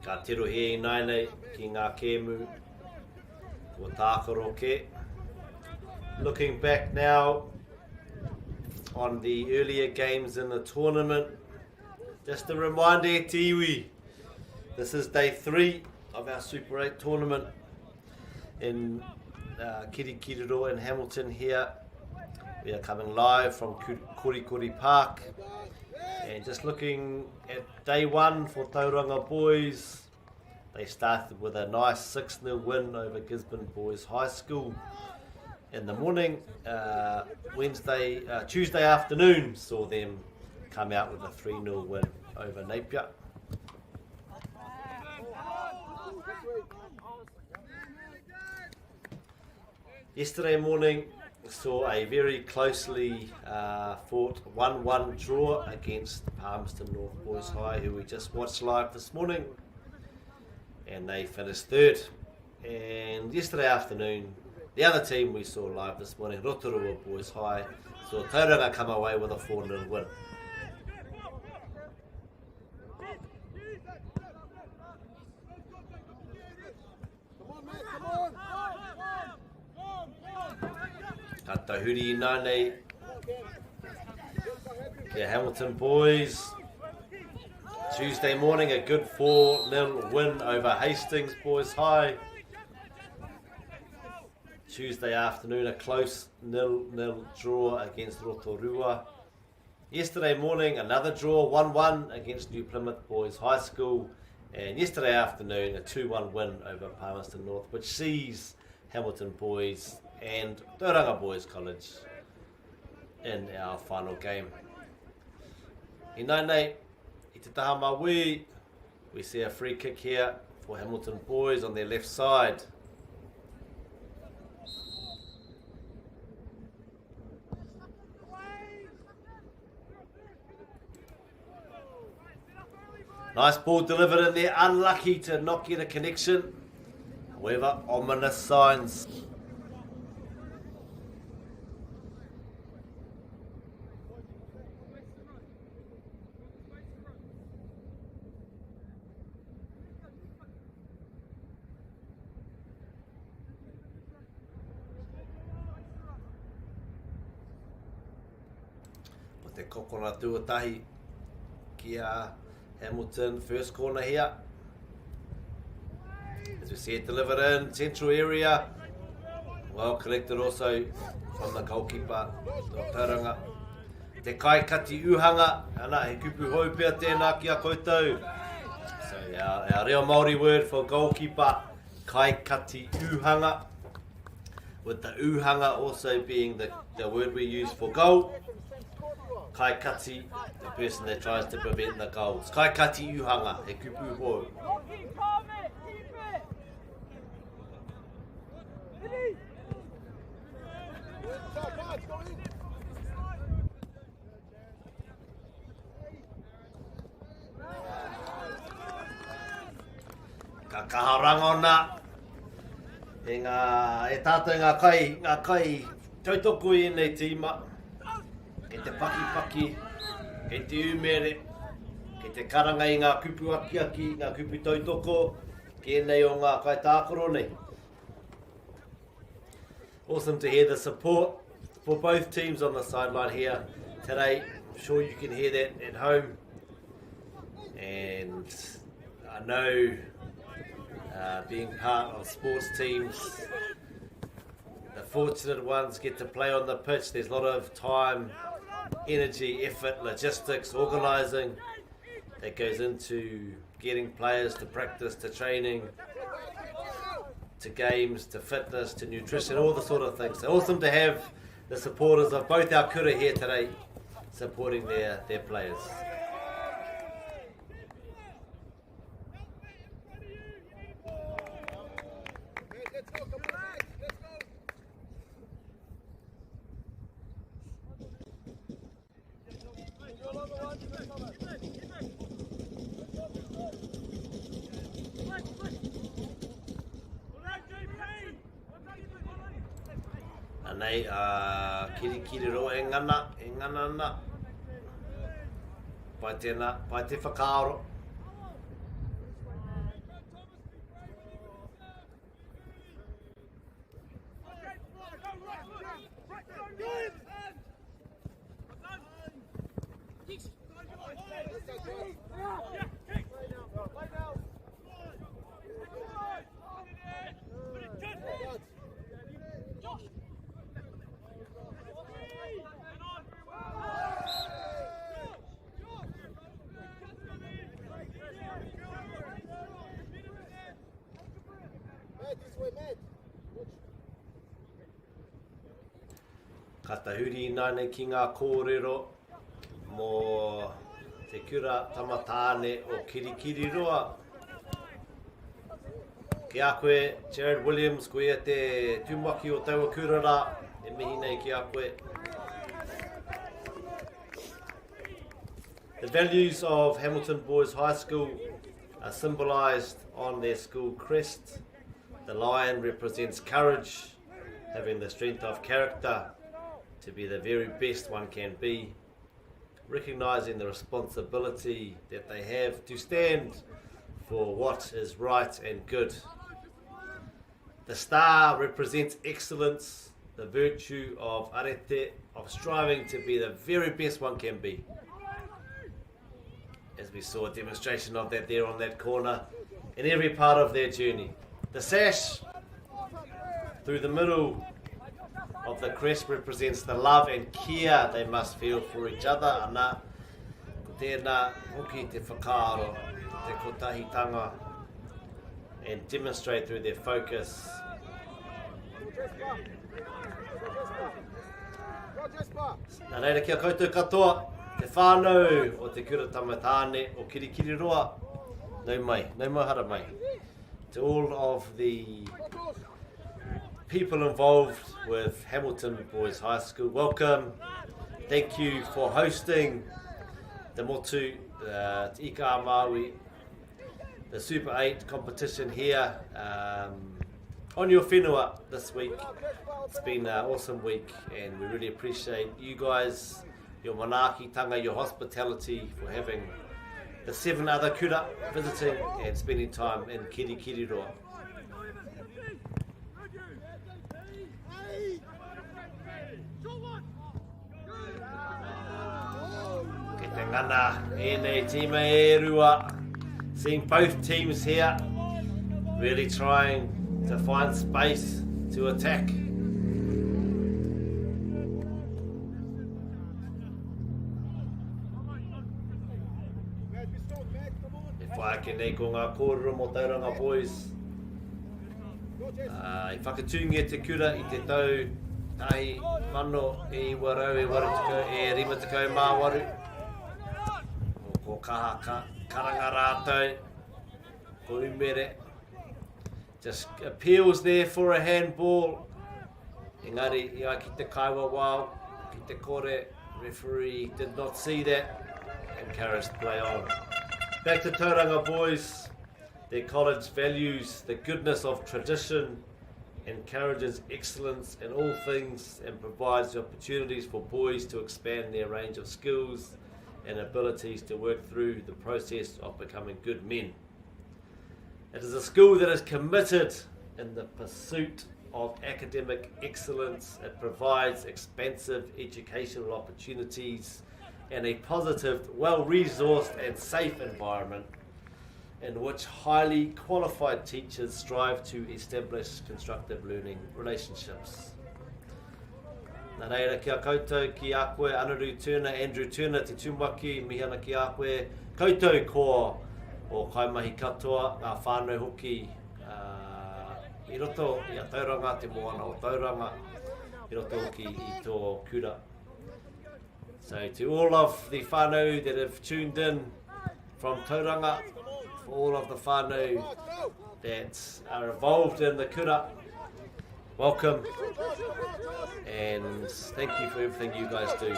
Ka tirohi nai nei ki ngā kēmu, ko tākaro ke. Looking back now on the earlier games in the tournament, just a reminder e te iwi, this is day 3 of our Super 8 tournament in Kirikiriro in Hamilton here. We are coming live from Kurikuri Park. And just looking at day 1 for Tauranga Boys, they started with a nice 6-0 win over Gisborne Boys High School in the morning. Tuesday afternoon saw them come out with a 3-0 win over Napier. Yesterday morning saw a very closely fought 1-1 draw against Palmerston North Boys High, who we just watched live this morning, and they finished 3rd. And yesterday afternoon, the other team we saw live this morning, Rotorua Boys High, saw Tauranga come away with a 4-0 win. Ka tahuri nā nei ki Hamilton Boys. Tuesday morning, a good 4-0 win over Hastings Boys High. Tuesday afternoon, a close 0-0 draw against Rotorua. Yesterday morning, another draw, 1-1 against New Plymouth Boys High School. And yesterday afternoon, a 2-1 win over Palmerston North, which sees Hamilton Boys and Tauranga Boys College in our final game. Nei, I te taha MΑORI, we see a free kick here for Hamilton Boys on their left side. Nice ball delivered in there, unlucky to not get a connection. However, ominous signs. O te kokona tuatahi ki a Hamilton, first corner here. As we see it delivered in, central area. Well collected also from the goalkeeper, Tauranga. Te kai kati uhanga, ana he kupu hoi pia tēnā ki a koutou. So our reo Māori word for goalkeeper, kai kati uhanga. With the uhanga also being the word we use for goal. Kai kati, the person that tries to prevent the goals. Kai kati uhanga, he kupu hoi. Ka kaharanga ona. E tātou ngā kai tautoko i nei tīma. Kei te paki, kei te umere, kei te karanga i ngā kupu aki, ngā kupu tautoko, ki nei o ngā kai tākoro nei. Awesome to hear the support for both teams on the sideline here today. I'm sure you can hear that at home. And I know being part of sports teams, the fortunate ones get to play on the pitch. There's a lot of time, energy, effort, logistics, organising that goes into getting players to practice, to training, to games, to fitness, to nutrition, all the sort of things. So awesome to have the supporters of both our kura here today supporting their players. Nei, kiri ro e ngana na. Pai te whakaaro. Ka tahuri nāne ki ngā kōrero mō te kura tamatāne o kirikiri roa. Ki a koe, Jared Williams, koe e te tūmaki o taua kurara, e mihi nei ki a koe. The values of Hamilton Boys High School are symbolised on their school crest. The lion represents courage, having the strength of character to be the very best one can be, recognising the responsibility that they have to stand for what is right and good. The star represents excellence, the virtue of arete, of striving to be the very best one can be. As we saw a demonstration of that there on that corner, in every part of their journey. The sash, through the middle of the crest represents the love and care they must feel for each other. Ana, ko tēnā hoki te whakaaro, te kotahitanga, and demonstrate through their focus. Nā reira kia koutou katoa, te whānau o te kura tamatāne o Kirikiriroa, nau mai hara mai. To all of the people involved with Hamilton Boys High School, welcome. Thank you for hosting the motu, te ika MΑORI, the Super 8 competition here on your whenua this week. It's been an awesome week and we really appreciate you guys, your manaakitanga, your hospitality, for having the 7 other kura visiting and spending time in Kirikiriroa. Ke te ngana, ēnei tīma e rua. Seeing both teams here really trying to find space to attack. E whaake ko ngā kōrero mo Tauranga Boys. I whakatūngia te kura I te tau tahi whano e warau e warutuko e rimatuko māwaru. Ko kaha karanga rātou, ko umere. Just appeals there for a handball. Engari, ia ki te kaiwa wao, ki te kore, referee did not see that, encouraged play on. Back to Tauranga Boys, their college values the goodness of tradition, encourages excellence in all things and provides the opportunities for boys to expand their range of skills and abilities to work through the process of becoming good men. It is a school that is committed in the pursuit of academic excellence. It provides expansive educational opportunities and a positive, well-resourced and safe environment in which highly qualified teachers strive to establish constructive learning relationships. Nā reira kia koutou ki a koe Anaru Turner, Andrew Turner, te tūmaki, mihana ki a koe. Koutou ko o kaimahi katoa, ngā whānau hoki I roto I a Tauranga, te moana o Tauranga, I roto hoki I tō kura. So to all of the whānau that have tuned in from Tauranga, for all of the whānau that are involved in the kura, welcome and thank you for everything you guys do.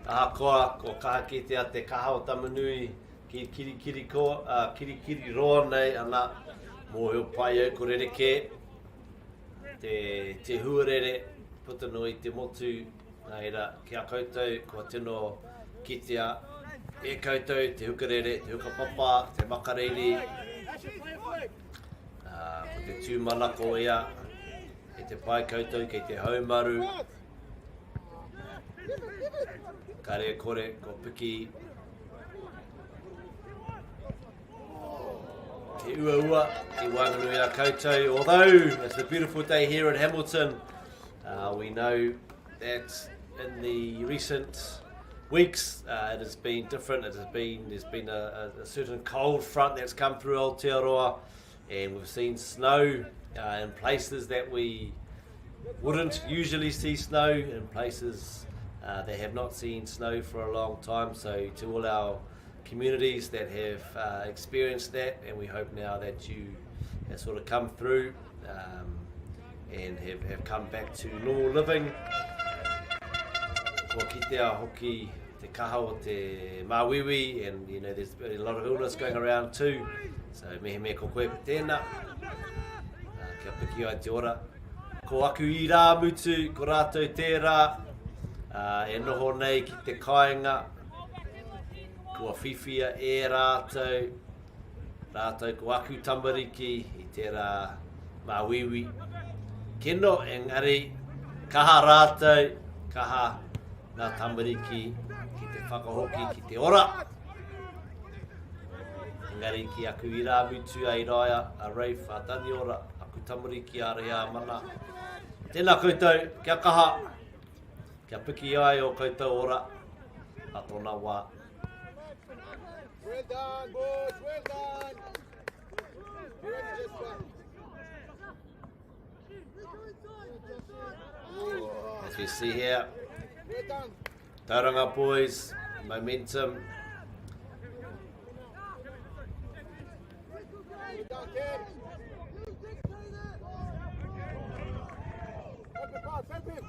Ahakoa, ko kahaketea te kaha o Tamanui ki Kirikiriroa nei ana mōhio pai au ko rereke te huarere putanui te motu naira kia koutou ko tino kitea e koutou te hukarere, te hukapapa, te makariri ko te tūmana ko ia e te pai koutou kei te haumaru kare kore ko piki te ua I wanganui a koutou. Although it's a beautiful day here at Hamilton, we know that in the recent weeks it has been different. There's been a certain cold front that's come through Aotearoa, and we've seen snow in places that we wouldn't usually see snow, in places they have not seen snow for a long time. So to all our communities that have experienced that, and we hope now that you have sort of come through and have come back to normal living. Ko kitea hoki te kaha o te māwiwi, and you know there's a lot of illness going around too. So mehe ko koe tēnā, kia piki ai te ora. Ko aku I rā mutu, ko rātou tērā, e noho nei ki te kāinga, kua whiwhia e rātou, rātou ko aku tamariki I tērā māwiwi. Keno engari kaha rātou, kaha ngā tamariki ki te whakahoki ki te ora. Engari ki aku I rā mutu ai raia a Rafe a tani ora, aku tamariki a rea mana. Tēnā koutou, kia kaha, kia piki ai o koutou ora, a tōna wā. Well done, boys, well done. You ready, Gisborne? As we see here, Well done. Tauranga Boys, momentum. Well done, Ken. Help him, Bob, help him.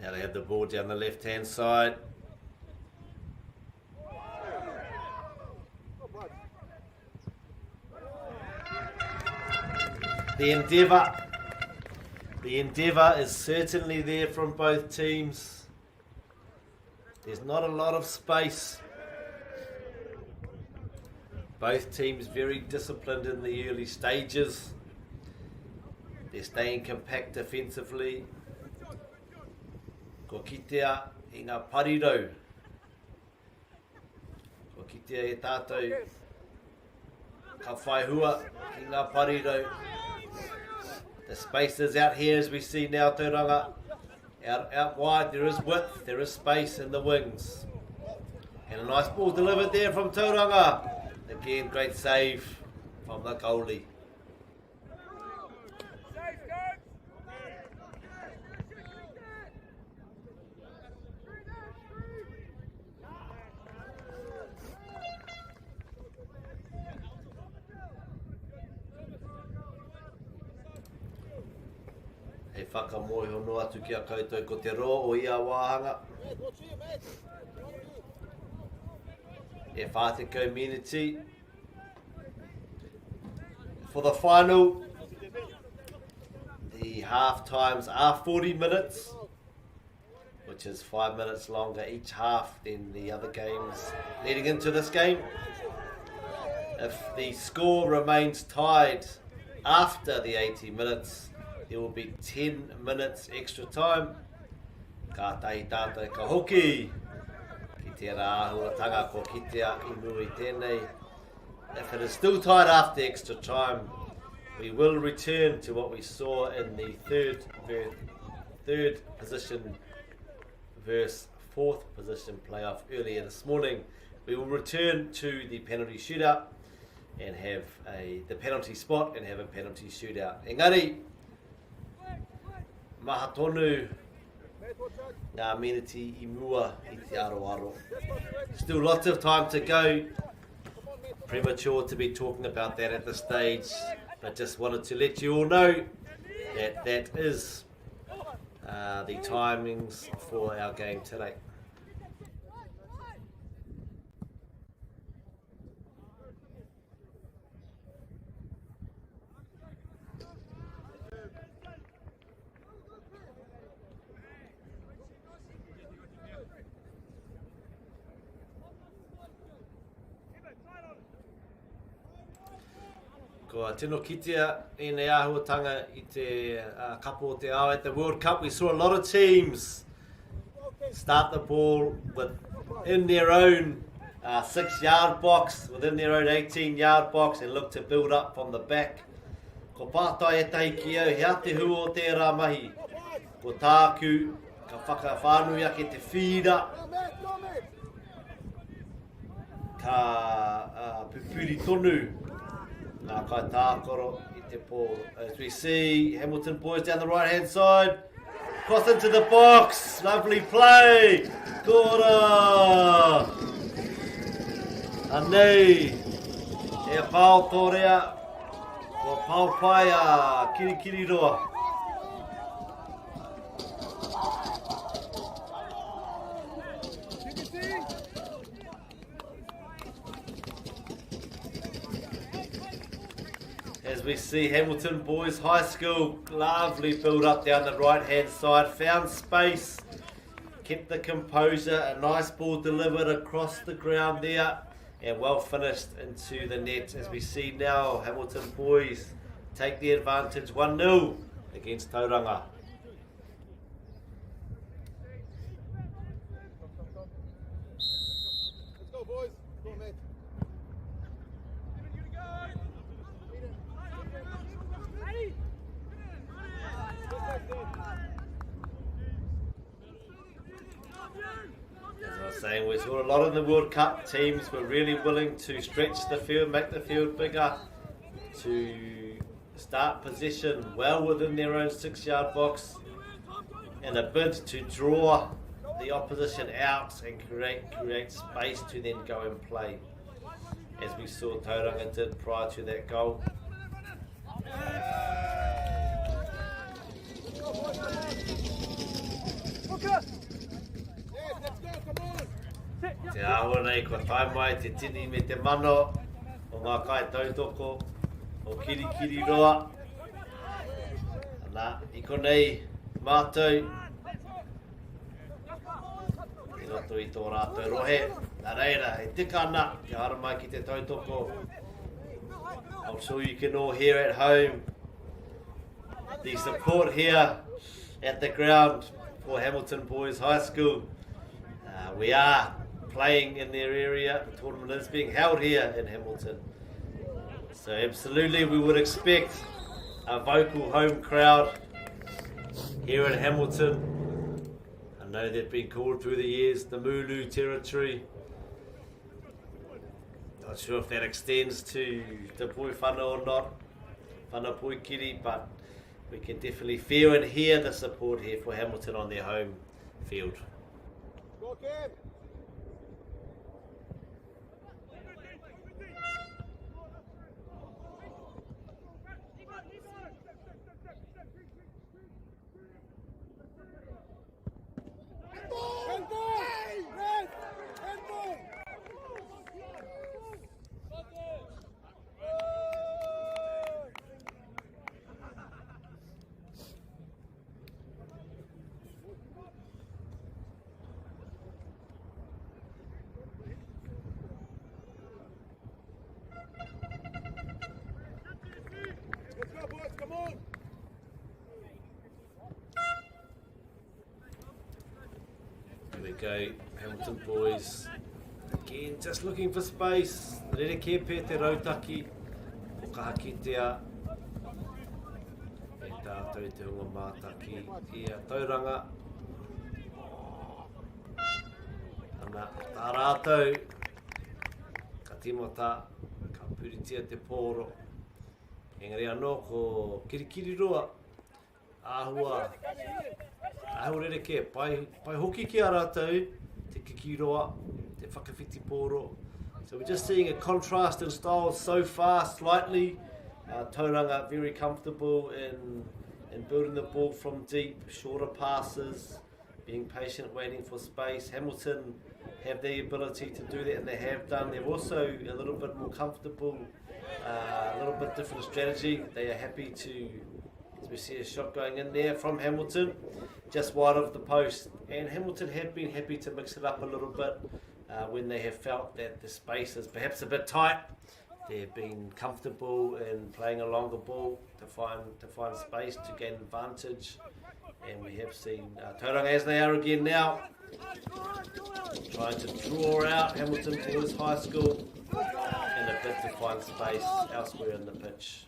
Now they have the ball down the left-hand side. The endeavour is certainly there from both teams. There's not a lot of space. Both teams very disciplined in the early stages. They're staying compact defensively. Ko kitea I ngā parirau. Ko kitea e tātou ka whaihua I ngā parirau. The space is out here as we see now, Tauranga. Out wide, there is width, there is space in the wings. And a nice ball delivered there from Tauranga. Again, great save from the goalie. Hei whakamoe hono atu ki a koutou ko te ro o ia wāhanga. Mate, watch here, mate. E whāte community. For the final, the half times are 40 minutes, which is 5 minutes longer each half than the other games leading into this game. If the score remains tied after the 80 minutes, there will be 10 minutes extra time. Ka tahi tātou ka hoki. Ki te rāhuatanga ko kitea I nui tēnei. If it is still tied after extra time, we will return to what we saw in the third position versus fourth position playoff earlier this morning. We will return to the penalty shootout and have the penalty spot and have a penalty shootout. Engari, maha tonu ngā meneti I mua I te aroaro. Still lots of time to go. Premature to be talking about that at this stage, but just wanted to let you all know that that is the timings for our game today. Ko tino kitea I nei āhuatanga I te kapo o te ao at the World Cup. We saw a lot of teams start the ball within their own 6-yard box, within their own 18-yard box, and look to build up from the back. Ko pātai e tahi ki au, hea te hu o tērā mahi. Ko tāku, ka whakawhānui ake te whira. Ka pupuri tonu. Nā kai tākoro I te pō. As we see, Hamilton Boys down the right-hand side. Cross into the box. Lovely play. Kora. Anei. E pāo tōrea. Ko pāo pai a kirikiri roa. As we see Hamilton Boys High School, lovely build up down the right hand side, found space, kept the composure, a nice ball delivered across the ground there. and well finished into the net as we see now Hamilton Boys take the advantage 1-0 against Tauranga. Let's go, boys. Go, mate. As I was saying, we saw a lot in the World Cup. Teams were really willing to stretch the field, make the field bigger, to start possession well within their own 6-yard box in a bid to draw the opposition out and create space to then go and play, as we saw Tauranga did prior to that goal. Te ahua nei ko tai mai te tini me te mano o ngā kai tautoko o kirikiri roa. Ana, i konei mātou i roto i tō rātou rohe. Nā reira, e tika ana ki hara mai ki te tautoko. I'm sure you can all hear at home the support here at the ground for Hamilton Boys High School. We are playing in their area. The tournament is being held here in Hamilton. So absolutely we would expect a vocal home crowd here in Hamilton. I know they've been called through the years the Mulu territory. Not sure if that extends to Te Poi Whana or not, Whana Poikiri, but we can definitely feel and hear the support here for Hamilton on their home field. Go, Cam. Come on! Here we go, Hamilton Boys. Again, just looking for space. Rere kepe te rautaki. Pokahakitea. E tātou te hunga mātaki. I a Tauranga. Ana, tā rātou. Ka timota. Ka puritia te pōro. Engari anō ko kirikiri roa, āhua rere ke, pai hoki ki a rātou, te kikiroa, te whakawhiti pōro. So we're just seeing a contrast in style so far, slightly. Tauranga very comfortable in building the ball from deep, shorter passes, being patient, waiting for space. Hamilton have the ability to do that, and they have done. They're also a little bit more comfortable. A little bit different strategy. They are happy to, as we see a shot going in there from Hamilton, just wide of the post. And Hamilton have been happy to mix it up a little bit when they have felt that the space is perhaps a bit tight. They've been comfortable in playing a longer ball to find space to gain advantage. And we have seen Tauranga, as they are again now, trying to draw out Hamilton Boys High School in a bid to find space elsewhere in the pitch.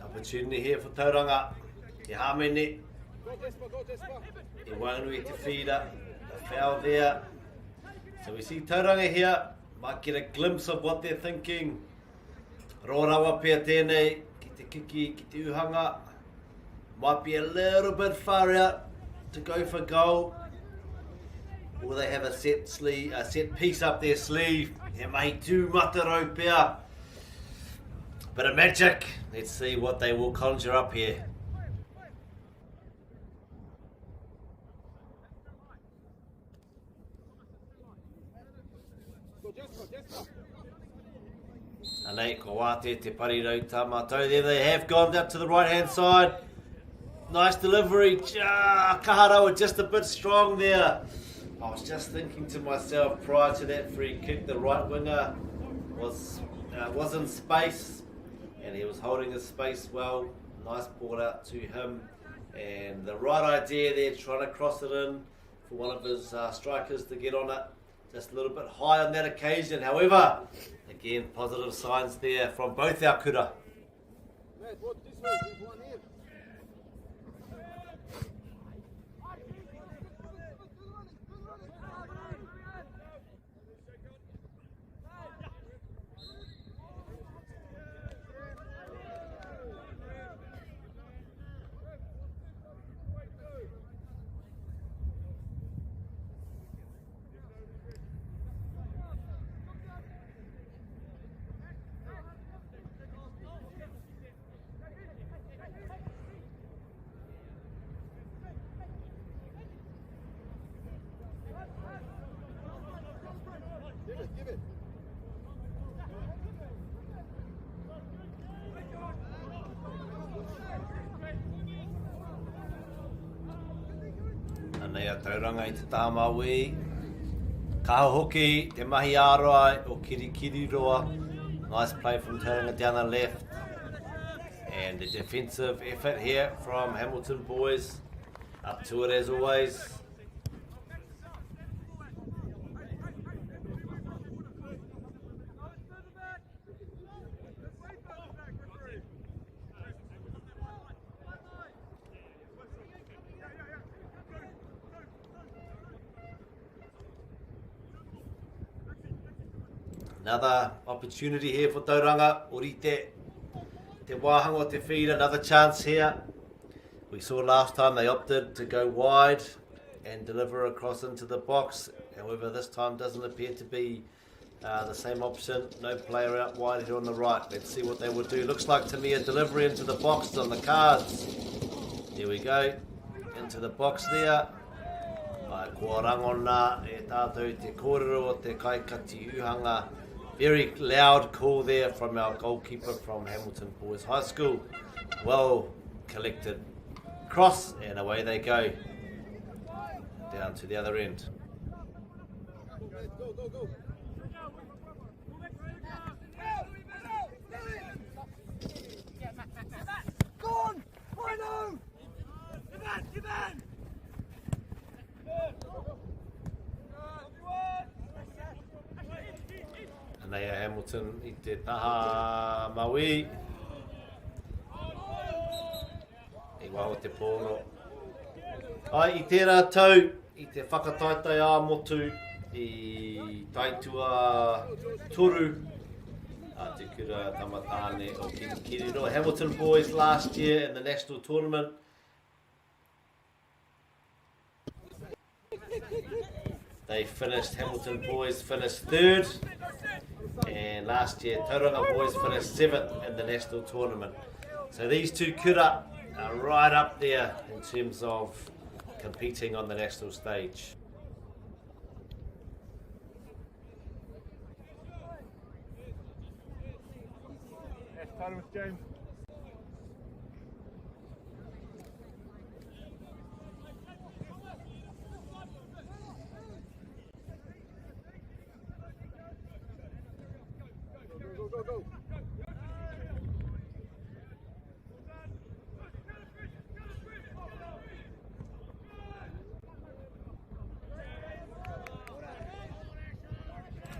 Opportunity here for Tauranga. Te Hamene. Te Wanganui te whira. A foul there. So we see Tauranga here. Might get a glimpse of what they're thinking. Rorawa pia tēnei. Ki te kiki, ki te uhanga. Might be a little bit far out to go for goal. Or they have a set piece up their sleeve. He may do mataro pia. Bit of magic. Let's see what they will conjure up here. Anei, ko wate te parirau tamatou. There they have gone up to the right hand side. Nice delivery. Kaharawa just a bit strong there. I was just thinking to myself prior to that free kick, the right winger was in space and he was holding his space well. Nice ball out to him and the right idea there, trying to cross it in for one of his strikers to get on it. Just a little bit high on that occasion. However, again, positive signs there from both our kura. Matt, what this way? There's one here. Give it. Anei a Tauranga I te tāmaui. Kaha hoki, te mahi āroa o Kirikiri roa. Nice play from Tauranga down the left. And the defensive effort here from Hamilton boys. Up to it as always. Another opportunity here for Tauranga. Ori te wāhanga o te feed, another chance here. We saw last time they opted to go wide and deliver across into the box. However, this time doesn't appear to be the same option. No player out wide here on the right. Let's see what they will do. Looks like to me a delivery into the box on the cards. There we go. Into the box there. Kua rangona e tātou te kōrero o te kaikati uhanga. Very loud call there from our goalkeeper from Hamilton Boys High School. Well collected cross and away they go. Down to the other end. Go. Go on! I know! Give in! Nei a Hamilton I te taha maui. I waho te pōro. Ai, I tērā tau, I te whakataitai ā motu, I taitua toru. Te kura tamatāne o Kirikiri. Hamilton boys last year in the national tournament. Hamilton boys finished third. And last year, Tauranga Boys finished 7th in the national tournament. So these two kura are right up there in terms of competing on the national stage. Started with James. Go.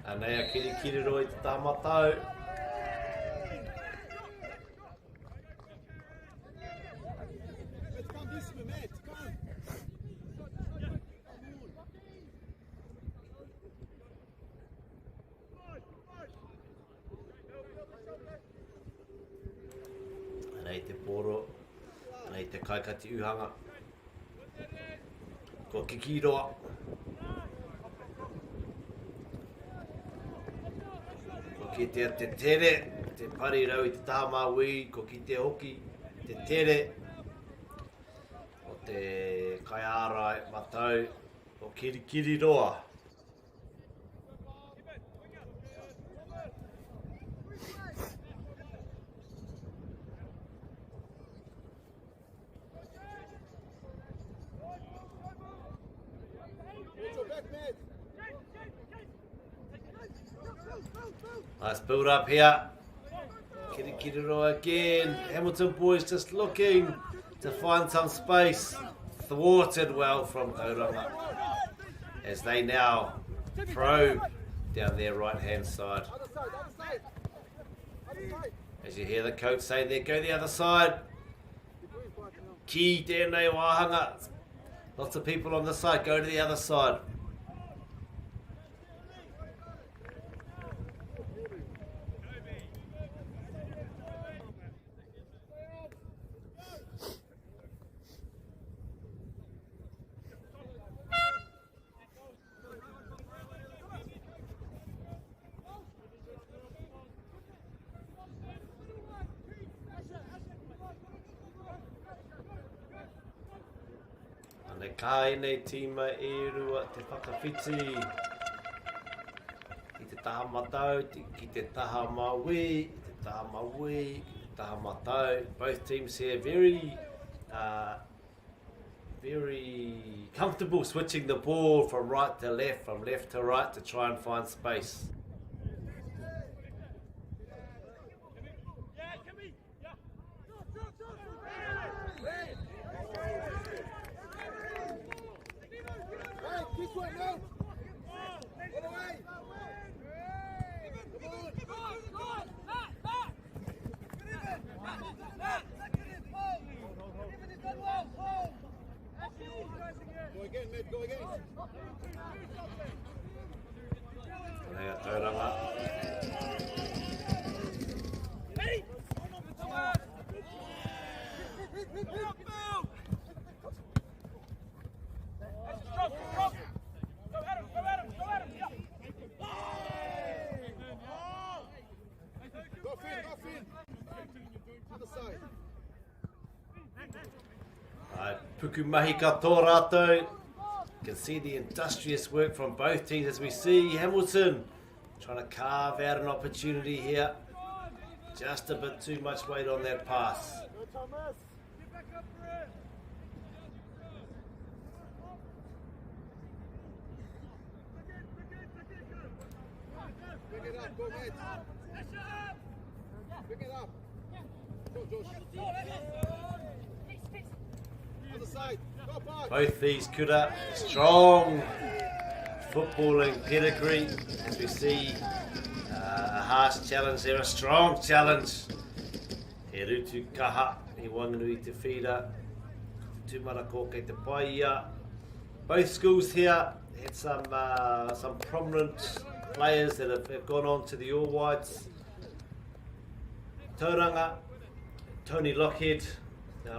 Anei a Kirikiri roi te tāmatau. Let's come this way, mate. Come. Anei te poro, anei te kaikati uhanga. Ko Kikiroa. Ko ki te tere, te pari rau I te taha māui, ko ki te hoki, te tere. O te kaiarai matau, o Kirikiri roa. Nice build up here. Kirikiriroa again. Hamilton boys just looking to find some space. Thwarted well from Tauranga as they now probe down their right hand side. As you hear the coach saying there, go the other side. Ki tēnei wāhanga. Lots of people on the side, go to the other side. Ne kai nei tima e rua te whakawhiti I te taha matau, ki te taha maui, ki te taha maui, ki te taha matau. Both teams here very comfortable switching the ball from right to left, from left to right to try and find space. Go again. Tauranga. Puku mahi ka tō rātou. You can see the industrious work from both teams as we see Hamilton trying to carve out an opportunity here. Just a bit too much weight on that pass. Pick it up, go mate. Pick it up. Go, Josh. Other side. Go, Park. Both these Kura, strong footballing pedigree. As we see a harsh challenge there, a strong challenge. He rutu kaha, he wanganui te whira. Tūmara ko kei te paia. Both schools here had some prominent players that have gone on to the All Whites. Tauranga, Tony Lockhead,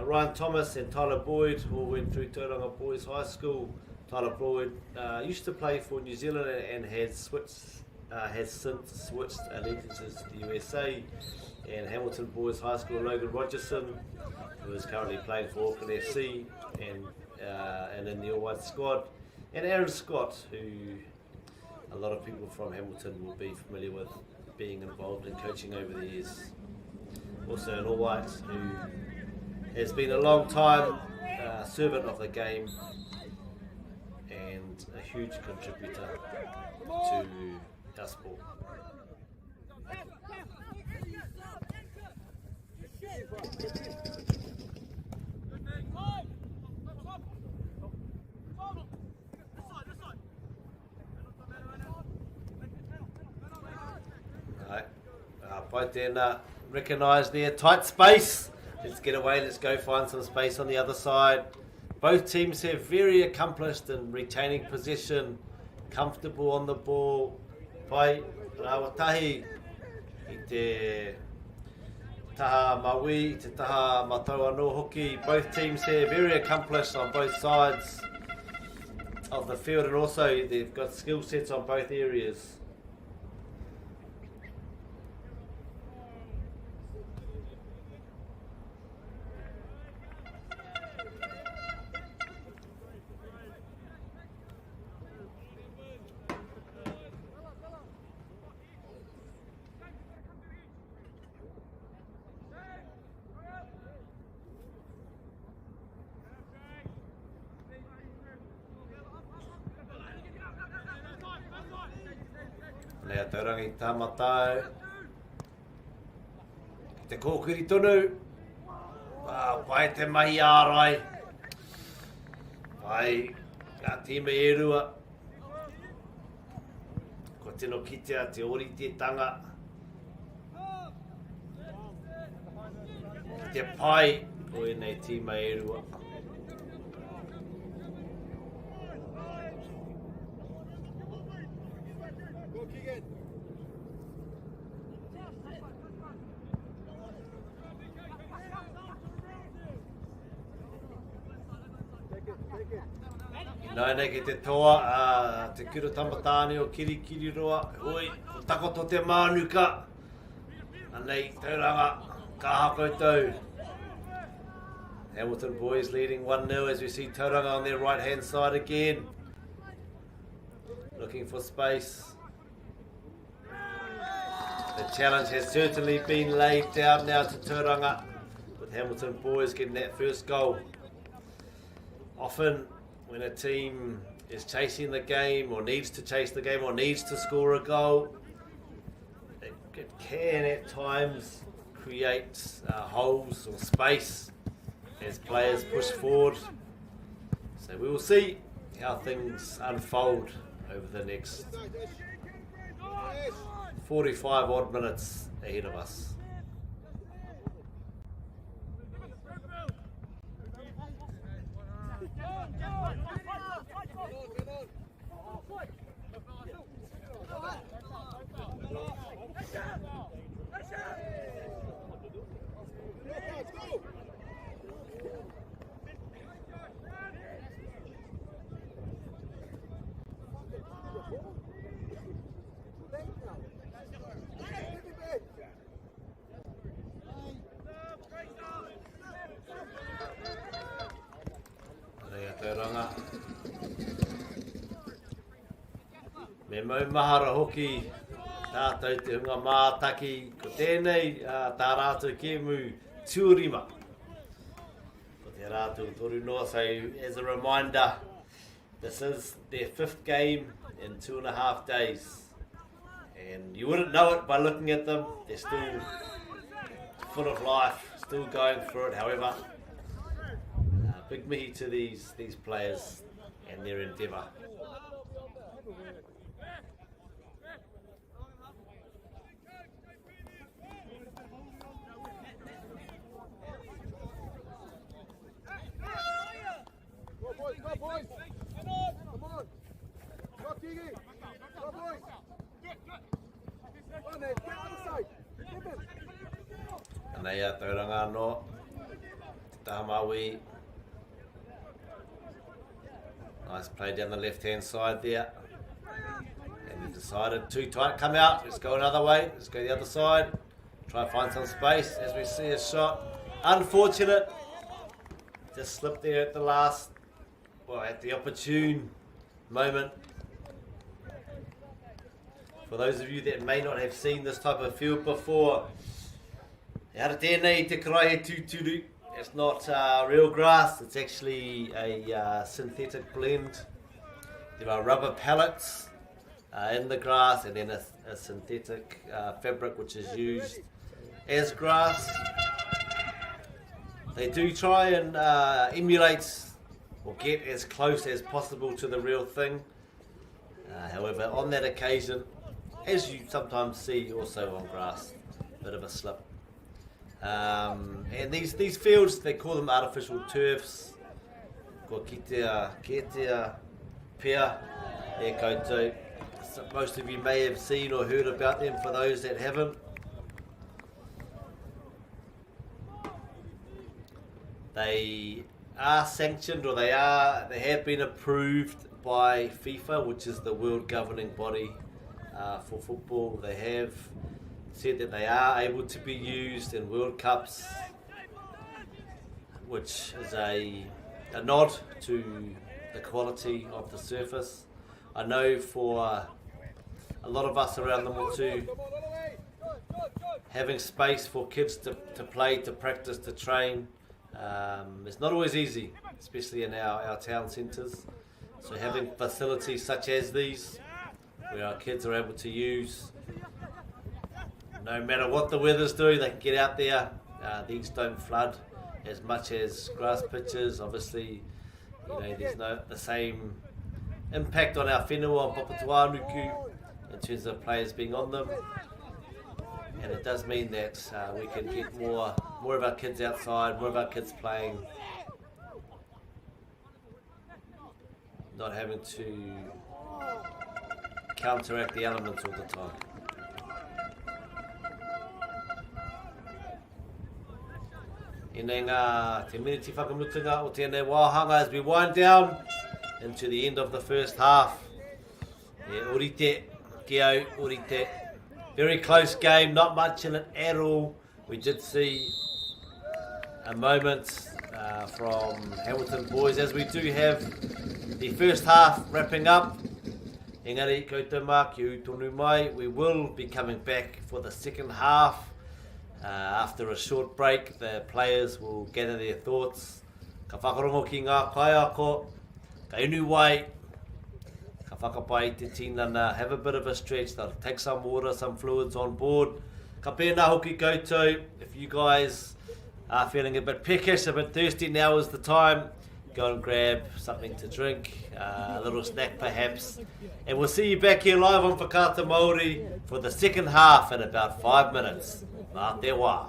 Ryan Thomas and Tyler Boyd all went through Tauranga Boys High School. Tyler Boyd used to play for New Zealand and has since switched allegiances to the USA. And Hamilton Boys High School, Logan Rogerson, who is currently playing for Auckland FC and in the All White squad. And Aaron Scott, who a lot of people from Hamilton will be familiar with being involved in coaching over the years. Also an All White who has been a long time servant of the game and a huge contributor to our sport. Right then, recognise there, tight space. Let's get away, let's go find some space on the other side. Both teams have very accomplished in retaining possession, comfortable on the ball. Pai, rawatahi, I te taha MΑORI, te taha Mataua no hoki. Both teams here very accomplished on both sides of the field, and also they've got skill sets on both areas. Lea Tauranga I tāmatau. Te kōkiri tonu. Pai te mahi ārai. Pai ka tīme e rua. Ko tino kitea te ori te tanga. Te pai o enei tīme e rua. Nai nei ki te toa, te kura tamatāne o kiri roa. Oi, o takoto te mānuka. Anei, Tauranga, kaha koutou. Hamilton Boys leading 1-0 as we see Tauranga on their right hand side again. Looking for space. The challenge has certainly been laid down now to Tauranga, with Hamilton Boys getting that first goal. Often, when a team is chasing the game, or needs to chase the game, or needs to score a goal, it can at times create holes or space as players push forward. So we will see how things unfold over the next 45 odd minutes ahead of us. Tauranga. Me mau mahara hoki tātou te hunga mātaki ko tēnei tā rātou kēmu tuarima. Ko te rātou toru noa, so as a reminder, this is their 5th game in 2.5 days. And you wouldn't know it by looking at them, they're still full of life, still going through it. However, big mihi to these players and their endeavour. Go boys! Come on! Go Kiki! Go boys! Go mate, get on the side! Give him! Anei Tauranga no, te taha MAORI. Nice play down the left-hand side there. And he decided too tight, come out, let's go another way, let's go the other side. Try to find some space as we see a shot. Unfortunate. Just slipped there at the last, well, at the opportune moment. For those of you that may not have seen this type of field before, it's not real grass, it's actually a synthetic blend. There are rubber pellets in the grass, and then a synthetic fabric which is used as grass. They do try and emulate or get as close as possible to the real thing. However, on that occasion, as you sometimes see also on grass, a bit of a slip. And these fields, they call them artificial turfs. Ko kitea pea e koutou. Most of you may have seen or heard about them. For those that haven't, They are sanctioned, or they have been approved by FIFA, which is the world governing body for football. They have said that they are able to be used in World Cups, which is a nod to the quality of the surface. I know for a lot of us around the Motu, having space for kids to play, to practice, to train, it's not always easy, especially in our town centres. So having facilities such as these, where our kids are able to use, no matter what the weather's doing, they can get out there. These don't flood as much as grass pitches. Obviously, there's the same impact on our whenua on Papatuanuku in terms of players being on them. And it does mean that we can get more of our kids outside, more of our kids playing, not having to counteract the elements all the time. I ngā te miniti whakamutunga o tēnei wāhanga as we wind down into the end of the first half. Orite, ki au, orite. Very close game, not much in it at all. We did see a moment from Hamilton Boys, as we do have the first half wrapping up. Engari, koutou mā, ki u tonu mai. We will be coming back for the second half. After a short break, the players will gather their thoughts. Ka whakarongo ki ngā kaiako, ka inu wai, ka whakapai te tinana, have a bit of a stretch, they'll take some water, some fluids on board. Ka pēnā hoki koutou, if you guys are feeling a bit peckish, a bit thirsty, now is the time. Go and grab something to drink, a little snack perhaps. And we'll see you back here live on Whakaata Māori for the second half in about 5 minutes. Nā te wā.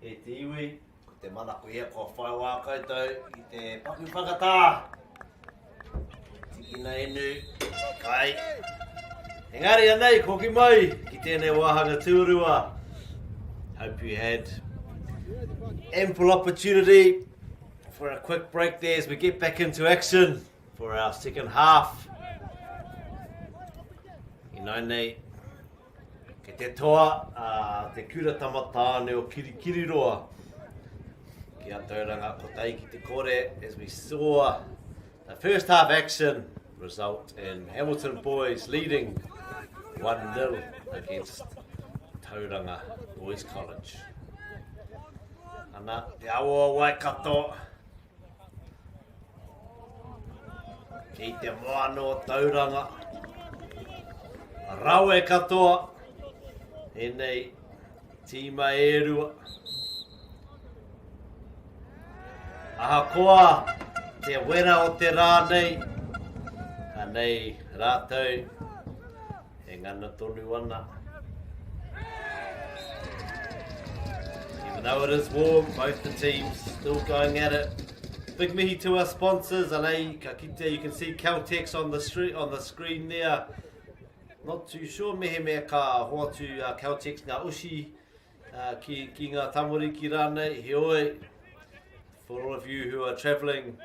E te iwi, ko te manako ia ko whai wā koutou i te paku whakatā. Tikina enu, kai. Engari anei, ko ki mai, ki tēnei wāhanga tūrua. Hope you had ample opportunity for a quick break there as we get back into action for our second half. I nai nei, ke te toa, te kura tamatāne o Kirikiriroa. Ki a Tauranga ko tai ki te kore as we saw the first half action result in Hamilton Boys leading 1-0 against Tauranga Boys College. Ana te awa Waikato ki te moano Tauranga. Rawe katoa e nei tīma e rua. Ahakoa te wera o te rā nei. Anei rātou e ngana tonu ana. Even though it is warm, both the teams still going at it. Big mihi to our sponsors. Anei ka kite, you can see Caltex on the screen there. Not too sure mehe mea ka hoa tu Caltex ngā ushi ki ngā tamariki rānei. He oi, for all of you who are travelling,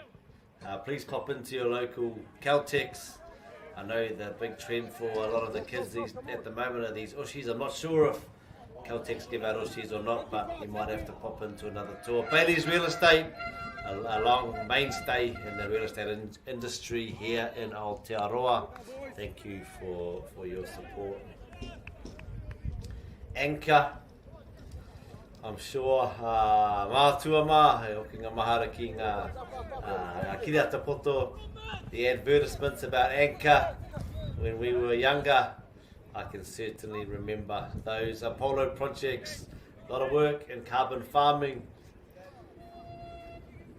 please pop into your local Caltex. I know the big trend for a lot of the kids at the moment are these ushis. I'm not sure if Caltex give out ushis or not, but you might have to pop into another tour. Bailey's Real Estate, a long mainstay in the real estate industry here in Aotearoa. Thank you for your support. Anchor, I'm sure mātua mā, he hoki ngā mahara ki ngā kiriata poto, the advertisements about Anchor when we were younger. I can certainly remember those Apollo projects, a lot of work in carbon farming.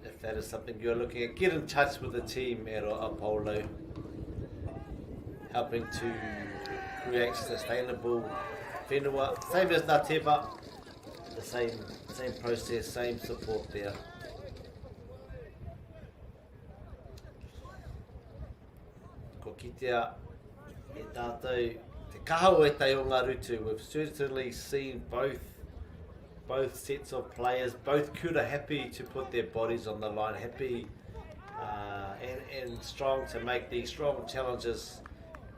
If that is something you're looking at, get in touch with the team at Apollo, helping to create sustainable whenua. Same as Natepa, the same process, same support there. Ko kitea e tātou te kahau e tai o ngā rutu. We've certainly seen both sets of players, both kura happy to put their bodies on the line, happy and strong to make these strong challenges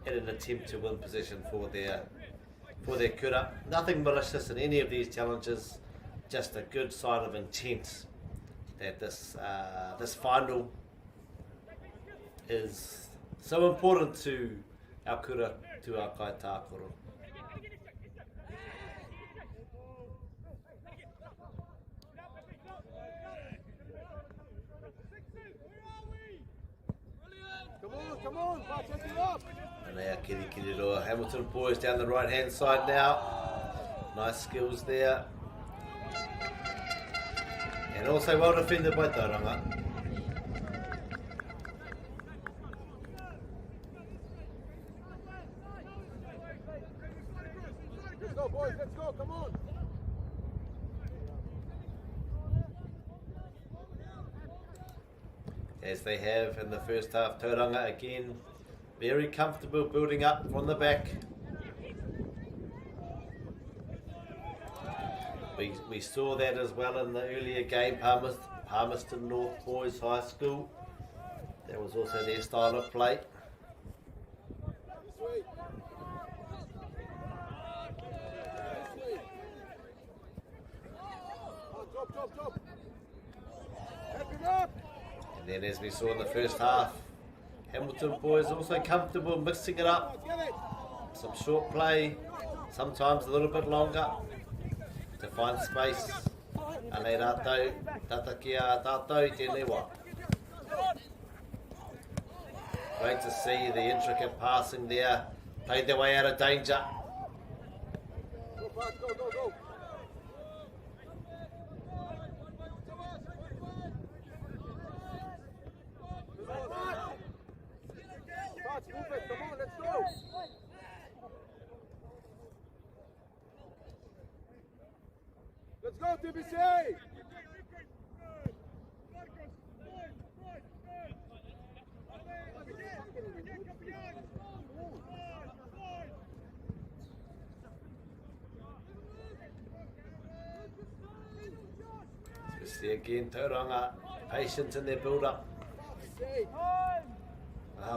in an attempt to win possession for their kura. Nothing malicious in any of these challenges, just a good sign of intent that this final is so important to our kura, to our kai tākoro. Come on, check it up. And now Kirikiriroa, Hamilton Boys down the right hand side now. Nice skills there. And also well defended by Tauranga. Let's go, boys, let's go, come on. As they have in the first half, Tauranga again very comfortable building up from the back. We saw that as well in the earlier game, Palmerston North Boys High School. That was also their style of play. And then as we saw in the first half, Hamilton boys also comfortable mixing it up. Some short play, sometimes a little bit longer to find space. Anei rātou, tata ki a tātou, tēnei wā. Great to see the intricate passing there. Played their way out of danger. Go, go, go, go. Come on, let's go. Let's go, TBC. You see again, Tauranga, patience in their build-up.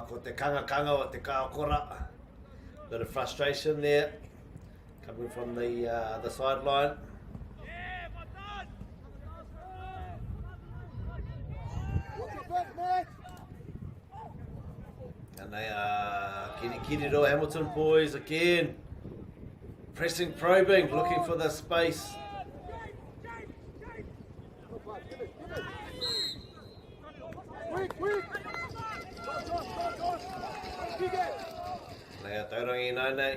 Ko te kanga o te kaokora. Bit of frustration there, coming from the sideline. And they are Kiriro Hamilton boys again, pressing, probing, looking for the space. They are Tauranga Inone.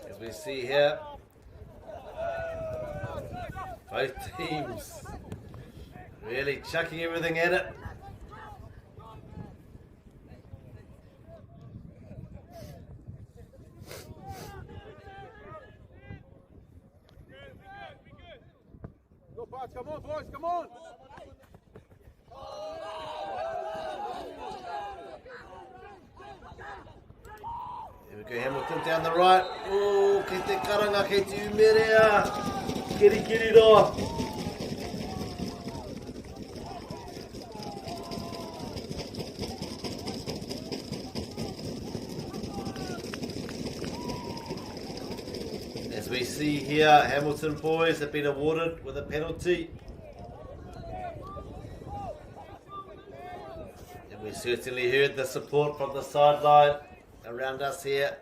As we see here, both teams really chucking everything at it. Come on, boys, come on! Here we go, Hamilton down the right. Oh, kei te karanga, kei te umerea. Kiri roa. As we see here, Hamilton boys have been awarded with a penalty. And we certainly heard the support from the sideline around us here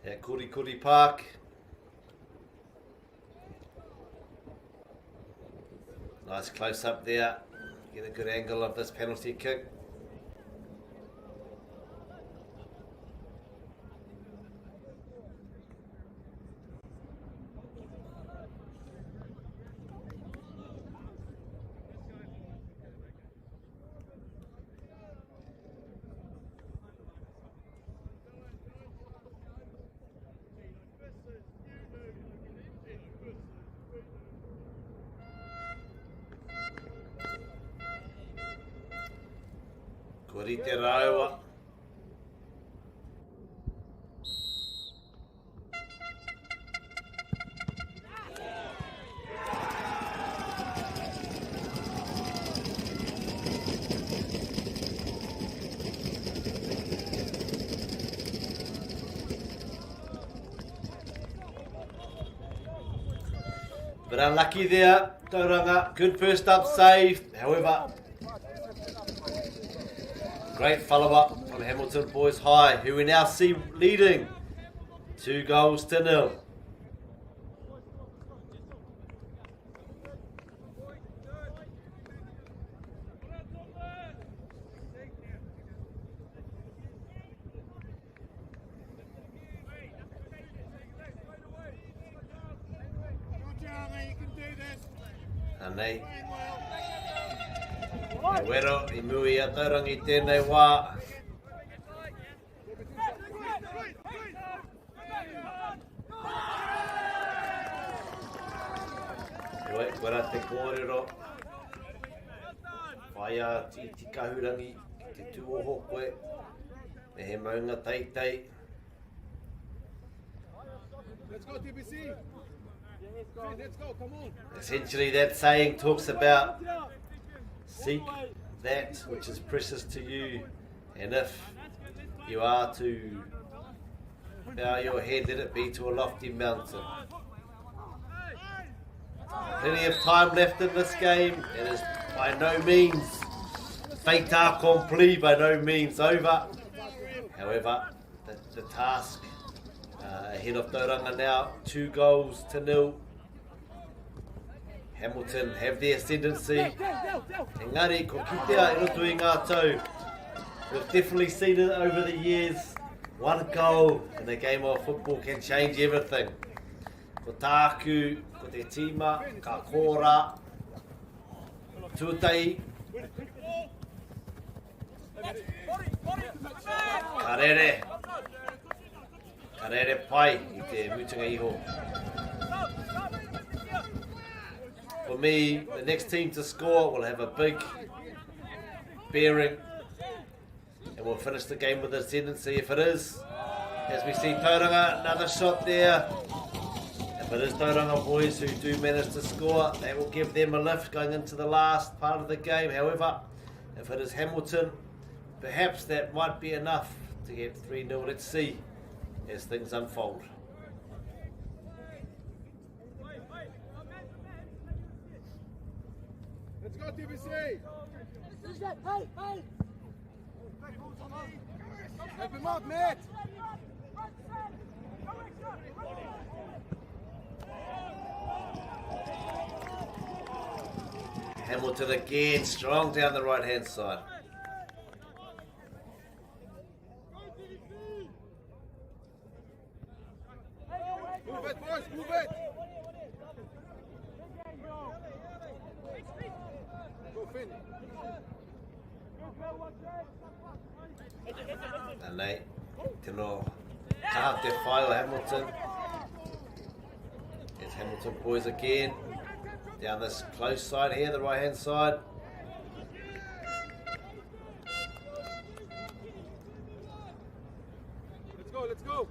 at Kurikuri Park. Nice close up there. Get a good angle of this penalty kick. Korite Raiwa. But unlucky there, Tauranga. Good first up save, however. Great follow-up from Hamilton Boys High, who we now see leading 2-0. Anei. E wero I mui a Tauranga I tēnei wā. Wera te kōrero. Whai a ti kahurangi ki te tūoho koe. Me he maunga teitei. Let's go, TBC. Let's go, come on. Essentially that saying talks about seek that which is precious to you, and if you are to bow your head, let it be to a lofty mountain. Plenty of time left in this game. It is by no means fait accompli, by no means over. However, the task ahead of Tauranga now, 2-0. Hamilton have the ascendancy. Engari, ko kitea I roto I ngā tau. We've definitely seen it over the years. One goal in a game of football can change everything. Ko tāku, ko te tima, ka kōra, tuatai, karere pai I te mutunga iho. For me, the next team to score will have a big bearing and we'll finish the game with ascendancy if it is. As we see Tauranga, another shot there. If it is Tauranga boys who do manage to score, that will give them a lift going into the last part of the game. However, if it is Hamilton, perhaps that might be enough to get 3-0. Let's see as things unfold. Let's go, TBC. Help him out, Matt. Hamilton again, strong down the right hand side. Move it, boys, move it. Go, Finn. Anei, tino taha te whai o Hamilton. It's Hamilton boys again. Down this close side here, the right hand side. Let's go, let's go.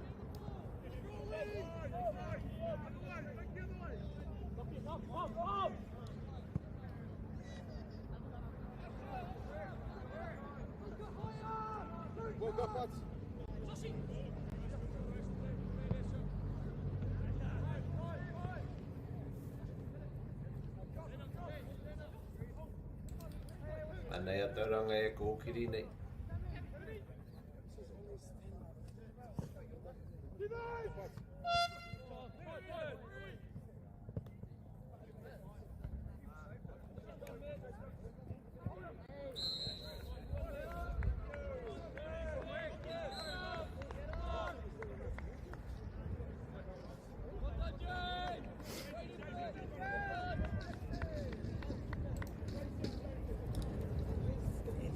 Go, go, Pats. Anei a Tauranga e kōkiri nei.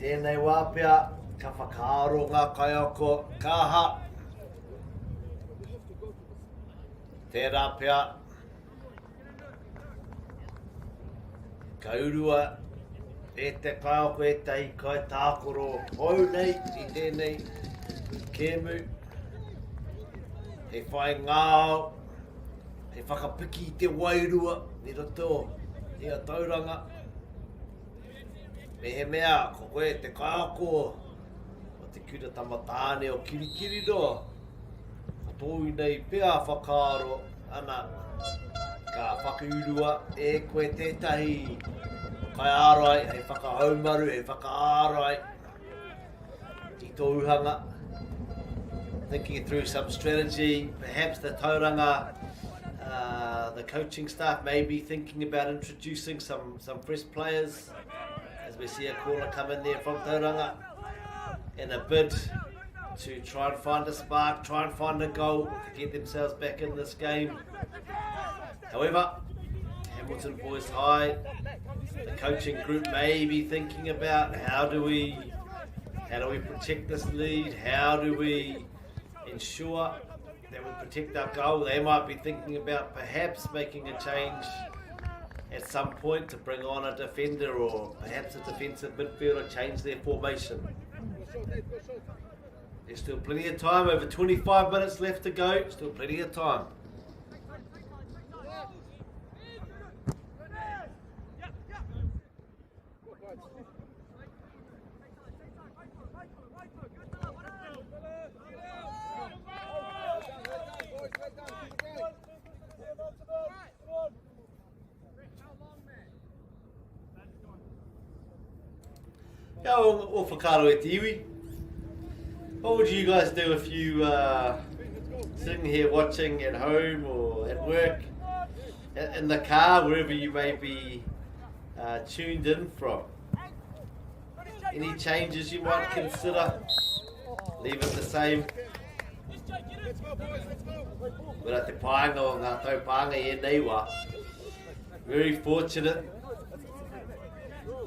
Tēnei wāpea, ka whakaaro ngā kaiako kāha. Tērā pea, ka urua e te kaiako e tei kai tākoro hou nei I tēnei kēmu. He whai ngāo, he whakapiki I te wairua, ni roto I a Tauranga. Me he mea, ko koe te kaiako o te kura tamatāne o kirikiri roa. Ko tōi nei pea whakaaro ana ka whakaurua e koe tētahi kai ārai, he whakahaumaru, he whakaārai I tō uhanga. Thinking through some strategy, perhaps the Tauranga, the coaching staff may be thinking about introducing some fresh players. As we see a caller come in there from Tauranga in a bid to try and find a spark, try and find a goal to get themselves back in this game. However, Hamilton Boys High, the coaching group may be thinking about how do we protect this lead, how do we ensure that we protect our goal. They might be thinking about perhaps making a change at some point to bring on a defender or perhaps a defensive midfielder, change their formation. There's still plenty of time, over 25 minutes left to go, still plenty of time. Kia o whakaro e te iwi. What would you guys do if you sitting here watching at home or at work, in the car, wherever you may be tuned in from? Any changes you might consider? Leave it the same. Wera te paanga o ngā taupanga e nei wā. Very fortunate.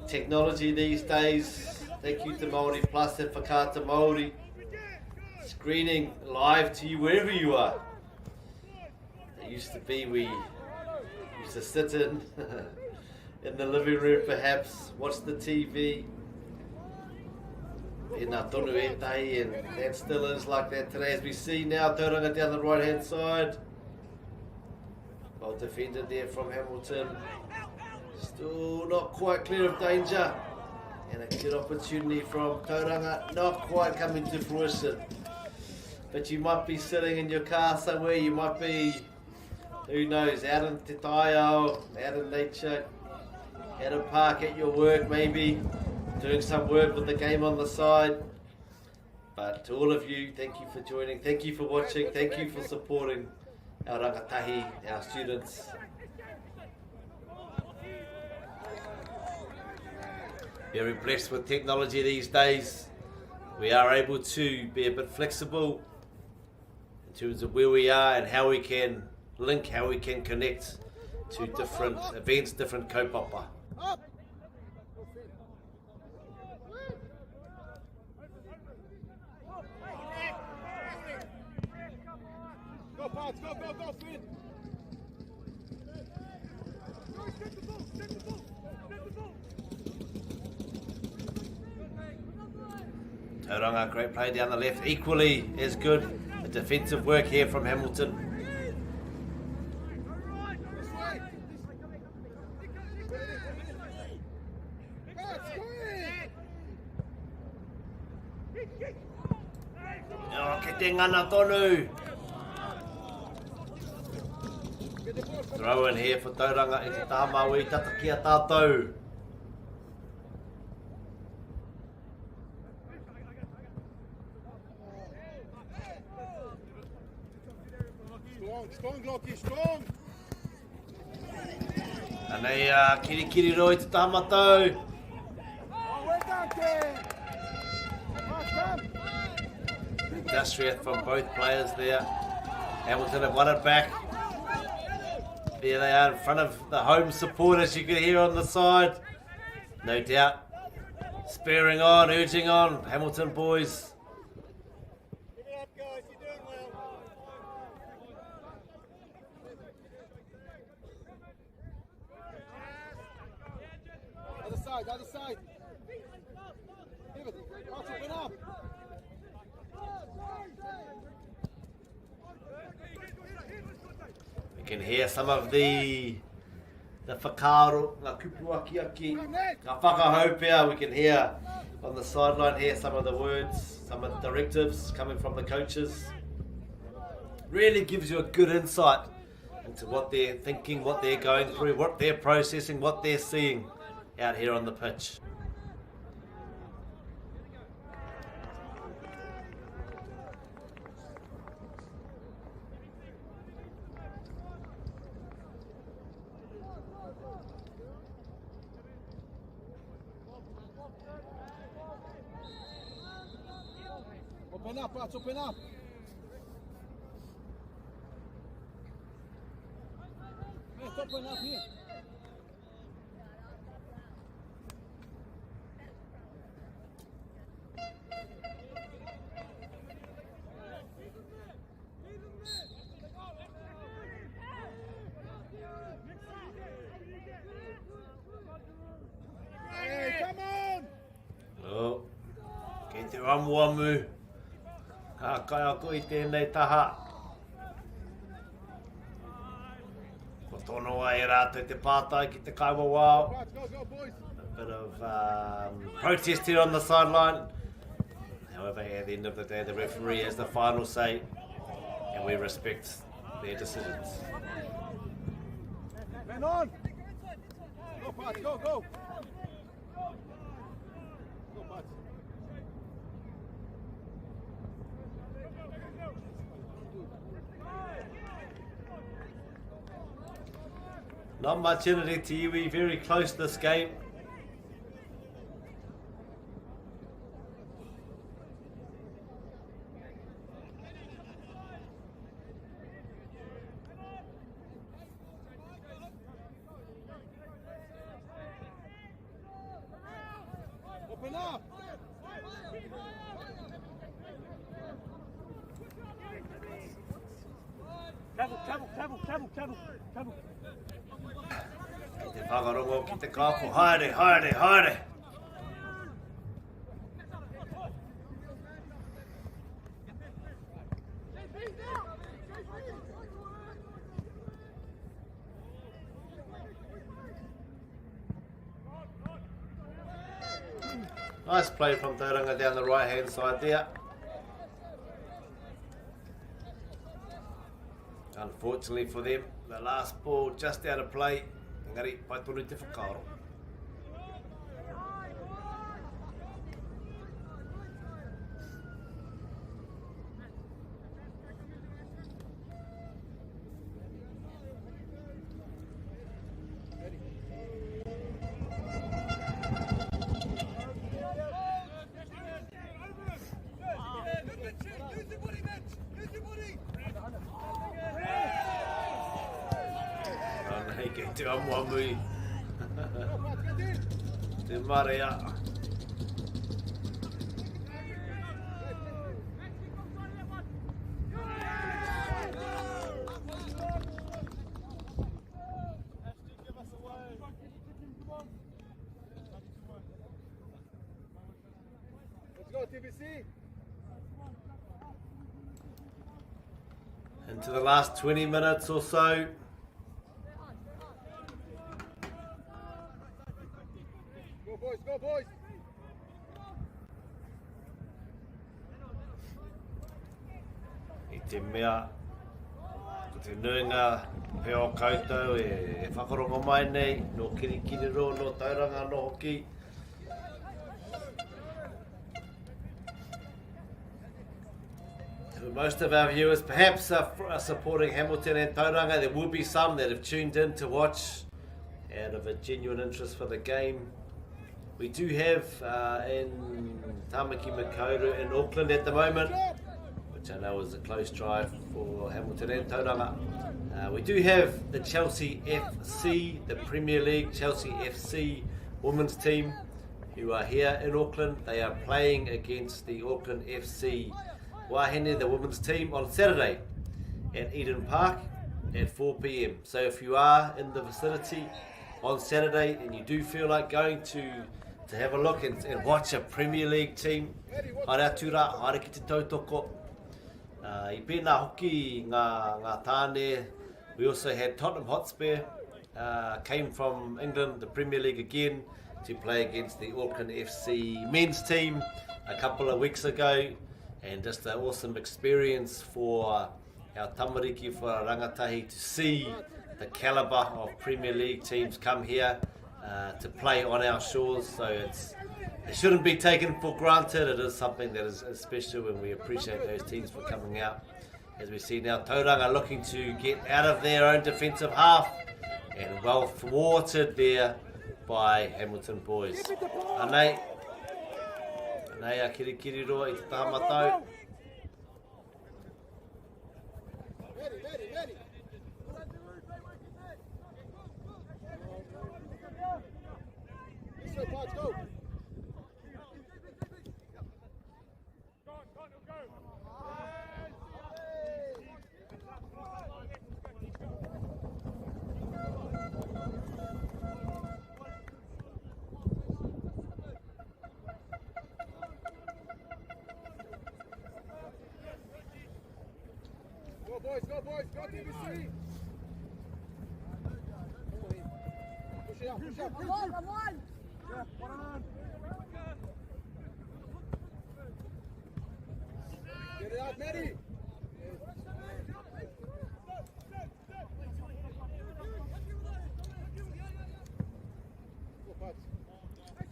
Technology these days, thank you to Māori Plus and Whakaata Māori, screening live to you wherever you are. It used to be we used to sit in the living room perhaps, watch the TV, in ngā tonu e tahi, and that still is like that today. As we see now, Tauranga down the right hand side, well defended there from Hamilton. Still not quite clear of danger, and a good opportunity from Tauranga, not quite coming to fruition. But you might be sitting in your car somewhere, you might be, who knows, out in te taiao, out in nature, at a park at your work maybe, doing some work with the game on the side. But to all of you, thank you for joining, thank you for watching, thank you for supporting our rangatahi, our students. Very blessed with technology these days. We are able to be a bit flexible in terms of where we are and how we can link, how we can connect to different events, different kaupapa. Go, Parts, go, Finn! Tauranga, great play down the left, equally as good. A defensive work here from Hamilton. Oh, ke te ngana tonu. Throw in here for Tauranga i te tāmaui, tataki a tātou. Strong, Lockie, strong! Anei kiri roi te tāmatau. Oh, well done, Ken! Industrious from both players there. Hamilton have won it back. There they are in front of the home supporters, you can hear on the side. No doubt. Spurring on, urging on, Hamilton boys. Give it up, guys, you're doing well. Other side. Give it. Open up. We can hear some of the whakaaro, ngā kupu aki, ngā whakahau. We can hear on the sideline here some of the words, some of the directives coming from the coaches. Really gives you a good insight into what they're thinking, what they're going through, what they're processing, what they're seeing out here on the pitch. Open up, Pats, open up. Let's open up here. amu. Ka kai ako I tēnei taha. Ko tono ai rātou te pātai ki te kaiwa wao. A bit of protest here on the sideline. However, at the end of the day, the referee has the final say, and we respect their decisions. Man on! Go, Pat, go, go! Go, Pat. Not much in it to iwi, very close this game. Open up! Travel. Te whakarongo ki te kāpo, haere. Nice play from Tauranga down the right hand side there. Unfortunately for them, the last ball just out of play. Engari, pai tonu te whakaaro. Te amuamui. Te marea. Let's go, TBC. Into the last 20 minutes or so. Go, boys! I te mea, ko te nuinga peo koutou e whakarongo mai nei, no kirikiri ro, no tauranga no hoki. Most of our viewers perhaps are supporting Hamilton and Tauranga. There will be some that have tuned in to watch out of a genuine interest for the game. We do have in Tamaki Makaurau in Auckland at the moment, which I know is a close drive for Hamilton and Tauranga. We do have the Chelsea FC, the Premier League Chelsea FC women's team, who are here in Auckland. They are playing against the Auckland FC Wahine, the women's team, on Saturday at Eden Park at 4 p.m. So if you are in the vicinity on Saturday and you do feel like going to have a look and watch a Premier League team, haere atura, haere ki te tautoko. I pēnā hoki ngā tāne. We also had Tottenham Hotspur, came from England, the Premier League again, to play against the Auckland FC men's team a couple of weeks ago. And just an awesome experience for our tamariki, for our rangatahi, to see the calibre of Premier League teams come here to play on our shores. So it shouldn't be taken for granted. It is something that is special, and we appreciate those teams for coming out. As we see now, Tauranga looking to get out of their own defensive half, and well thwarted there by Hamilton Boys. Anei a kirikiri roa I te tahamatau. Ready. Let's go, Pods, go. boys, go TBC. Push it up. Come on. Yeah, one on. Get it out, Mary.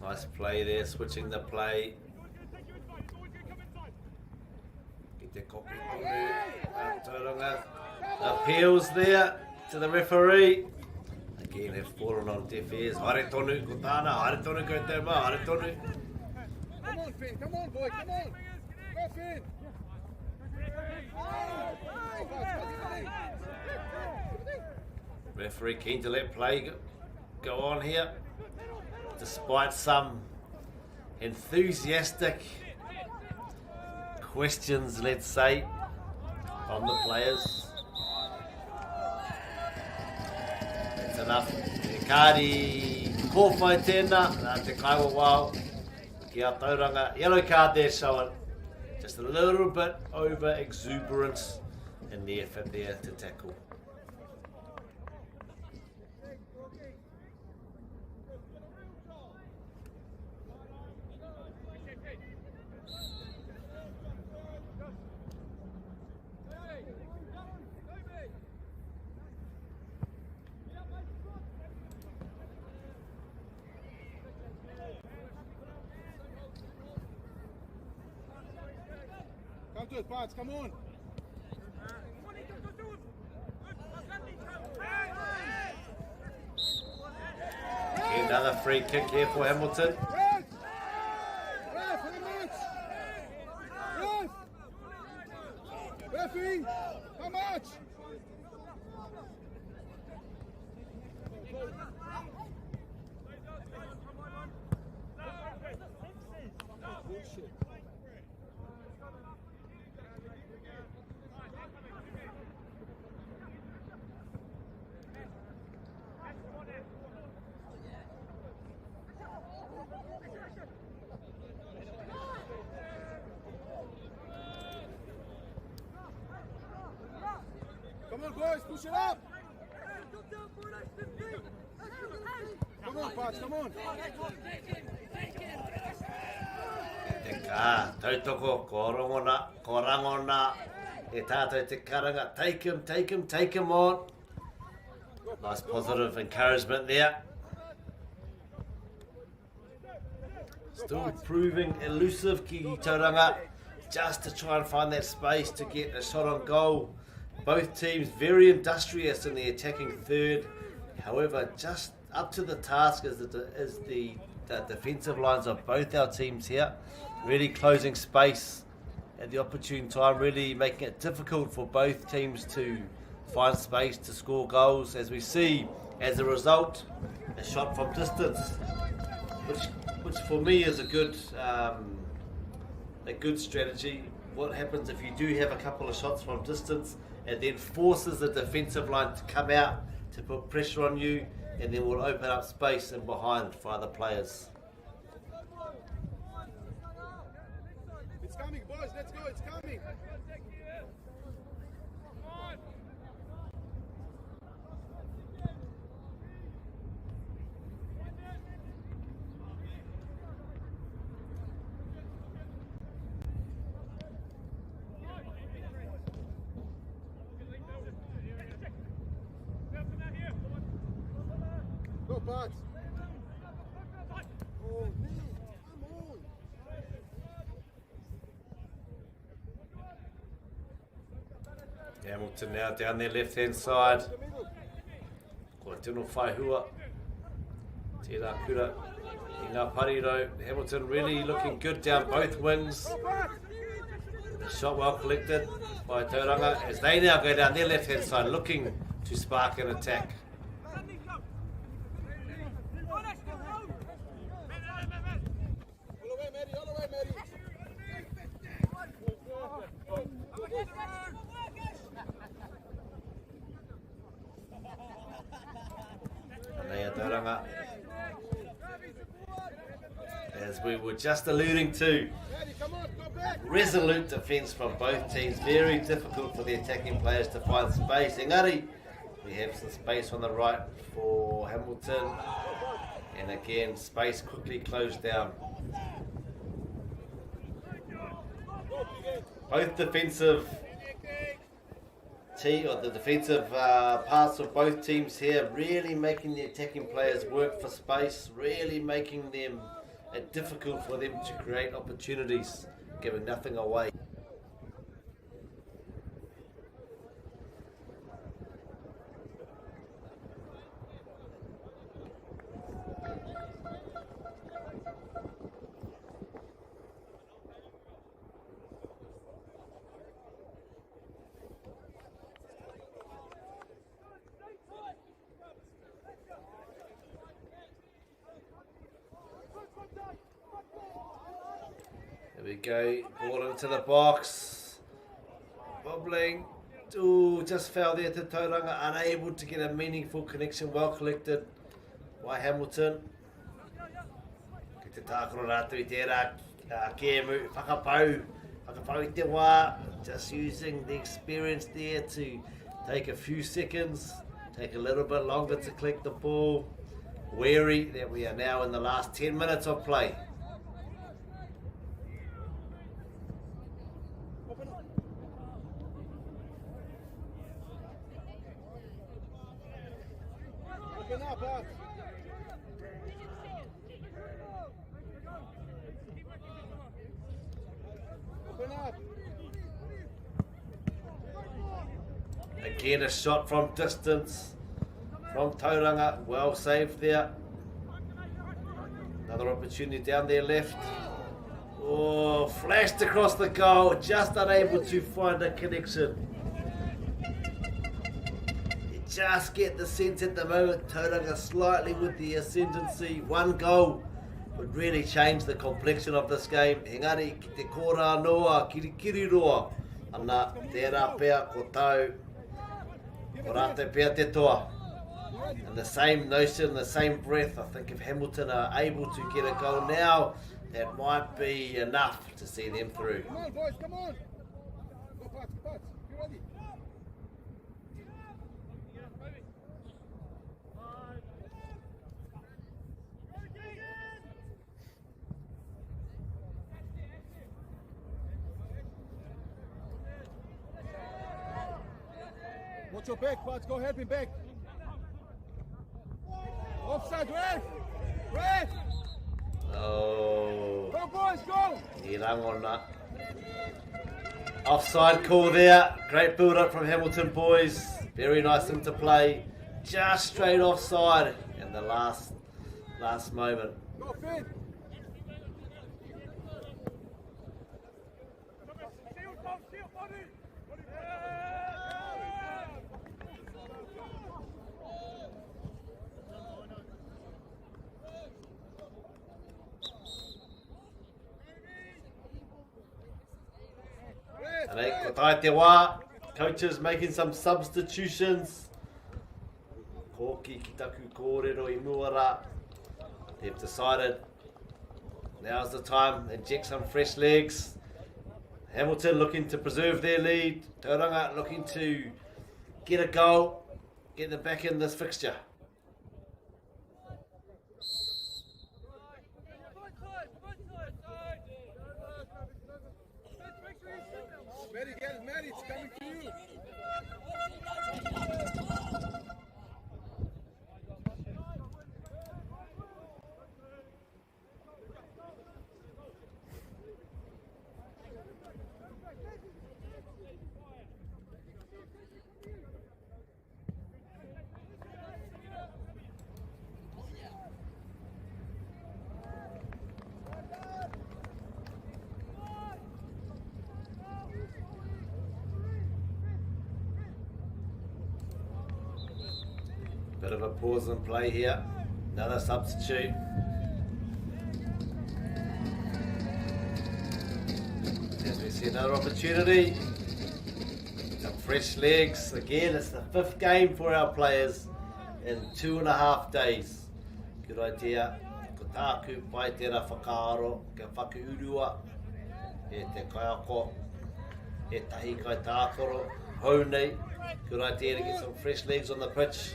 Nice play there, switching the play. Get the copy. Tauranga appeals there to the referee. Again, have fallen on deaf ears. Haere tonu ko tāna, haere tonu ko te mā, haere tonu. Come on, Finn. Come on, boy. Come on. Go, Finn. Referee keen to let play go on here, despite some enthusiastic questions, let's say, from the players. That's enough. Te kāri kōwhai tēnā, nā te kaiwa wao. Ki a Tauranga, yellow card there showing just a little bit over exuberance in the effort there to tackle. Come to it, Pats, come on. Another free kick here for Hamilton. Ref, how much? Ref! Referee, how much? Bullshit. Come on, boys, push it up. Come on, Pats, come on. Te kā, tautoko, ko rangona, e tātou te karanga. Take him on. Nice positive encouragement there. Still proving elusive ki Tauranga, just to try and find that space to get a shot on goal. Both teams very industrious in the attacking third. However, just up to the task is the defensive lines of both our teams here. Really closing space at the opportune time, really making it difficult for both teams to find space to score goals. As we see, as a result, a shot from distance, which for me is a good strategy. What happens if you do have a couple of shots from distance and then forces the defensive line to come out to put pressure on you, and then will open up space in behind for other players. It's coming, boys, let's go, it's coming. Go, Pats. Oh, man, come on. Hamilton now down their left hand side. Ko tino whaihua. Tērā kura i ngā pariro. Hamilton really looking good down both wings. The shot well collected by Tauranga as they now go down their left hand side looking to spark an attack. All the way, Mary. Tauranga, as we were just alluding to, Mary, come on, go back. resolute defence from both teams. Very difficult for the attacking players to find space. Engari, we have some space on the right for Hamilton. And again, space quickly closed down. Both defensive parts of both teams here, really making the attacking players work for space, really making them it difficult for them to create opportunities, giving nothing away. There we go, ball into the box, bobbling, ooh, just fell there to Tauranga, unable to get a meaningful connection, well collected by Hamilton. Ki te tākoro rātou I tērā, Kēmu, whakapau I te wā, just using the experience there to take a few seconds, take a little bit longer to collect the ball, wary that we are now in the last 10 minutes of play. Again, a shot from distance from Tauranga, well saved there. Another opportunity down there left. Oh, flashed across the goal, just unable to find a connection. You just get the sense at the moment, Tauranga slightly with the ascendancy. One goal would really change the complexion of this game. Engari, ki te kora noa, kiri roa. Ana, tērā pēr ko tau. Ko rātou pēr te toa. And the same notion, the same breath, I think if Hamilton are able to get a goal now, that might be enough to see them through. Come on, boys, come on. Go Pats, you ready? Watch your back, Pats, go help him back. Offside, red! Red! Oh. Go boys, go! Irangona. Offside call there. Great build up from Hamilton boys. Very nice interplay. Just straight offside in the last moment. Go Finn! And ko te wā, coaches making some substitutions. Koki ki taku kōrero I muara. They've decided now's the time to inject some fresh legs. Hamilton looking to preserve their lead. Tauranga looking to get a goal, get them back in this fixture. Maddie, it's coming to you. Bit of a pause and play here. Another substitute. As we see another opportunity. Some fresh legs. Again, it's the 5th game for our players in 2.5 days. Good idea. Ko tāku pai tērā whakaaro, ka whakuurua. e te kaiako, e tahi kai tākoro, hou nei, good idea to get some fresh legs on the pitch.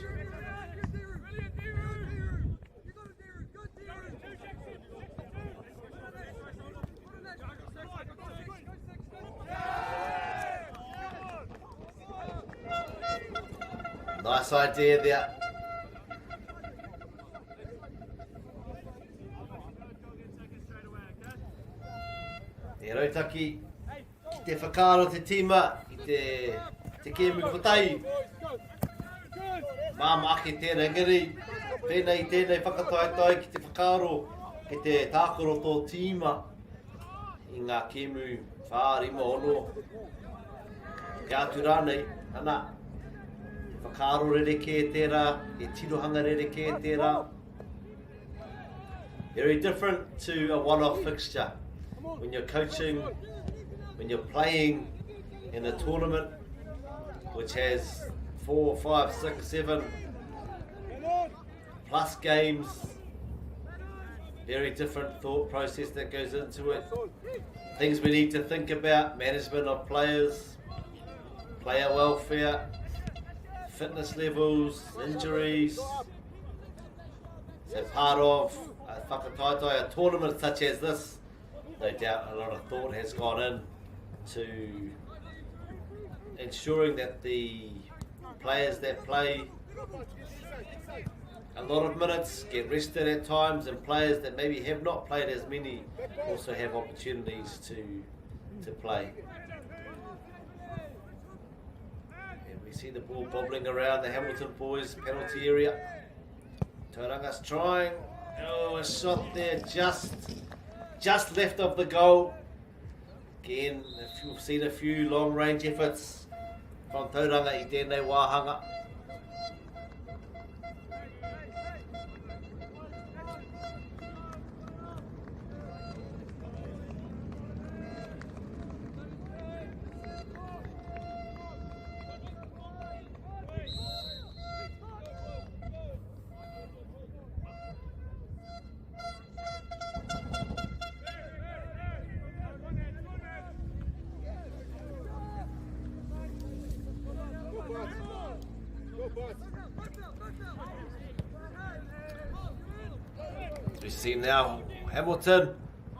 Nice idea there. E rautaki, ki te whakaaro te tima, i te kēmu whatai. Māma ake tēnei ngiri, tēnei whakataitai ki te whakaaro, ki te tākoro tō tima, i ngā kēmu whārima ono. Ki atu rānei, ana, whakaaro rereke e tērā, e tirohanga rereke e tērā. Very different to a one-off fixture. When you're coaching, when you're playing in a tournament which has 4, 5, 6, 7 plus games, very different thought process that goes into it. Things we need to think about, management of players, player welfare, fitness levels, injuries. So part of a whakataitai, a tournament such as this, no doubt a lot of thought has gone in to ensuring that the players that play a lot of minutes get rested at times, and players that maybe have not played as many also have opportunities to play. And we see the ball bobbling around the Hamilton boys penalty area. Tauranga's trying. Oh, a shot there just left of the goal. Again, we've seen a few long range efforts from Tauranga I tēnei wāhanga. As we see now, Hamilton,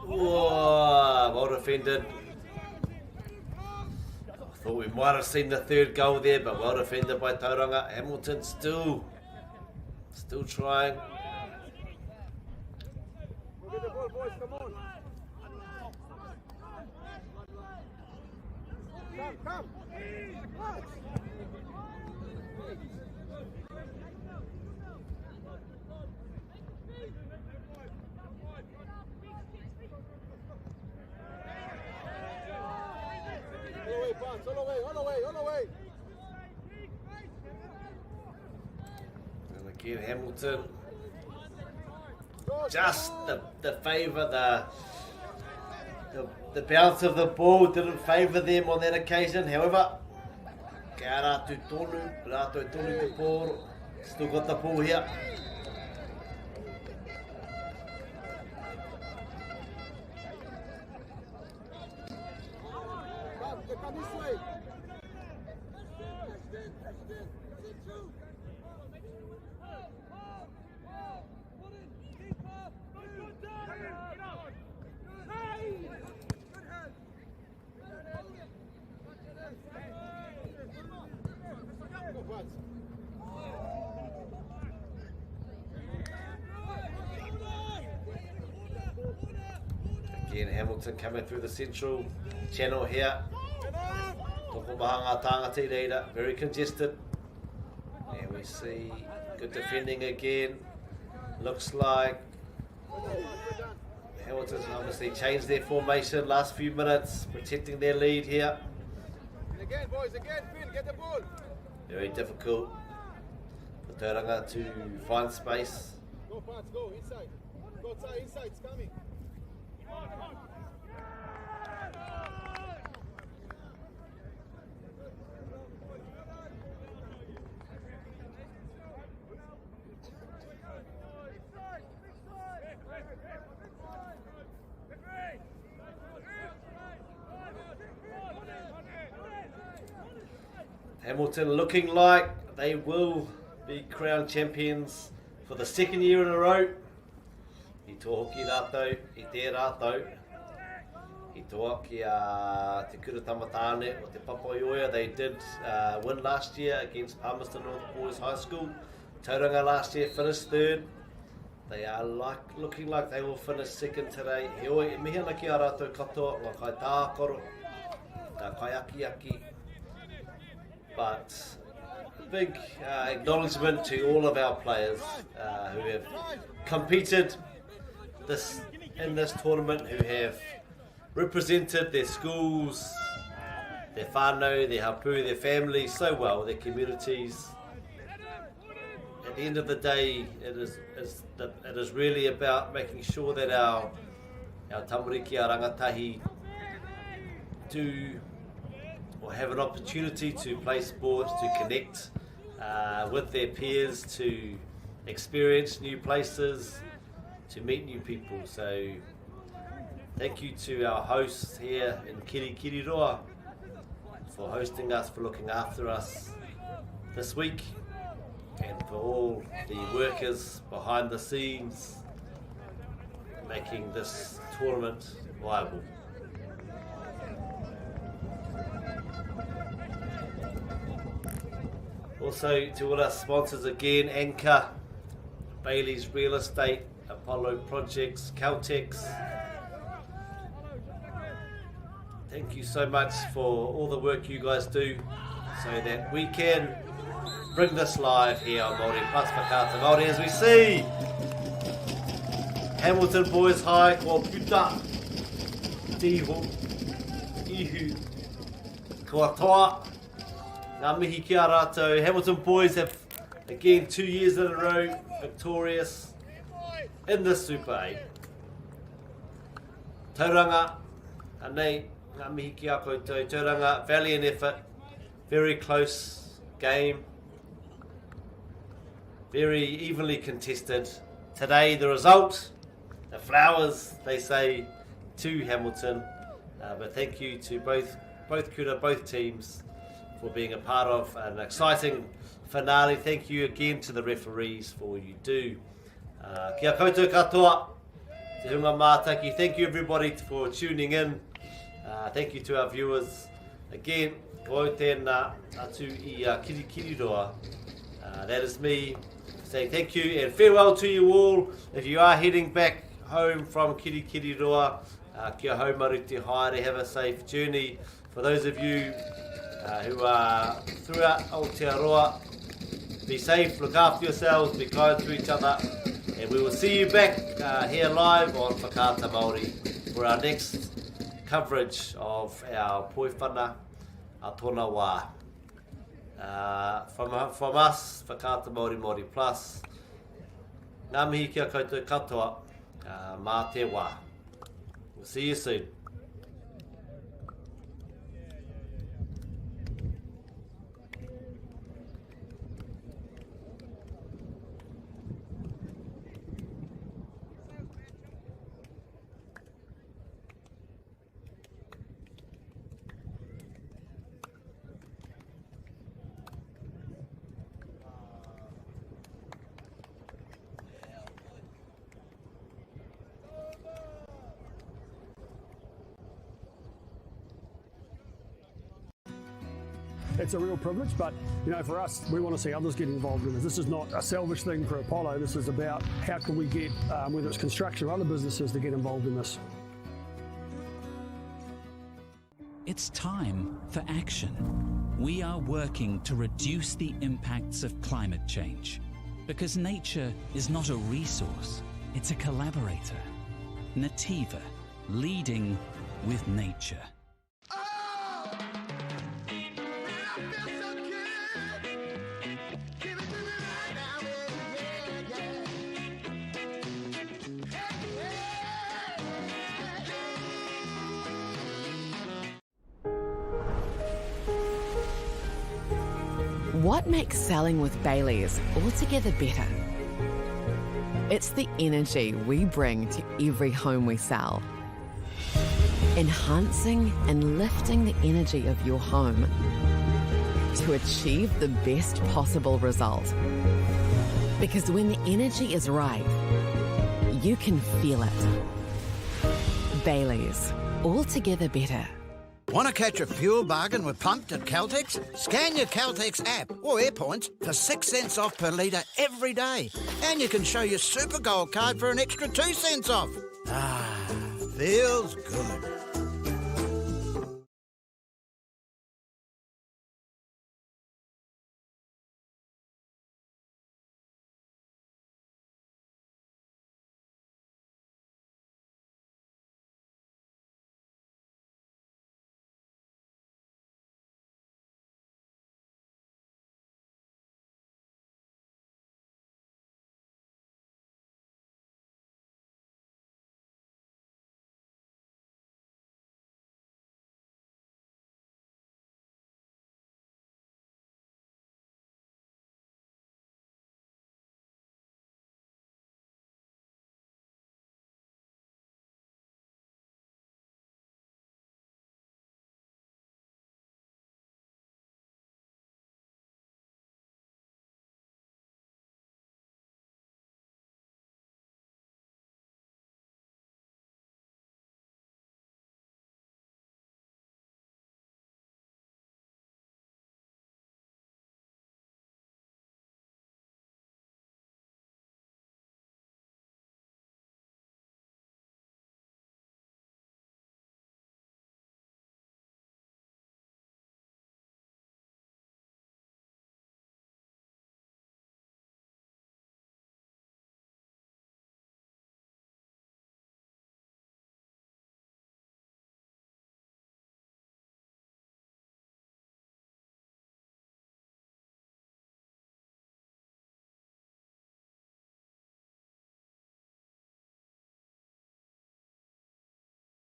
well defended. I thought we might have seen the third goal there, but well defended by Tauranga. Hamilton still trying. Come. All the way. And again, Hamilton, just the favour, the bounce of the ball didn't favour them on that occasion. However, kia rātou tonu te pōro, still got the ball here. Come this way. Again, Hamilton coming through the central channel here. Toko mahanga tangati reira, very congested. And we see good defending again. Looks like Hamilton's obviously changed their formation last few minutes, protecting their lead here. Again, boys, Phil, get the ball. Very difficult for Tauranga to find space. Go, Pats, go, inside. Go inside, it's coming. Hamilton looking like they will be crowned champions for the second year in a row. I toa hoki rātou, I te rātou. I toa ki te kura tamatāne o te Papaioia. They did win last year against Palmerston Boys High School. Tauranga last year finished third. They are looking like they will finish second today. He oi, e mihi ana ki a rātou katoa, ngā kai tākoro, ngā kai aki. But big acknowledgement to all of our players who have competed in this tournament, who have represented their schools, their whānau, their hapu, their families so well, their communities. At the end of the day, it is really about making sure that our tamariki, our rangatahi, do or have an opportunity to play sports, to connect with their peers, to experience new places, to meet new people. So thank you to our hosts here in Kiriroa for hosting us, for looking after us this week, and for all the workers behind the scenes making this tournament viable. Also to all our sponsors again, Anchor, Bailey's Real Estate, Apollo Projects, Caltex. Thank you so much for all the work you guys do so that we can bring this live here on MāORI Plus Whakaata Māori, as we see Hamilton Boys High, ko puta, tiho, ihu, ko atoa. Ngā mihi ki a rātou. Hamilton Boys have again 2 years in a row victorious in the Super 8. Tauranga, anei, ngā mihi ki a koutou. Tauranga, valiant effort, very close game, very evenly contested. Today the result, the flowers, they say, to Hamilton. But thank you to both kura, both teams, for being a part of an exciting finale. Thank you again to the referees for all you do. Kia koutou katoa, te hunga mātaki. Thank you everybody for tuning in. Thank you to our viewers. Again, ko tēnā atu I Kiriroa. That is me saying thank you and farewell to you all. If you are heading back home from Kiriroa, kia haumaru te haere, have a safe journey. For those of you who are throughout Aotearoa, be safe, look after yourselves, be kind to each other, and we will see you back here live on Whakaata Māori for our next coverage of our poiwhana a tōna wā. From us, Whakaata Māori, MāORI Plus, ngā mihi kia koutou katoa, mā te wā. We'll see you soon. It's a real privilege, but for us, we want to see others get involved in this. This is not a selfish thing for Apollo. This is about how can we get, whether it's construction or other businesses, to get involved in this. It's time for action. We are working to reduce the impacts of climate change, because nature is not a resource, it's a collaborator. Nativa, leading with nature. What makes selling with Baileys altogether better? It's the energy we bring to every home we sell. Enhancing and lifting the energy of your home. to achieve the best possible result. Because when the energy is right, you can feel it. Baileys, altogether better. Want to catch a fuel bargain with Pumped at Caltex? Scan your Caltex app or AirPoints for 6 cents off per litre every day. And you can show your Super Gold card for an extra 2 cents off. Ah, feels good.